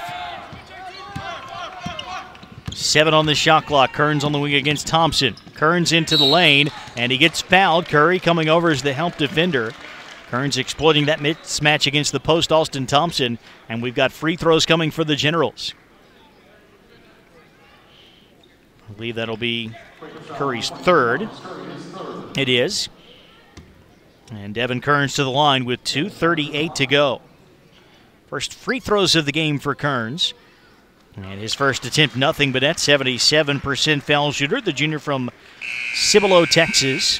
7 on the shot clock. Kearns on the wing against Thompson. Kearns into the lane, and he gets fouled. Curry coming over as the help defender. Kearns exploiting that mismatch against the post, Austin Thompson, and we've got free throws coming for the Generals. I believe that'll be Curry's third. It is. And Devin Kearns to the line with 2:38 to go. First free throws of the game for Kearns. And his first attempt, nothing but that 77% foul shooter, the junior from Cibolo, Texas.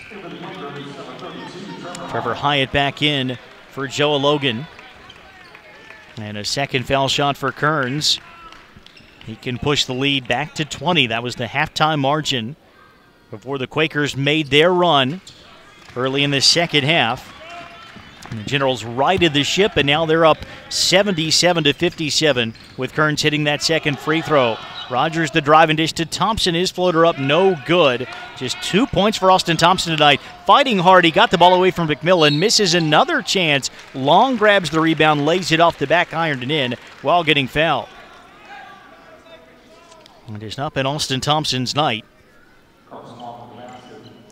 Trevor Hyatt back in for Joe Logan. And a second foul shot for Kearns. He can push the lead back to 20. That was the halftime margin before the Quakers made their run early in the second half. And the Generals righted the ship, and now they're up 77-57 with Kearns hitting that second free throw. Rogers the drive and dish to Thompson. His floater up, no good. Just 2 points for Austin Thompson tonight. Fighting hard, he got the ball away from McMillan. Misses another chance. Long grabs the rebound, lays it off the back iron and in while getting fouled. It has not been Austin Thompson's night.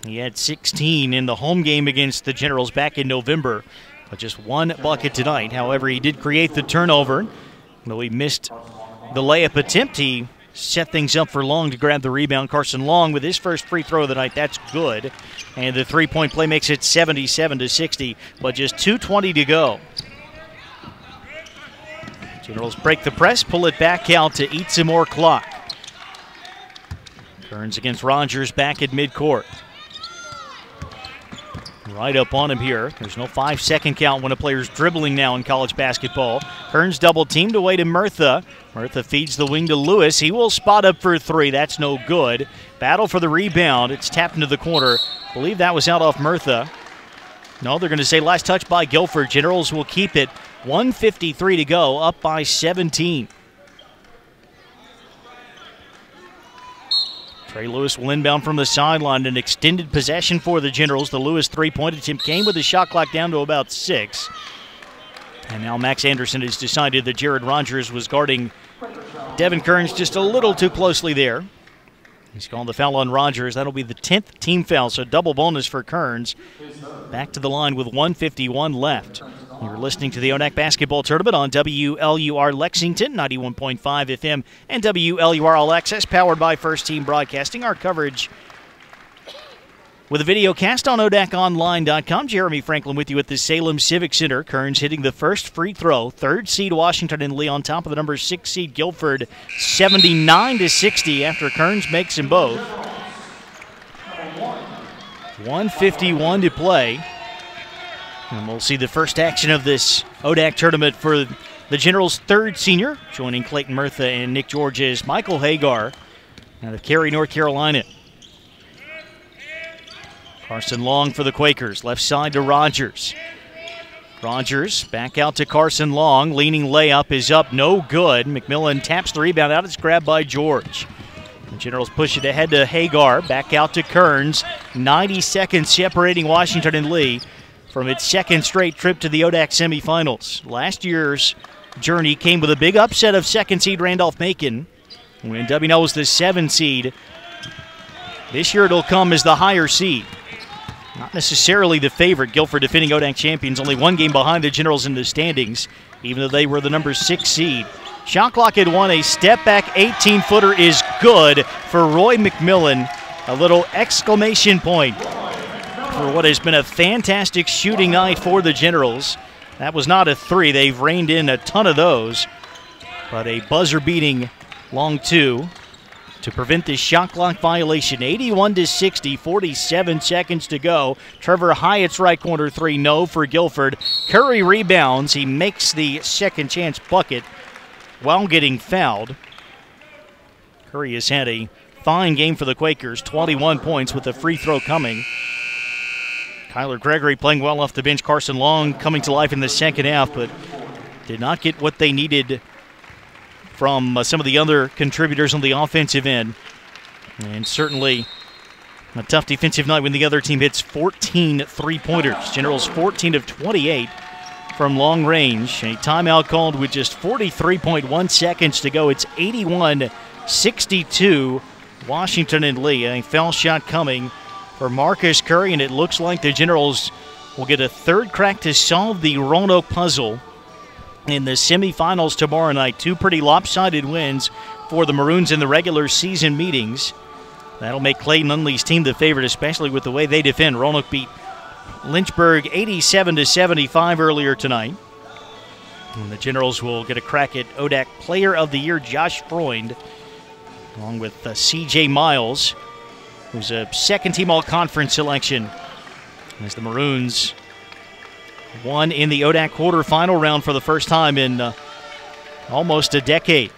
He had 16 in the home game against the Generals back in November, but just 1 bucket tonight. However, he did create the turnover. Though he missed the layup attempt, he set things up for Long to grab the rebound. Carson Long with his first free throw of the night. That's good. And the three-point play makes it 77-60, but just 2:20 to go. Generals break the press, pull it back out to eat some more clock. Kearns against Rogers back at midcourt. Right up on him here. There's no 5-second count when a player's dribbling now in college basketball. Kearns double teamed away to Murtha. Murtha feeds the wing to Lewis. He will spot up for 3. That's no good. Battle for the rebound. It's tapped into the corner. I believe that was out off Murtha. No, they're going to say last touch by Guilford. Generals will keep it. 1:53 to go, up by 17. Trey Lewis will inbound from the sideline. An extended possession for the Generals. The Lewis three-point attempt came with the shot clock down to about 6. And now Max Anderson has decided that Jared Rogers was guarding Devin Kearns just a little too closely there. He's called the foul on Rogers. That'll be the 10th team foul, so double bonus for Kearns. Back to the line with 1:51 left. You're listening to the ODAC Basketball Tournament on WLUR Lexington, 91.5 FM, and WLUR All Access, powered by First Team Broadcasting. Our coverage with a video cast on ODACOnline.com. Jeremy Franklin with you at the Salem Civic Center. Kearns hitting the first free throw. 3rd seed Washington and Lee on top of the number 6 seed Guilford, 79-60 after Kearns makes them both. 1:51 to play. And we'll see the first action of this ODAC tournament for the Generals' 3rd senior. Joining Clayton Murtha and Nick George is Michael Hagar out of Cary, North Carolina. Carson Long for the Quakers. Left side to Rogers. Rogers back out to Carson Long. Leaning layup is up, no good. McMillan taps the rebound out. It's grabbed by George. The Generals push it ahead to Hagar. Back out to Kearns. 90 seconds separating Washington and Lee from its second straight trip to the ODAC semifinals. Last year's journey came with a big upset of second seed Randolph-Macon when W&L was the 7 seed. This year it'll come as the higher seed. Not necessarily the favorite. Guilford, defending ODAC champions, only 1 game behind the Generals in the standings, even though they were the number 6 seed. Shot clock had won. A step-back 18-footer is good for Roy McMillan. A little exclamation point for what has been a fantastic shooting night for the Generals. That was not a 3. They've reined in a ton of those. But a buzzer-beating long 2 to prevent this shot clock violation. 81-60, 47 seconds to go. Trevor Hyatt's right corner 3, no for Guilford. Curry rebounds. He makes the second chance bucket while getting fouled. Curry has had a fine game for the Quakers, 21 points with a free throw coming. Kyler Gregory playing well off the bench. Carson Long coming to life in the second half, but did not get what they needed from some of the other contributors on the offensive end. And certainly a tough defensive night when the other team hits 14 three-pointers. Generals 14 of 28 from long range. A timeout called with just 43.1 seconds to go. It's 81-62, Washington and Lee. A foul shot coming for Marcus Curry, and it looks like the Generals will get a third crack to solve the Roanoke puzzle in the semifinals tomorrow night. 2 pretty lopsided wins for the Maroons in the regular season meetings. That'll make Clayton Unley's team the favorite, especially with the way they defend. Roanoke beat Lynchburg 87-75 earlier tonight. And the Generals will get a crack at ODAC Player of the Year Josh Freund, along with C.J. Miles, who's a second-team all-conference selection, as the Maroons won in the ODAC quarterfinal round for the first time in almost a decade.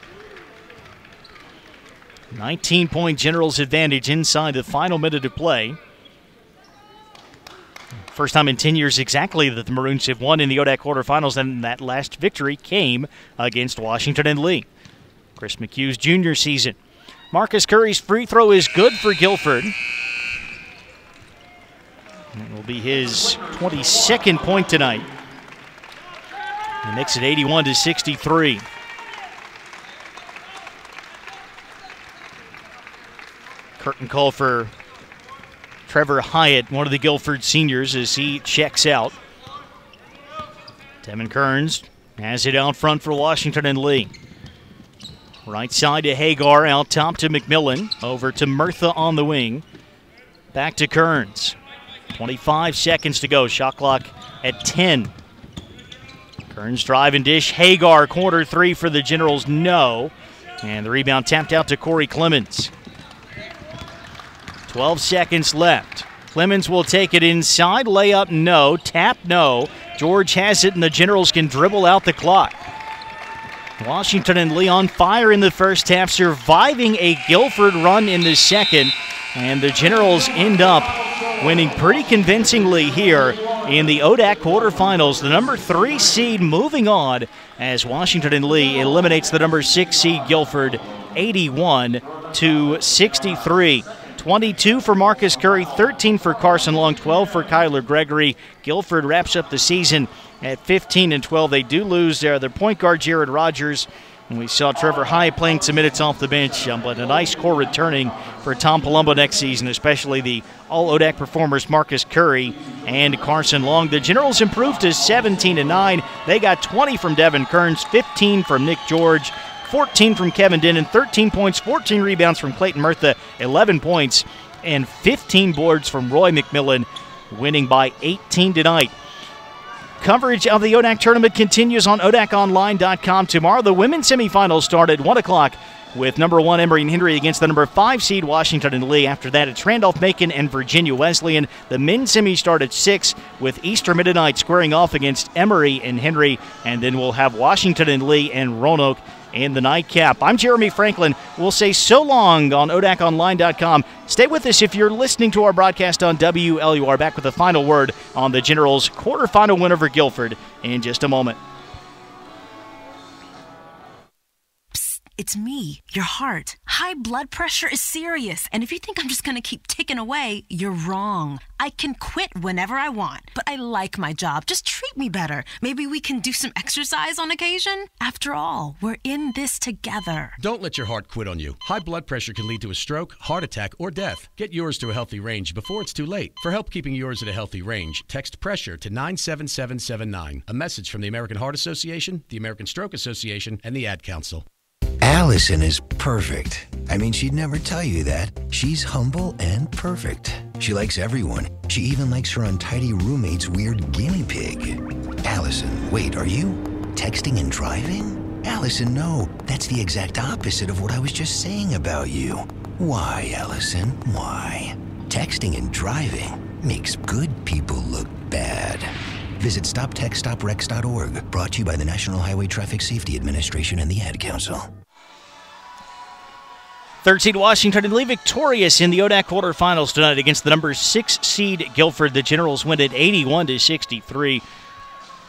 19-point Generals advantage inside the final minute of play. First time in 10 years exactly that the Maroons have won in the ODAC quarterfinals, and that last victory came against Washington and Lee. Chris McHugh's junior season. Marcus Curry's free throw is good for Guilford. It will be his 22nd point tonight. He makes it 81-63. Curtain call for Trevor Hyatt, one of the Guilford seniors, as he checks out. Devin Kearns has it out front for Washington and Lee. Right side to Hagar, out top to McMillan, over to Murtha on the wing. Back to Kearns. 25 seconds to go, shot clock at 10. Kearns drive and dish, Hagar, corner 3 for the Generals, no. And the rebound tapped out to Corey Clemens. 12 seconds left. Clemens will take it inside, layup, no, tap, no. George has it, and the Generals can dribble out the clock. Washington and Lee on fire in the first half, surviving a Guilford run in the second, and the Generals end up winning pretty convincingly here in the ODAC quarterfinals. The number 3 seed moving on as Washington and Lee eliminates the number 6 seed Guilford 81-63. 22 for Marcus Curry, 13 for Carson Long, 12 for Kyler Gregory. Guilford wraps up the season at 15-12. They do lose their point guard, Jared Rogers. And we saw Trevor Hyatt playing some minutes off the bench, but a nice core returning for Tom Palumbo next season, especially the all-ODAC performers Marcus Curry and Carson Long. The Generals improved to 17-9. They got 20 from Devin Kearns, 15 from Nick George, 14 from Kevin Denon, 13 points, 14 rebounds from Clayton Murtha, 11 points, and 15 boards from Roy McMillan, winning by 18 tonight. Coverage of the ODAC tournament continues on ODAConline.com. Tomorrow, the women's semifinals start at 1 o'clock with number 1 Emory and Henry against the number 5 seed Washington and Lee. After that, it's Randolph-Macon and Virginia Wesleyan. The men's semis start at 6 with Eastern Mennonite squaring off against Emory and Henry. And then we'll have Washington and Lee and Roanoke in the nightcap. I'm Jeremy Franklin. We'll say so long on ODAConline.com. Stay with us if you're listening to our broadcast on WLUR. Back with the final word on the Generals' quarterfinal win over Guilford in just a moment. It's me, your heart. High blood pressure is serious, and if you think I'm just gonna keep ticking away, you're wrong. I can quit whenever I want, but I like my job. Just treat me better. Maybe we can do some exercise on occasion? After all, we're in this together. Don't let your heart quit on you. High blood pressure can lead to a stroke, heart attack, or death. Get yours to a healthy range before it's too late. For help keeping yours at a healthy range, text PRESSURE to 97779. A message from the American Heart Association, the American Stroke Association, and the Ad Council. Allison is perfect. I mean, she'd never tell you that. She's humble and perfect. She likes everyone. She even likes her untidy roommate's weird guinea pig. Allison, wait, are you texting and driving? Allison, no. That's the exact opposite of what I was just saying about you. Why, Allison? Why? Texting and driving makes good people look bad. Visit StopTextStopWrecks.org. Brought to you by the National Highway Traffic Safety Administration and the Ad Council. 3rd seed Washington and Lee victorious in the ODAC quarterfinals tonight against the number 6 seed Guilford. The Generals win at 81-63.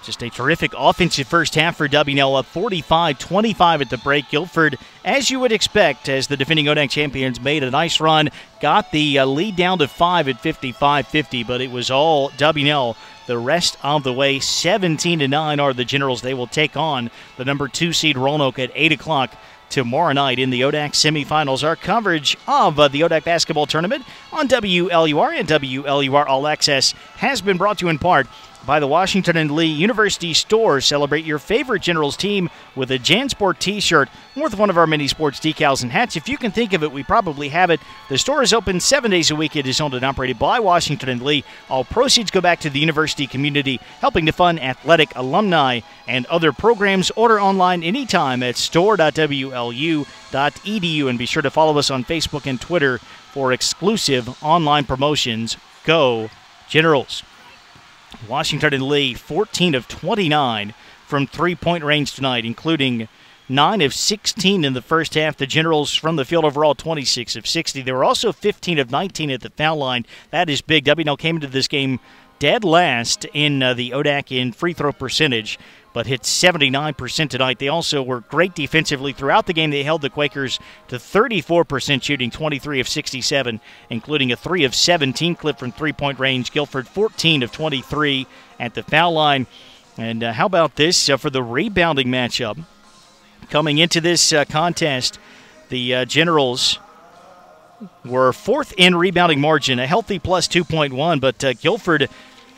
Just a terrific offensive first half for WNL, up 45-25 at the break. Guilford, as you would expect, as the defending ODAC champions, made a nice run, got the lead down to 5 at 55-50, but it was all WNL the rest of the way. 17-9 are the Generals. They will take on the number 2 seed Roanoke at 8 o'clock tomorrow night in the ODAC semifinals. Our coverage of the ODAC basketball tournament on WLUR and WLUR All Access has been brought to you in part by the Washington and Lee University Store. Celebrate your favorite Generals team with a JanSport t-shirt worth one of our many sports decals and hats. If you can think of it, we probably have it. The store is open 7 days a week. It is owned and operated by Washington and Lee. All proceeds go back to the university community, helping to fund athletic, alumni, and other programs. Order online anytime at store.wlu.edu, and be sure to follow us on Facebook and Twitter for exclusive online promotions. Go Generals! Washington and Lee, 14 of 29 from three-point range tonight, including 9 of 16 in the first half. The Generals from the field overall, 26 of 60. They were also 15 of 19 at the foul line. That is big. WNL came into this game dead last in the ODAC in free throw percentage, but hit 79% tonight. They also were great defensively throughout the game. They held the Quakers to 34% shooting, 23 of 67, including a 3 of 17 clip from three-point range. Guilford, 14 of 23 at the foul line. And how about this for the rebounding matchup? Coming into this contest, the Generals were 4th in rebounding margin, a healthy plus 2.1, but Guilford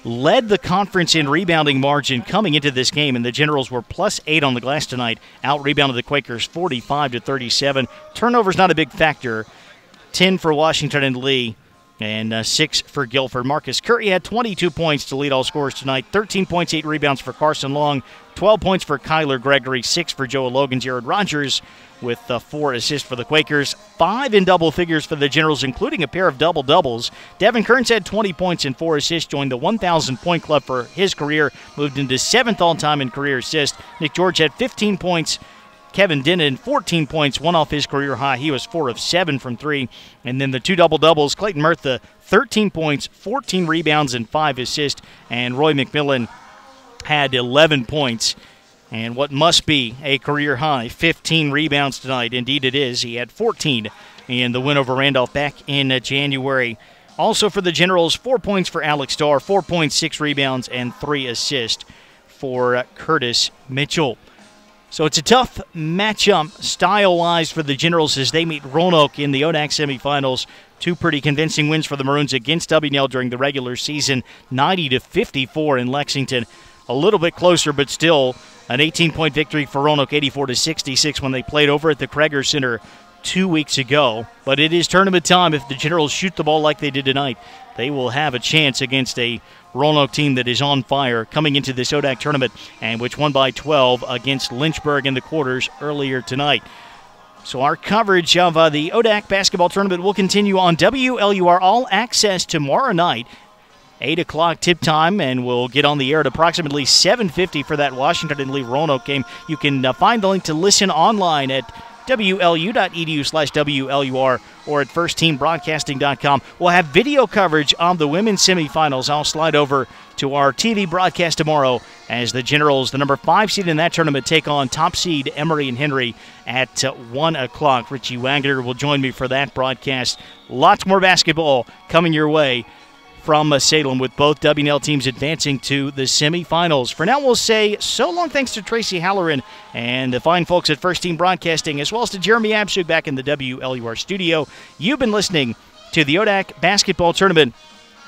led the conference in rebounding margin coming into this game, and the Generals were plus 8 on the glass tonight, out-rebounded the Quakers 45-37. Turnovers not a big factor, 10 for Washington and Lee, and 6 for Guilford. Marcus Curry had 22 points to lead all scorers tonight, 13 points, 8 rebounds for Carson Long, 12 points for Kyler Gregory, 6 for Joe Logan. Jared Rogers with 4 assists for the Quakers, 5 in double figures for the Generals, including a pair of double-doubles. Devin Kearns had 20 points and 4 assists, joined the 1,000-point club for his career, moved into 7th all-time in career assists. Nick George had 15 points. Kevin Denon, 14 points, one off his career high. He was 4 of 7 from 3. And then the 2 double-doubles, Clayton Murtha, 13 points, 14 rebounds, and 5 assists. And Roy McMillan had 11 points and what must be a career high, 15 rebounds tonight. Indeed it is. He had 14 in the win over Randolph back in January. Also for the Generals, 4 points for Alex Starr, 4 points, 6 rebounds, and 3 assists for Curtis Mitchell. So it's a tough matchup style-wise for the Generals as they meet Roanoke in the ODAC semifinals. 2 pretty convincing wins for the Maroons against WNL during the regular season, 90-54 in Lexington. A little bit closer, but still an 18-point victory for Roanoke, 84-66 when they played over at the Kreger Center 2 weeks ago. But it is tournament time. If the Generals shoot the ball like they did tonight, they will have a chance against a Roanoke team that is on fire coming into this ODAC tournament, and which won by 12 against Lynchburg in the quarters earlier tonight. So our coverage of the ODAC basketball tournament will continue on WLUR All Access tomorrow night 8 o'clock tip time, and we'll get on the air at approximately 7:50 for that Washington and Lee Roanoke game. You can find the link to listen online at wlu.edu/WLUR or at firstteambroadcasting.com. We'll have video coverage of the women's semifinals. I'll slide over to our TV broadcast tomorrow as the Generals, the number 5 seed in that tournament, take on top seed Emory and Henry at 1 o'clock. Richie Wagner will join me for that broadcast. Lots more basketball coming your way from Salem, with both WNL teams advancing to the semifinals. For now, we'll say so long thanks to Tracy Halloran and the fine folks at First Team Broadcasting, as well as to Jeremy Absug back in the WLUR studio. You've been listening to the ODAC Basketball Tournament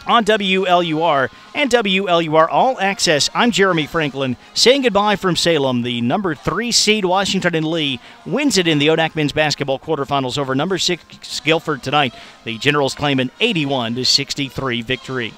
on WLUR and WLUR All Access. I'm Jeremy Franklin, saying goodbye from Salem. The number 3 seed Washington and Lee wins it in the ODAC men's basketball quarterfinals over number 6 Guilford tonight. The Generals claim an 81-63 victory.